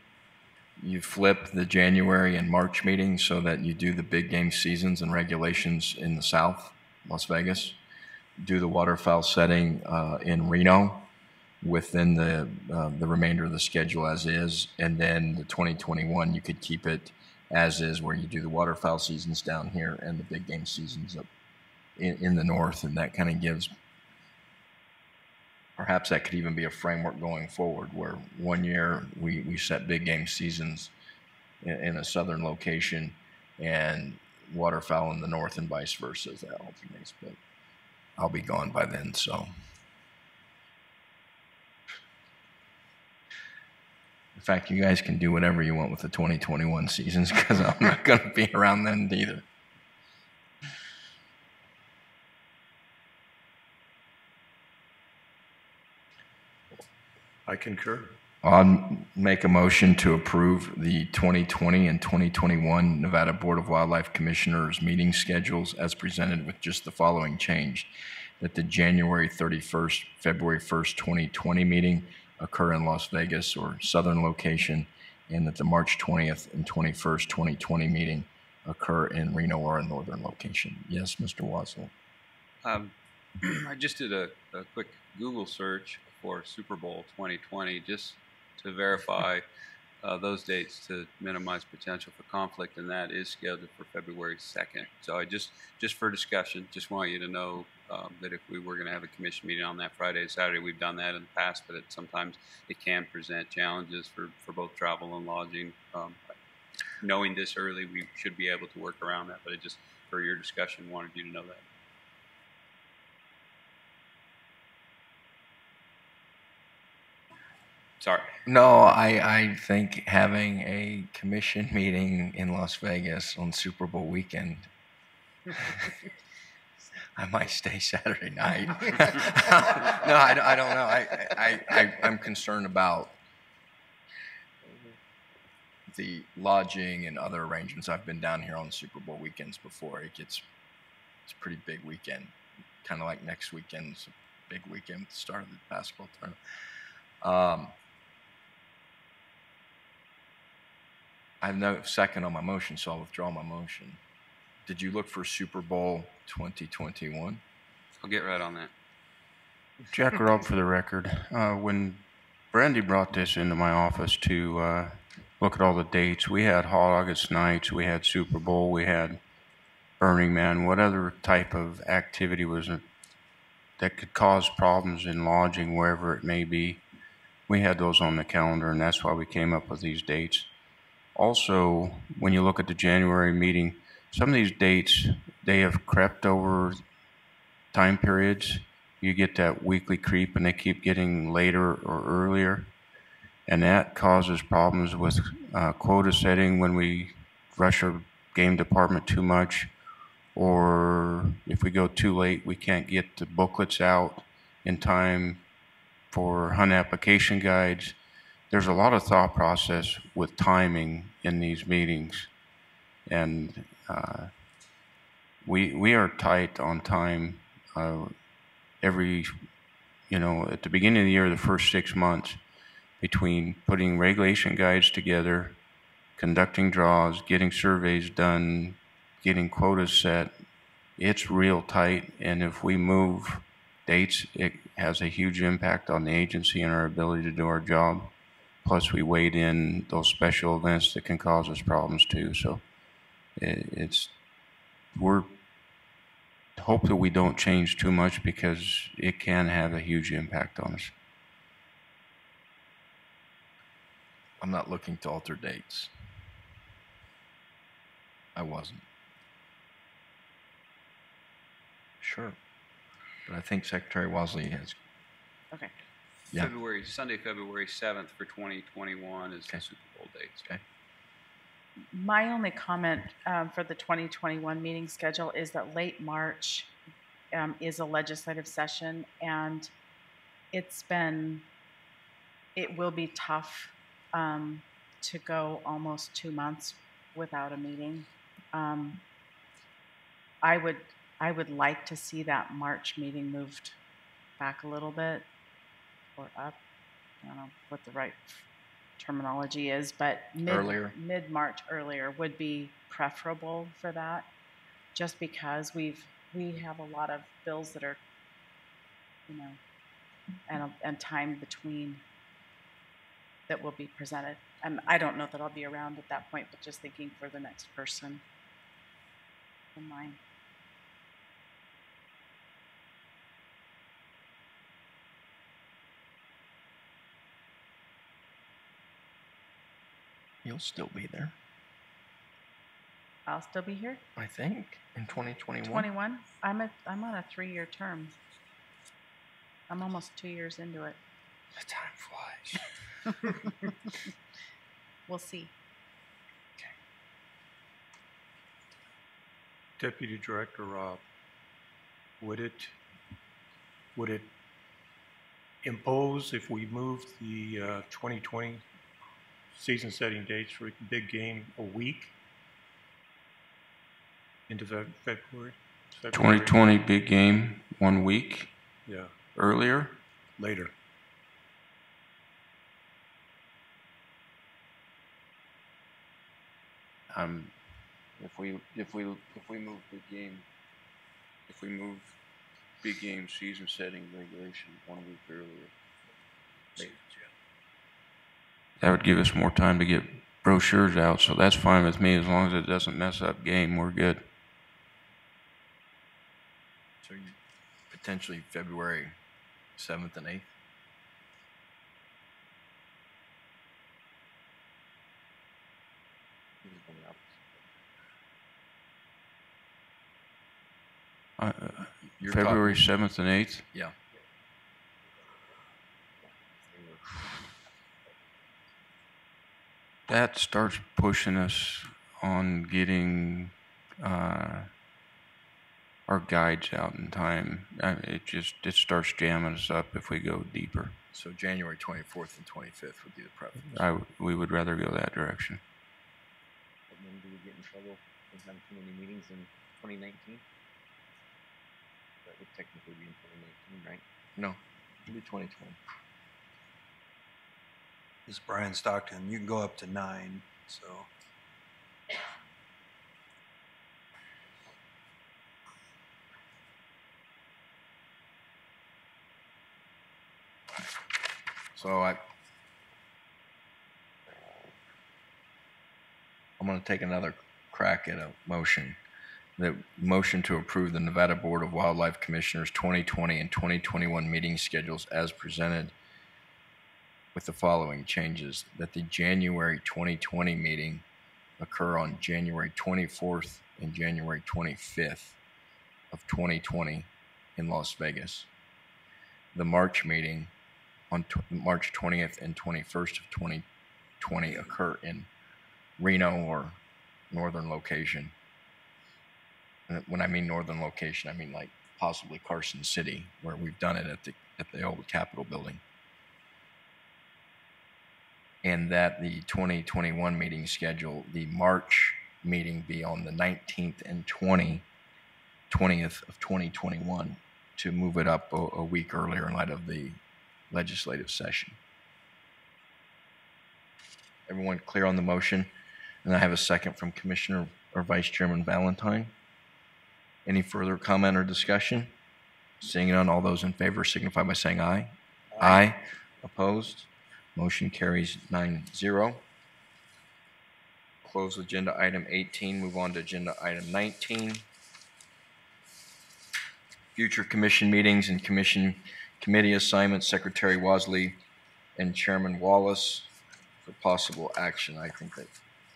[SPEAKER 1] You flip the January and March meetings so that you do the big game seasons and regulations in the South, Las Vegas. Do the waterfowl setting in Reno within the remainder of the schedule as is. And then the 2021, you could keep it as is, where you do the waterfowl seasons down here and the big game seasons up in the north. And that kind of gives, perhaps that could even be a framework going forward, where one year we set big game seasons in a southern location and waterfowl in the north and vice versa as that alternates. But I'll be gone by then, so. In fact, you guys can do whatever you want with the 2021 seasons, because I'm not going to be around then either.
[SPEAKER 12] I concur.
[SPEAKER 1] I'll make a motion to approve the 2020 and 2021 Nevada Board of Wildlife Commissioners meeting schedules as presented with just the following change: that the January 31st, February 1st, 2020 meeting occur in Las Vegas or southern location, and that the March 20th and 21st, 2020 meeting occur in Reno or a northern location. Yes, Mr. Wassel.
[SPEAKER 7] I just did a quick Google search for Super Bowl 2020 just to verify those dates to minimize potential for conflict, and that is scheduled for February 2nd. So I just for discussion, just want you to know that if we were going to have a commission meeting on that Friday and Saturday, we've done that in the past, but sometimes it can present challenges for both travel and lodging. Knowing this early, we should be able to work around that, but I just, for your discussion, wanted you to know that. Sorry.
[SPEAKER 1] No, I think having a commission meeting in Las Vegas on Super Bowl weekend, I might stay Saturday night. No, I don't know. I'm concerned about the lodging and other arrangements. I've been down here on Super Bowl weekends before. It's a pretty big weekend, kind of like next weekend's a big weekend at the start of the basketball tournament. I have no second on my motion, so I'll withdraw my motion. Did you look for Super Bowl 2021?
[SPEAKER 7] I'll get right on that.
[SPEAKER 11] Jack Robb for the record. When Brandy brought this into my office to look at all the dates, we had Hot August Nights, we had Super Bowl, we had Burning Man. What other type of activity was it that could cause problems in lodging, wherever it may be? We had those on the calendar, and that's why we came up with these dates. Also, when you look at the January meeting, some of these dates, they have crept over time periods. You get that weekly creep, and they keep getting later or earlier, and that causes problems with quota setting when we rush our game department too much, or if we go too late, we can't get the booklets out in time for hunt application guides. There's a lot of thought process with timing in these meetings, and we are tight on time. Every, at the beginning of the year, the first 6 months, between putting regulation guides together, conducting draws, getting surveys done, getting quotas set, it's real tight, and if we move dates, it has a huge impact on the agency and our ability to do our job. Plus, we weighed in those special events that can cause us problems too. So, we're hope that we don't change too much because it can have a huge impact on us.
[SPEAKER 1] I'm not looking to alter dates. I wasn't. Sure. But I think Secretary Wasley has.
[SPEAKER 22] Okay.
[SPEAKER 1] Yeah.
[SPEAKER 7] Sunday, February 7th for 2021 is the Super Bowl dates.
[SPEAKER 1] Okay.
[SPEAKER 22] My only comment for the 2021 meeting schedule is that late March is a legislative session, and it will be tough to go almost 2 months without a meeting. I would like to see that March meeting moved back a little bit or up. I don't know what the right terminology is, but mid-March earlier would be preferable for that, just because we have a lot of bills that are, and time between that will be presented. I don't know that I'll be around at that point, but just thinking for the next person in mind.
[SPEAKER 1] You'll still be there,
[SPEAKER 22] I'll still be here.
[SPEAKER 1] I think, in 2021.
[SPEAKER 22] 21. I'm on a 3-year term. I'm almost 2 years into it.
[SPEAKER 1] The time flies.
[SPEAKER 22] We'll see.
[SPEAKER 12] Deputy Director Robb, would it impose if we move the 2020 season setting dates for big game a week into February?
[SPEAKER 11] 2020 big game 1 week
[SPEAKER 12] Yeah,
[SPEAKER 11] earlier.
[SPEAKER 12] later.
[SPEAKER 11] If we move big game season setting regulation 1 week earlier, that would give us more time to get brochures out. So that's fine with me as long as it doesn't mess up game. We're good.
[SPEAKER 1] So you potentially February 7th and 8th?
[SPEAKER 11] February 7th and 8th?
[SPEAKER 1] Yeah.
[SPEAKER 11] That starts pushing us on getting our guides out in time. It starts jamming us up if we go deeper.
[SPEAKER 1] So January 24th and 25th would be the preference.
[SPEAKER 11] We would rather go that direction.
[SPEAKER 13] And then do we get in trouble with having too many meetings in 2019? That would technically be in 2019, right?
[SPEAKER 1] No, it'd be 2020.
[SPEAKER 20] This is Brian Stockton. You can go up to 9, so.
[SPEAKER 1] So I'm going to take another crack at a motion. The motion to approve the Nevada Board of Wildlife Commissioners 2020 and 2021 meeting schedules as presented with the following changes: that the January 2020 meeting occur on January 24th and January 25th of 2020 in Las Vegas. The March meeting on March 20th and 21st of 2020 occur in Reno or northern location. And when I mean northern location, I mean like possibly Carson City, where we've done it at the old Capitol building. And that the 2021 meeting schedule, the March meeting be on the 19th and 20th of 2021 to move it up a week earlier in light of the legislative session. Everyone clear on the motion? And I have a second from Commissioner or Vice Chairman Valentine. Any further comment or discussion? Seeing none, all those in favor signify by saying aye. Aye. Opposed? Motion carries 9-0. Close agenda item 18, move on to agenda item 19. Future commission meetings and committee assignments, Secretary Wasley and Chairman Wallace for possible action. I think that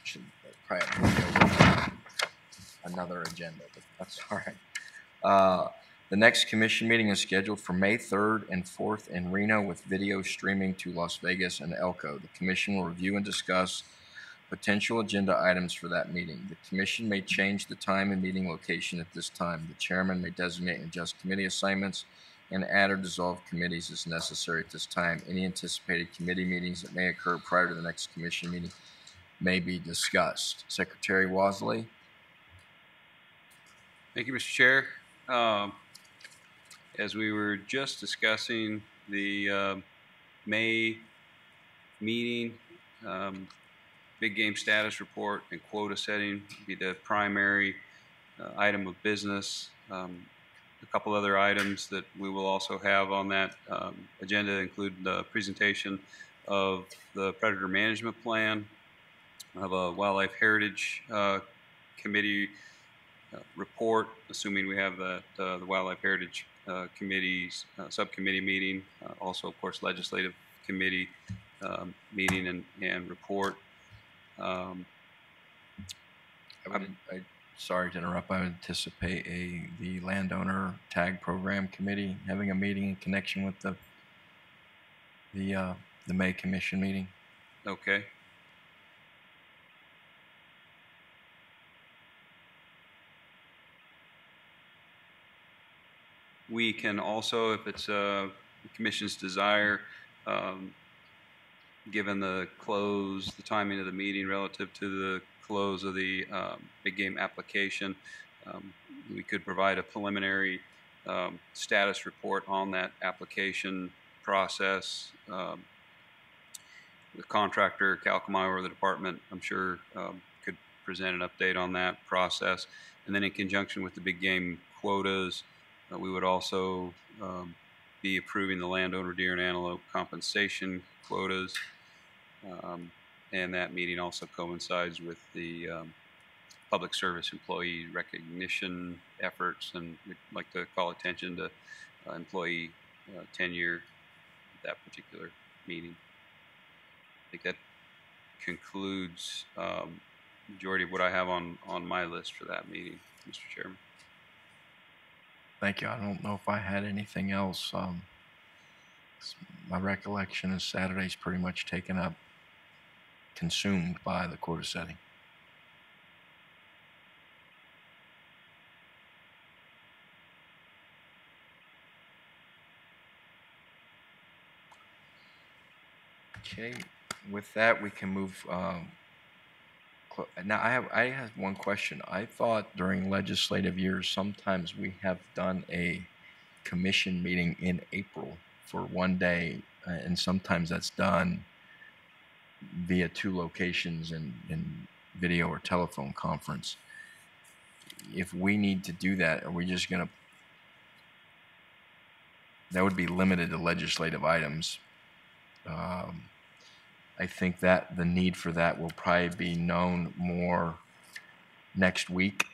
[SPEAKER 1] should probably have another agenda, but that's all right. The next commission meeting is scheduled for May 3rd and 4th in Reno with video streaming to Las Vegas and Elko. The commission will review and discuss potential agenda items for that meeting. The commission may change the time and meeting location at this time. The chairman may designate and adjust committee assignments and add or dissolve committees as necessary at this time. Any anticipated committee meetings that may occur prior to the next commission meeting may be discussed. Secretary Wasley.
[SPEAKER 7] Thank you, Mr. Chair. As we were just discussing the May meeting, big game status report and quota setting be the primary item of business. A couple other items that we will also have on that agenda include the presentation of the predator management plan, of a wildlife heritage committee report, assuming we have the wildlife heritage committee's subcommittee meeting, also of course legislative committee meeting and report.
[SPEAKER 1] Sorry to interrupt. I would anticipate the landowner tag program committee having a meeting in connection with the May commission meeting.
[SPEAKER 7] Okay. We can also, if it's Commission's desire, given the timing of the meeting relative to the close of the big game application, we could provide a preliminary status report on that application process. The contractor, Calcomai, or the department, I'm sure, could present an update on that process. And then in conjunction with the big game quotas, we would also be approving the landowner deer and antelope compensation quotas. And that meeting also coincides with the public service employee recognition efforts, and we'd like to call attention to employee tenure at that particular meeting. I think that concludes majority of what I have on my list for that meeting, Mr. Chairman.
[SPEAKER 1] Thank you. I don't know if I had anything else. My recollection is Saturday's pretty much taken up, consumed by the quota setting. Okay, with that we can move. Now I have one question. I thought during legislative years sometimes we have done a commission meeting in April for one day, and sometimes that's done via 2 locations in video or telephone conference. If we need to do that, are we just going to? That would be limited to legislative items. I think that the need for that will probably be known more next week.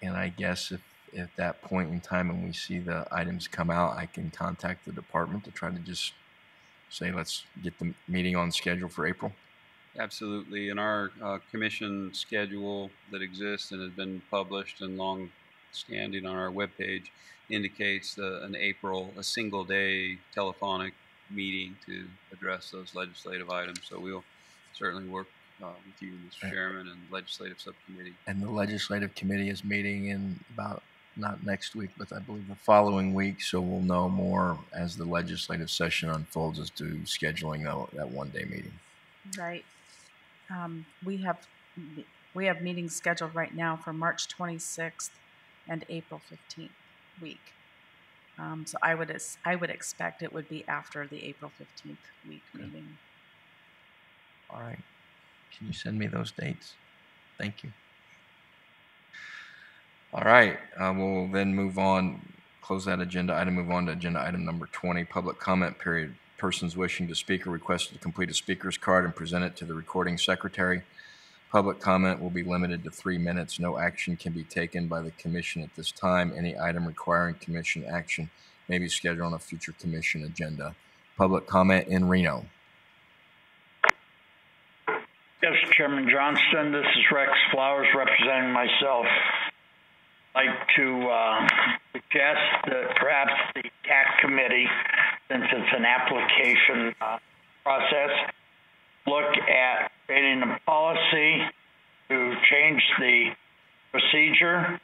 [SPEAKER 1] And I guess if at that point in time when we see the items come out, I can contact the department to try to just say, let's get the meeting on schedule for April.
[SPEAKER 7] Absolutely. And our commission schedule that exists and has been published and long standing on our webpage indicates a single day telephonic meeting to address those legislative items. So we'll certainly work with you, Mr. Chairman, and legislative subcommittee.
[SPEAKER 1] And the legislative committee is meeting in about, not next week, but I believe the following week. So we'll know more as the legislative session unfolds as to scheduling that one-day meeting.
[SPEAKER 22] Right. We have meetings scheduled right now for March 26th and April 15th week. So I would expect it would be after the April 15th week meeting.
[SPEAKER 1] All right. Can you send me those dates? Thank you. All right. We'll then move on, close that agenda item, move on to agenda item number 20, public comment period. Persons wishing to speak are requested to complete a speaker's card and present it to the recording secretary. Public comment will be limited to 3 minutes. No action can be taken by the commission at this time. Any item requiring commission action may be scheduled on a future commission agenda. Public comment in Reno.
[SPEAKER 15] Yes, Chairman Johnston, this is Rex Flowers representing myself. I'd like to suggest that perhaps the TAC committee, since it's an application process, look at creating a policy to change the procedure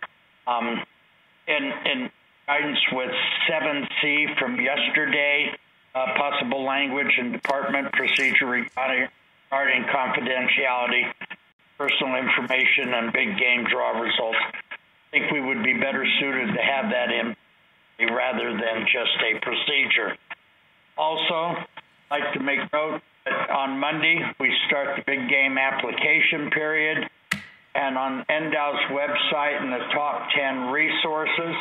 [SPEAKER 15] in guidance with 7C from yesterday, possible language and department procedure regarding confidentiality, personal information, and big game draw results. I think we would be better suited to have that in rather than just a procedure. Also, I'd like to make note that on Monday, we start the big game application period, and on NDOW's website in the top 10 resources,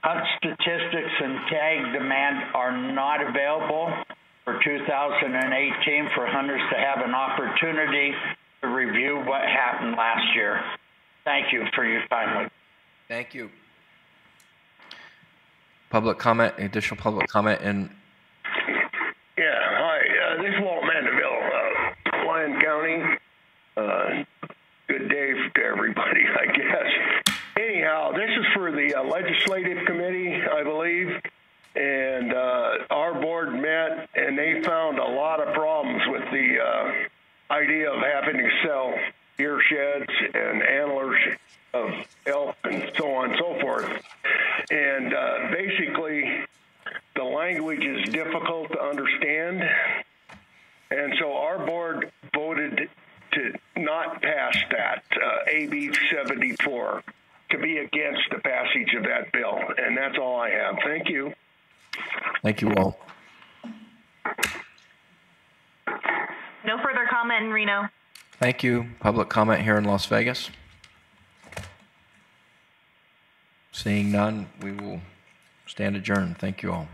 [SPEAKER 15] hunt statistics and tag demand are not available for 2018 for hunters to have an opportunity to review what happened last year. Thank you for your time.
[SPEAKER 1] Thank you. Public comment, additional public comment in.
[SPEAKER 16] Yeah, hi. This is Walt Mandeville, Lyon County. Good day to everybody, I guess. Anyhow, this is for the legislative committee, I believe, and our board met, and they found a lot of problems with the idea of having to sell deer sheds and antlers of elk and so on and so forth. And basically, the language is AB 74 to be against the passage of that bill. And that's all I have. Thank you.
[SPEAKER 1] Thank you, Walt.
[SPEAKER 2] No further comment in Reno.
[SPEAKER 1] Thank you. Public comment here in Las Vegas. Seeing none, we will stand adjourned. Thank you all.